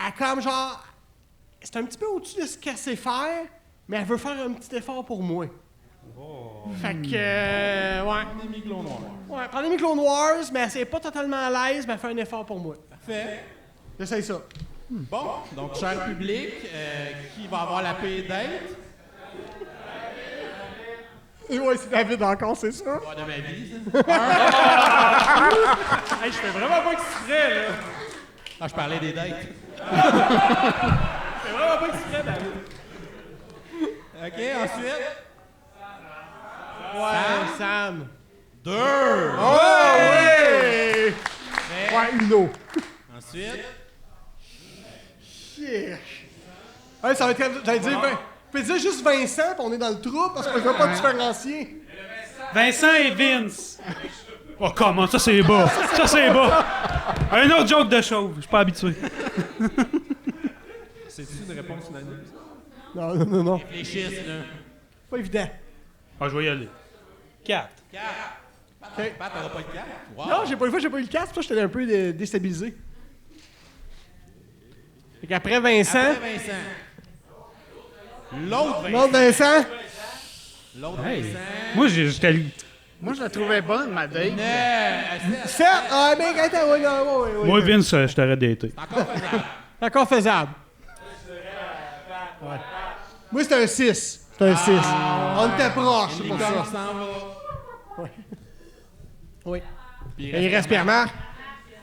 elle comme genre... C'est un petit peu au-dessus de ce qu'elle sait faire, mais elle veut faire un petit effort pour moi. Fait que, ouais. Pandémie Clone Wars. Ouais, Pandémie Clone Wars, mais elle n'est pas totalement à l'aise, mais elle fait un effort pour moi. Parfait. J'essaye ça. Bon, donc, cher public, qui va avoir la paix date? Et ouais, c'est David encore, c'est ça? Pas de ma vie, ça. Hey, je fais vraiment pas exprès, là. Ah, je parlais des dates. Je fais vraiment pas exprès, David. OK, ensuite? Ouais, Sam. 2. Oh, oui! Ouais, Uno. Ensuite? Yeah. Ouais, ça va être... J'allais dire... Je peux dire juste Vincent, puis on est dans le trou, parce qu'on ne veut pas différencier. Vincent et Vince. Oh, comment? Ça, c'est bas. Ça, c'est bas. Un autre joke de chauve. Je suis pas habitué. C'est-tu une réponse unanime? Non. Réfléchisse, là. Pas évident. Ah, je vais y aller. 4. 4. OK. Pat, t'auras pas le 4? Wow. Non, j'ai pas eu le 4, c'est pour ça que j'étais un peu déstabilisé. Fait qu'après Vincent... Après Vincent. L'autre L'autre Vincent? L'autre Hey. Vincent. Moi, j'étais. Moi, je la trouvais bonne, ma date. 7! Ah, mais attends, oui. Moi, Vince, je t'aurais daté. Encore faisable. Ouais. Moi, c'est un 6. C'est un 6. On était proche, c'est pour ça. Ouais. Oui. Et il reste Pierre-Marc.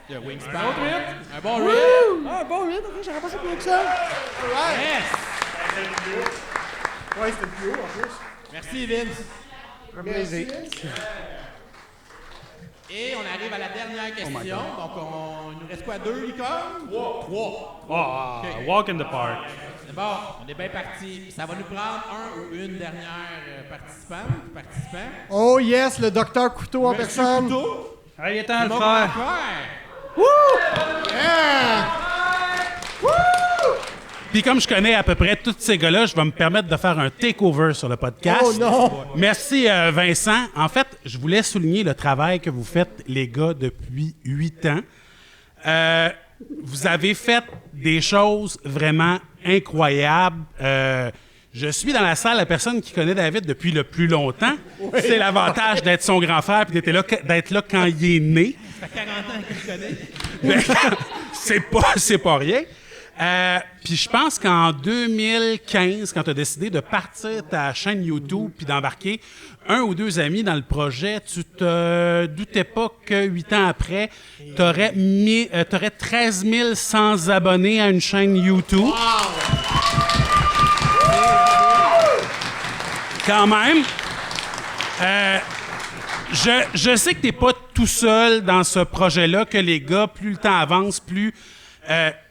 Le Wingspan. Un bon 8. Ah, un bon 8. Ok, j'aurais pas ça plus haut que ça. Ouais. Ouais, c'était plus haut en plus. Merci, Vince. Merci. Et on arrive à la dernière question. Donc, il nous reste quoi? 2 licornes? 3. Walk in the park. C'est bon, on est bien parti. Ça va nous prendre un ou une dernière participant. Oh yes, le docteur Couteau en personne. Couteau. Allez, il est temps de le On va faire. Wouh! Yeah! Puis comme je connais à peu près tous ces gars-là, je vais me permettre de faire un takeover sur le podcast. Oh non! Merci Vincent. En fait, je voulais souligner le travail que vous faites, les gars, depuis 8 ans. Vous avez fait des choses vraiment incroyables. Je suis dans la salle la personne qui connaît David depuis le plus longtemps. Oui. C'est l'avantage d'être son grand frère et d'être là quand il est né. Ça fait 40 ans que je connais. C'est pas rien. Puis je pense qu'en 2015, quand tu as décidé de partir ta chaîne YouTube puis d'embarquer un ou deux amis dans le projet, tu te doutais pas que 8 ans après, tu aurais 13 100 abonnés à une chaîne YouTube. Wow. Quand même. Je sais que tu n'es pas tout seul dans ce projet-là, que les gars, plus le temps avance, plus...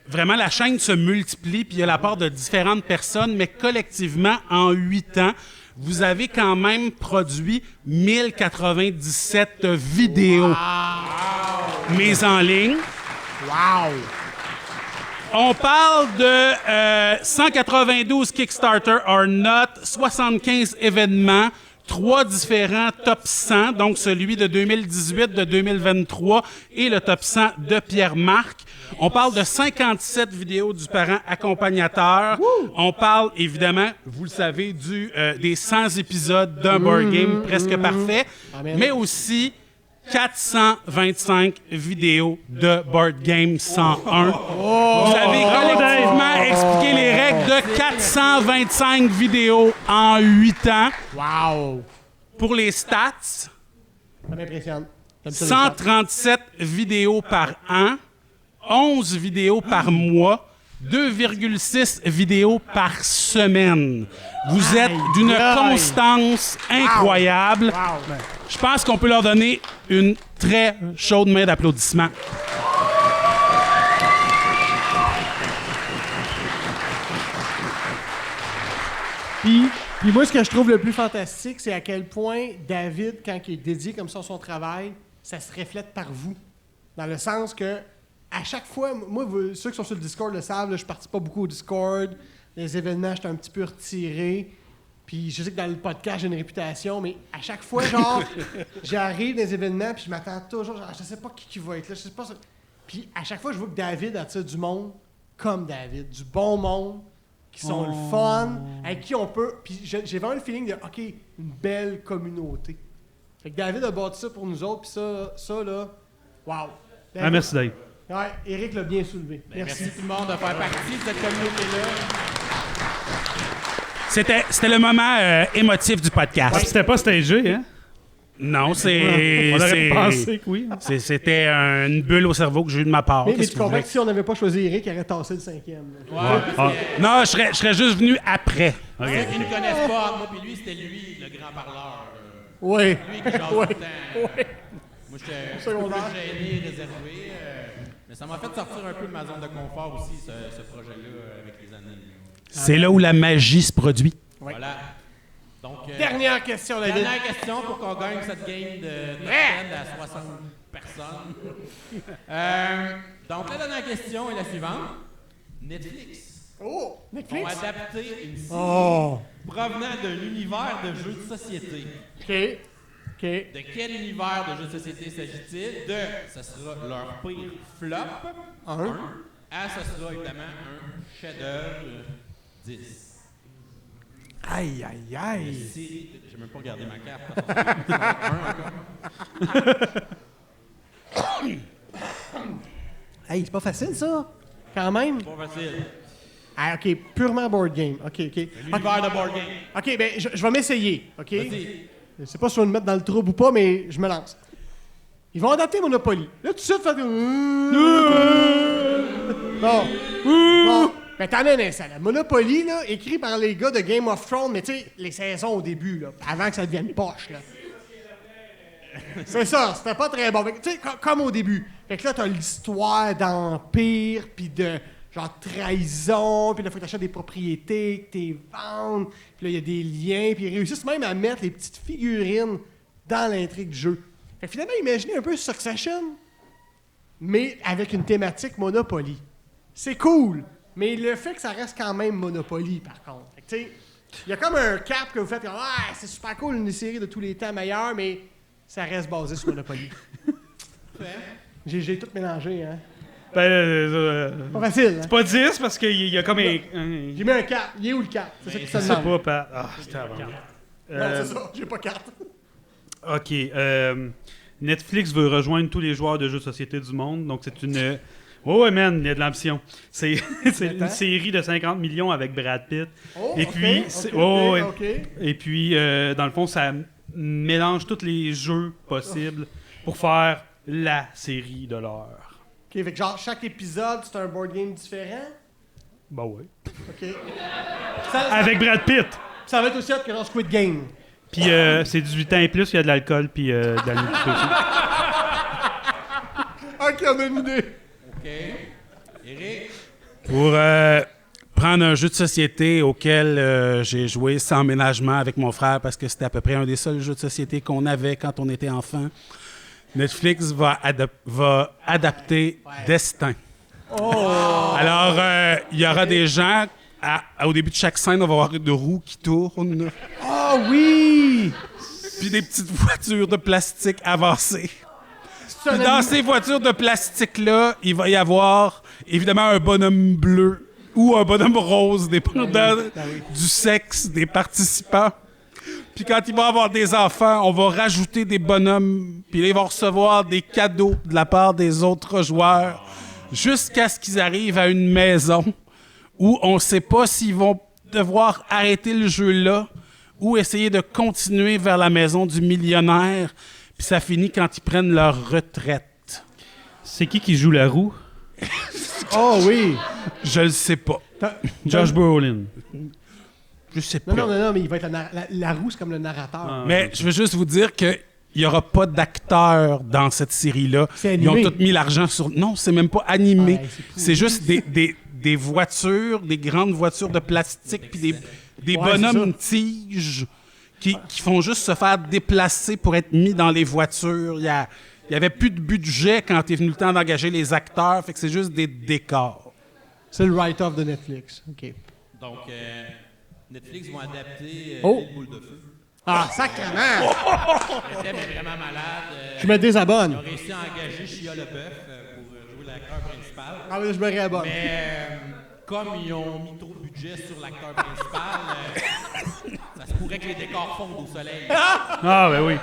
vraiment, la chaîne se multiplie, puis il y a l'apport de différentes personnes, mais collectivement, en 8 ans, vous avez quand même produit 1097 vidéos mises en ligne. Wow! On parle de 192 Kickstarter or not, 75 événements, 3 différents top 100, donc celui de 2018, de 2023 et le top 100 de Pierre-Marc. On parle de 57 vidéos du parent accompagnateur. Woo! On parle, évidemment, vous le savez, des 100 épisodes d'un board game presque parfait, mais aussi 425 vidéos de Board Game 101. Vous avez collectivement expliqué les règles de 425 vidéos en 8 ans. Wow! Pour les stats, Ça m'impressionne. 137 vidéos par an, 11 vidéos par mois, 2,6 vidéos par semaine. Vous êtes d'une constance incroyable. Wow. Je pense qu'on peut leur donner une très chaude main d'applaudissement. Puis moi, ce que je trouve le plus fantastique, c'est à quel point David, quand il est dédié comme ça à son travail, ça se reflète par vous. Dans le sens que, à chaque fois, moi, ceux qui sont sur le Discord le savent, là, je ne participe pas beaucoup au Discord. Les événements, j'étais un petit peu retiré. Puis je sais que dans le podcast, j'ai une réputation, mais à chaque fois, genre, j'arrive dans les événements, puis je m'attends toujours, genre, je sais pas qui va être là, je sais pas ça. Puis à chaque fois, je vois que David attire du monde comme David, du bon monde, qui sont le fun, avec qui on peut... Puis j'ai vraiment le feeling de, OK, une belle communauté. Fait que David a bâti ça pour nous autres, puis ça là, wow. David, merci Dave. Ouais, Éric l'a bien soulevé. Merci tout le monde de faire partie de cette communauté-là. C'était le moment émotif du podcast. Ouais, c'était pas stagé, hein? Non, c'est... On aurait pensé que oui. C'était une bulle au cerveau que j'ai eue de ma part. Mais tu comprends que si on n'avait pas choisi Éric, il aurait tassé le 5e. Non, je serais juste venu après. Ceux qui ne connaissent pas, moi puis lui, c'était lui, le grand parleur. Oui. Lui qui jase tout le temps. Moi, j'étais un peu gêné, réservé. Mais ça m'a fait sortir un peu de ma zone de confort aussi, ce projet-là, avec les années. C'est là où la magie se produit. Oui. Voilà. Donc, Dernière question, David. Dernière question pour qu'on gagne cette game de Nintendo à 60 personnes. Donc, la dernière question est la suivante. Netflix. Oh! Netflix? On a adapté une série provenant d'un univers de jeux de société. OK. De quel univers de jeux de société s'agit-il? Ce sera leur pire flop. 1. Ce sera évidemment un chef-d'œuvre 10. Aïe, aïe, aïe. J'ai même pas regardé ma carte. Hey, c'est pas facile, ça. Quand même. Pas facile. Ah, OK, purement board game. OK. L'univers de board game. OK, ben, je vais m'essayer, OK? Vas-y. Je sais pas si je vais me mettre dans le trouble ou pas, mais je me lance. Ils vont adapter Monopoly. Là, tout de suite, faire... Bon. Mais t'en as un instant, là. Monopoly, là, écrit par les gars de Game of Thrones, mais tu sais, les saisons au début, là, avant que ça devienne poche, là. C'est ça, c'était pas très bon. Tu sais, comme au début. Fait que là, t'as l'histoire d'empire, puis de genre trahison, puis là, faut que t'achètes des propriétés, que t'es vendes, puis là, il y a des liens, puis ils réussissent même à mettre les petites figurines dans l'intrigue du jeu. Fait que finalement, imaginez un peu Succession, mais avec une thématique Monopoly. C'est cool, mais le fait que ça reste quand même Monopoly, par contre. Fait que tu sais, il y a comme un cap que vous faites, c'est super cool, une série de tous les temps meilleure, mais ça reste basé sur Monopoly. J'ai tout mélangé, hein. Pas facile, hein? C'est pas 10 parce qu'il y a comme un... J'ai mis un 4. Il est où le 4? C'est ça que ça Je sais demande. pas, Pat. Ah, c'était avant. Non, c'est ça. J'ai pas 4. OK. Netflix veut rejoindre tous les joueurs de jeux de société du monde. Donc, c'est une... Ouais, man, il y a de l'ambition. C'est une série de 50 millions avec Brad Pitt. Et puis, Et puis, dans le fond, ça mélange tous les jeux possibles pour faire la série de l'heure. OK, fait que genre, chaque épisode, c'est un board game différent? Bah ouais. OK. Avec Brad Pitt! Ça va être aussi hot que genre Squid Game. Puis, c'est 18 ans et plus, il y a de l'alcool, puis de la nudité aussi. OK, on a une idée. OK. Eric? Pour prendre un jeu de société auquel j'ai joué sans ménagement avec mon frère parce que c'était à peu près un des seuls jeux de société qu'on avait quand on était enfant, Netflix va adapter Destin. Alors, il y aura des gens, au début de chaque scène, on va avoir des roues qui tournent. Ah oui! Puis des petites voitures de plastique avancées. Puis dans ces voitures de plastique-là, il va y avoir évidemment un bonhomme bleu ou un bonhomme rose, dépendant du sexe des participants. Puis quand ils vont avoir des enfants, on va rajouter des bonhommes, puis là, ils vont recevoir des cadeaux de la part des autres joueurs jusqu'à ce qu'ils arrivent à une maison où on ne sait pas s'ils vont devoir arrêter le jeu là ou essayer de continuer vers la maison du millionnaire. Puis ça finit quand ils prennent leur retraite. C'est qui joue la roue? Oh oui! Je le sais pas. Josh Brolin. Je sais pas. Non, mais il va être la roue, c'est comme le narrateur. Mais je veux juste vous dire qu'il n'y aura pas d'acteurs dans cette série-là. C'est animé. Ils ont tous mis l'argent sur... Non, c'est même pas animé. C'est juste des voitures, des grandes voitures de plastique, puis des bonhommes tiges qui font juste se faire déplacer pour être mis dans les voitures. Il y avait plus de budget quand est venu le temps d'engager les acteurs, fait que c'est juste des décors. C'est le write-off de Netflix. OK. Donc, Netflix vont adapter les boules de feu. Ah, sacrément! Le thème est vraiment malade. Je me désabonne. Ils ont réussi à engager Shia LaBeouf pour jouer l'acteur principal. Ah oui, je me réabonne. Mais comme ils ont mis trop de budget sur l'acteur principal, ça se pourrait que les décors fondent au soleil. Ah, ben oui.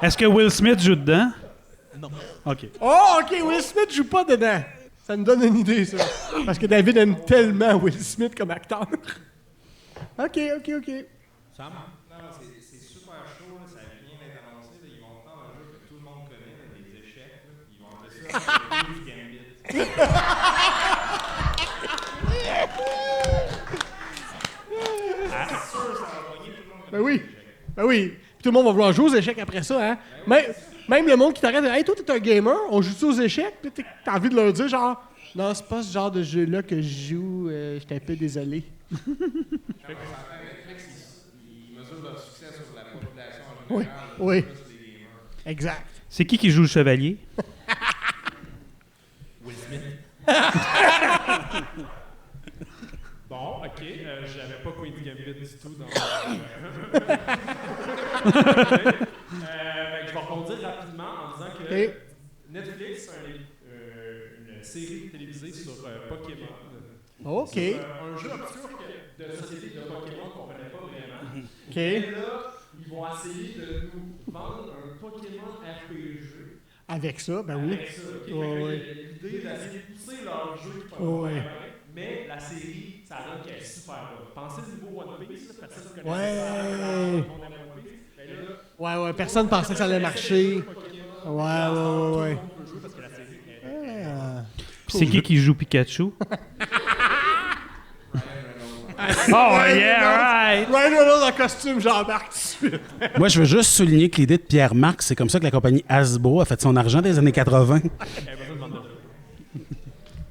Est-ce que Will Smith joue dedans? Non. OK. Oh, OK, Will Smith joue pas dedans. Ça me donne une idée, ça. Parce que David aime tellement Will Smith comme acteur. OK. Sam? Non, c'est super chaud, là, ça vient d'être annoncé. Là, ils vont prendre un jeu que tout le monde connaît, là, des échecs. Là, ils vont appeler ça Queen's Gambit. C'est sûr, ça va poigner tout le monde. Ben oui. Puis tout le monde va vouloir jouer aux échecs après ça, hein. Même le monde qui t'arrête, hey, toi, t'es un gamer, on joue-tu aux échecs? Puis t'as envie de leur dire, genre, non, c'est pas ce genre de jeu-là que je joue, j'étais un peu désolé. Ils mesurent leur succès sur la population en général. Oui. Plus les gamers. Exact. C'est qui joue le chevalier? Will Smith. Bon, OK. J'avais pas Queen's Gambit du tout dans... je vais rebondir rapidement en disant que Netflix a une série télévisée sur Pokémon. OK. Un jeu obscur de sociétés de Pokémon qu'on connaît pas vraiment. OK. Et là, ils vont essayer de nous vendre un Pokémon RPG. Avec ça, ben oui. Avec ça, ok? Ouais. L'idée d'essayer de pousser leur jeu qui Ouais. mais la série, ça donne qu'elle est super bonne. Pensez au niveau One Piece, là, personne ne connaît Ouais. ça. One Piece. Ben là, Ouais, personne pensait que ça allait marcher. Ouais. parce que la série est... C'est qui joue Pikachu? Oh, yeah, right! Ryan Reynolds en costume, j'embarque tout de suite. Moi, je veux juste souligner que l'idée de Pierre-Marc, c'est comme ça que la compagnie Hasbro a fait son argent des années 80.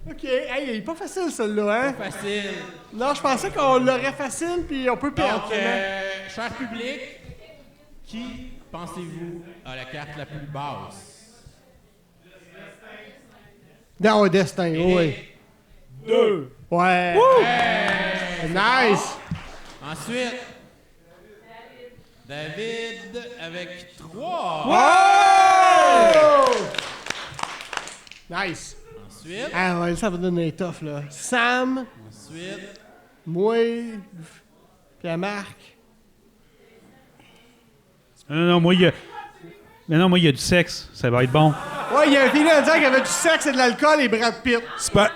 OK, hey, il est pas facile, celui-là, hein? Pas facile. Non, je pensais qu'on l'aurait facile, puis on peut perdre. Donc, cher public, qui pensez-vous a la carte la plus basse? Dans un destin, oui. 2. Ouais. Nice. Ensuite, David avec 3. Wow! Nice. Ensuite. Ah ouais, ça va donner tough, là. Sam. Ensuite. Moi. Pierre-Marc. Non, moi, il y a... moi, il y a du sexe. Ça va être bon. Ouais, il y a un feeling à dire qu'il y avait du sexe et de l'alcool et Brad Pitt. C'est pas...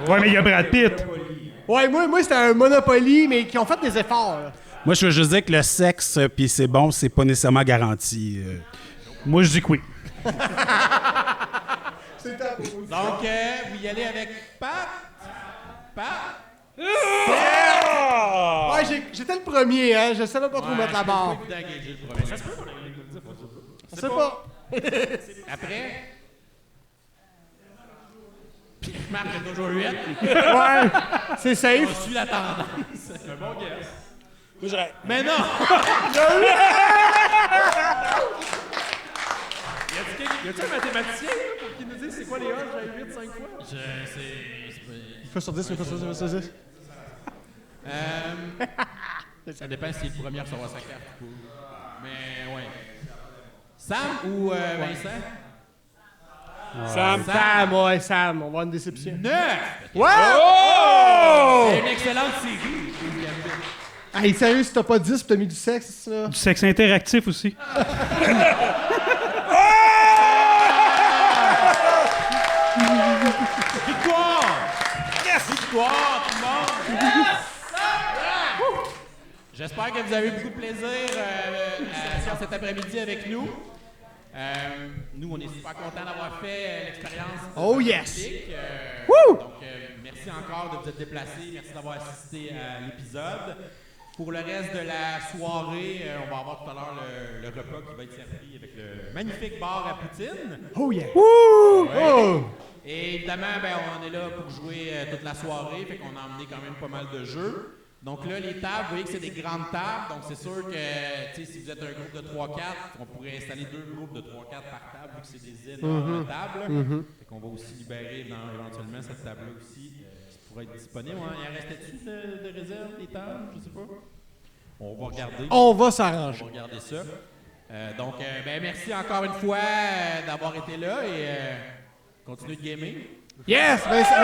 Ouais, mais il y a Brad Pitt. Ouais, moi c'était un Monopoly, mais qui ont fait des efforts, là. Moi, je veux juste dire que le sexe, puis c'est bon, c'est pas nécessairement garanti. Moi, je dis que oui. Donc, vous y allez avec Pat. Ouais, j'étais le premier, hein. Je savais pas trop mettre la barre. Ça se peut qu'on ait Je sais pas. Après. Marc est toujours 8. Ouais, c'est safe. On suit la tendance. Un bon guess. Mais non! Y a-t-il un mathématicien là, pour qu'il nous dise c'est quoi les odds? J'avais 8 5 fois? Fais sur 10, fais sur 10. Ça dépend s'il est le premier à recevoir sa carte. Mais ouais. Sam ou Vincent? Sam, on va avoir une déception. 9! Ouais! Oh! C'est une excellente série. Hey, sérieux, si t'as pas 10 pis t'as mis du sexe, là. Du sexe interactif aussi. Victoire! Yes! Victoire, tout le monde! J'espère que vous avez eu beaucoup de plaisir cet après-midi avec nous. Nous, on est super contents d'avoir fait l'expérience. Oh yes! Donc, merci encore de vous être déplacés. Merci d'avoir assisté à l'épisode. Pour le reste de la soirée, on va avoir tout à l'heure le repas qui va être servi avec le magnifique bar à poutine. Oh yeah! Ouais. Oh! Et évidemment, on est là pour jouer toute la soirée, fait qu'on a emmené quand même pas mal de jeux. Donc là, les tables, vous voyez que c'est des grandes tables, donc c'est sûr que si vous êtes un groupe de 3-4, on pourrait installer 2 groupes de 3-4 par table, vu que c'est des énormes tables. Fait qu'on va aussi libérer éventuellement cette table-là aussi, qui pourrait être disponible. Il en restait-tu de réserve, des tables? Je sais pas. On va regarder. On va s'arranger. On va regarder ça. Donc, merci encore une fois d'avoir été là et continuez de gamer. Yes! Vincent!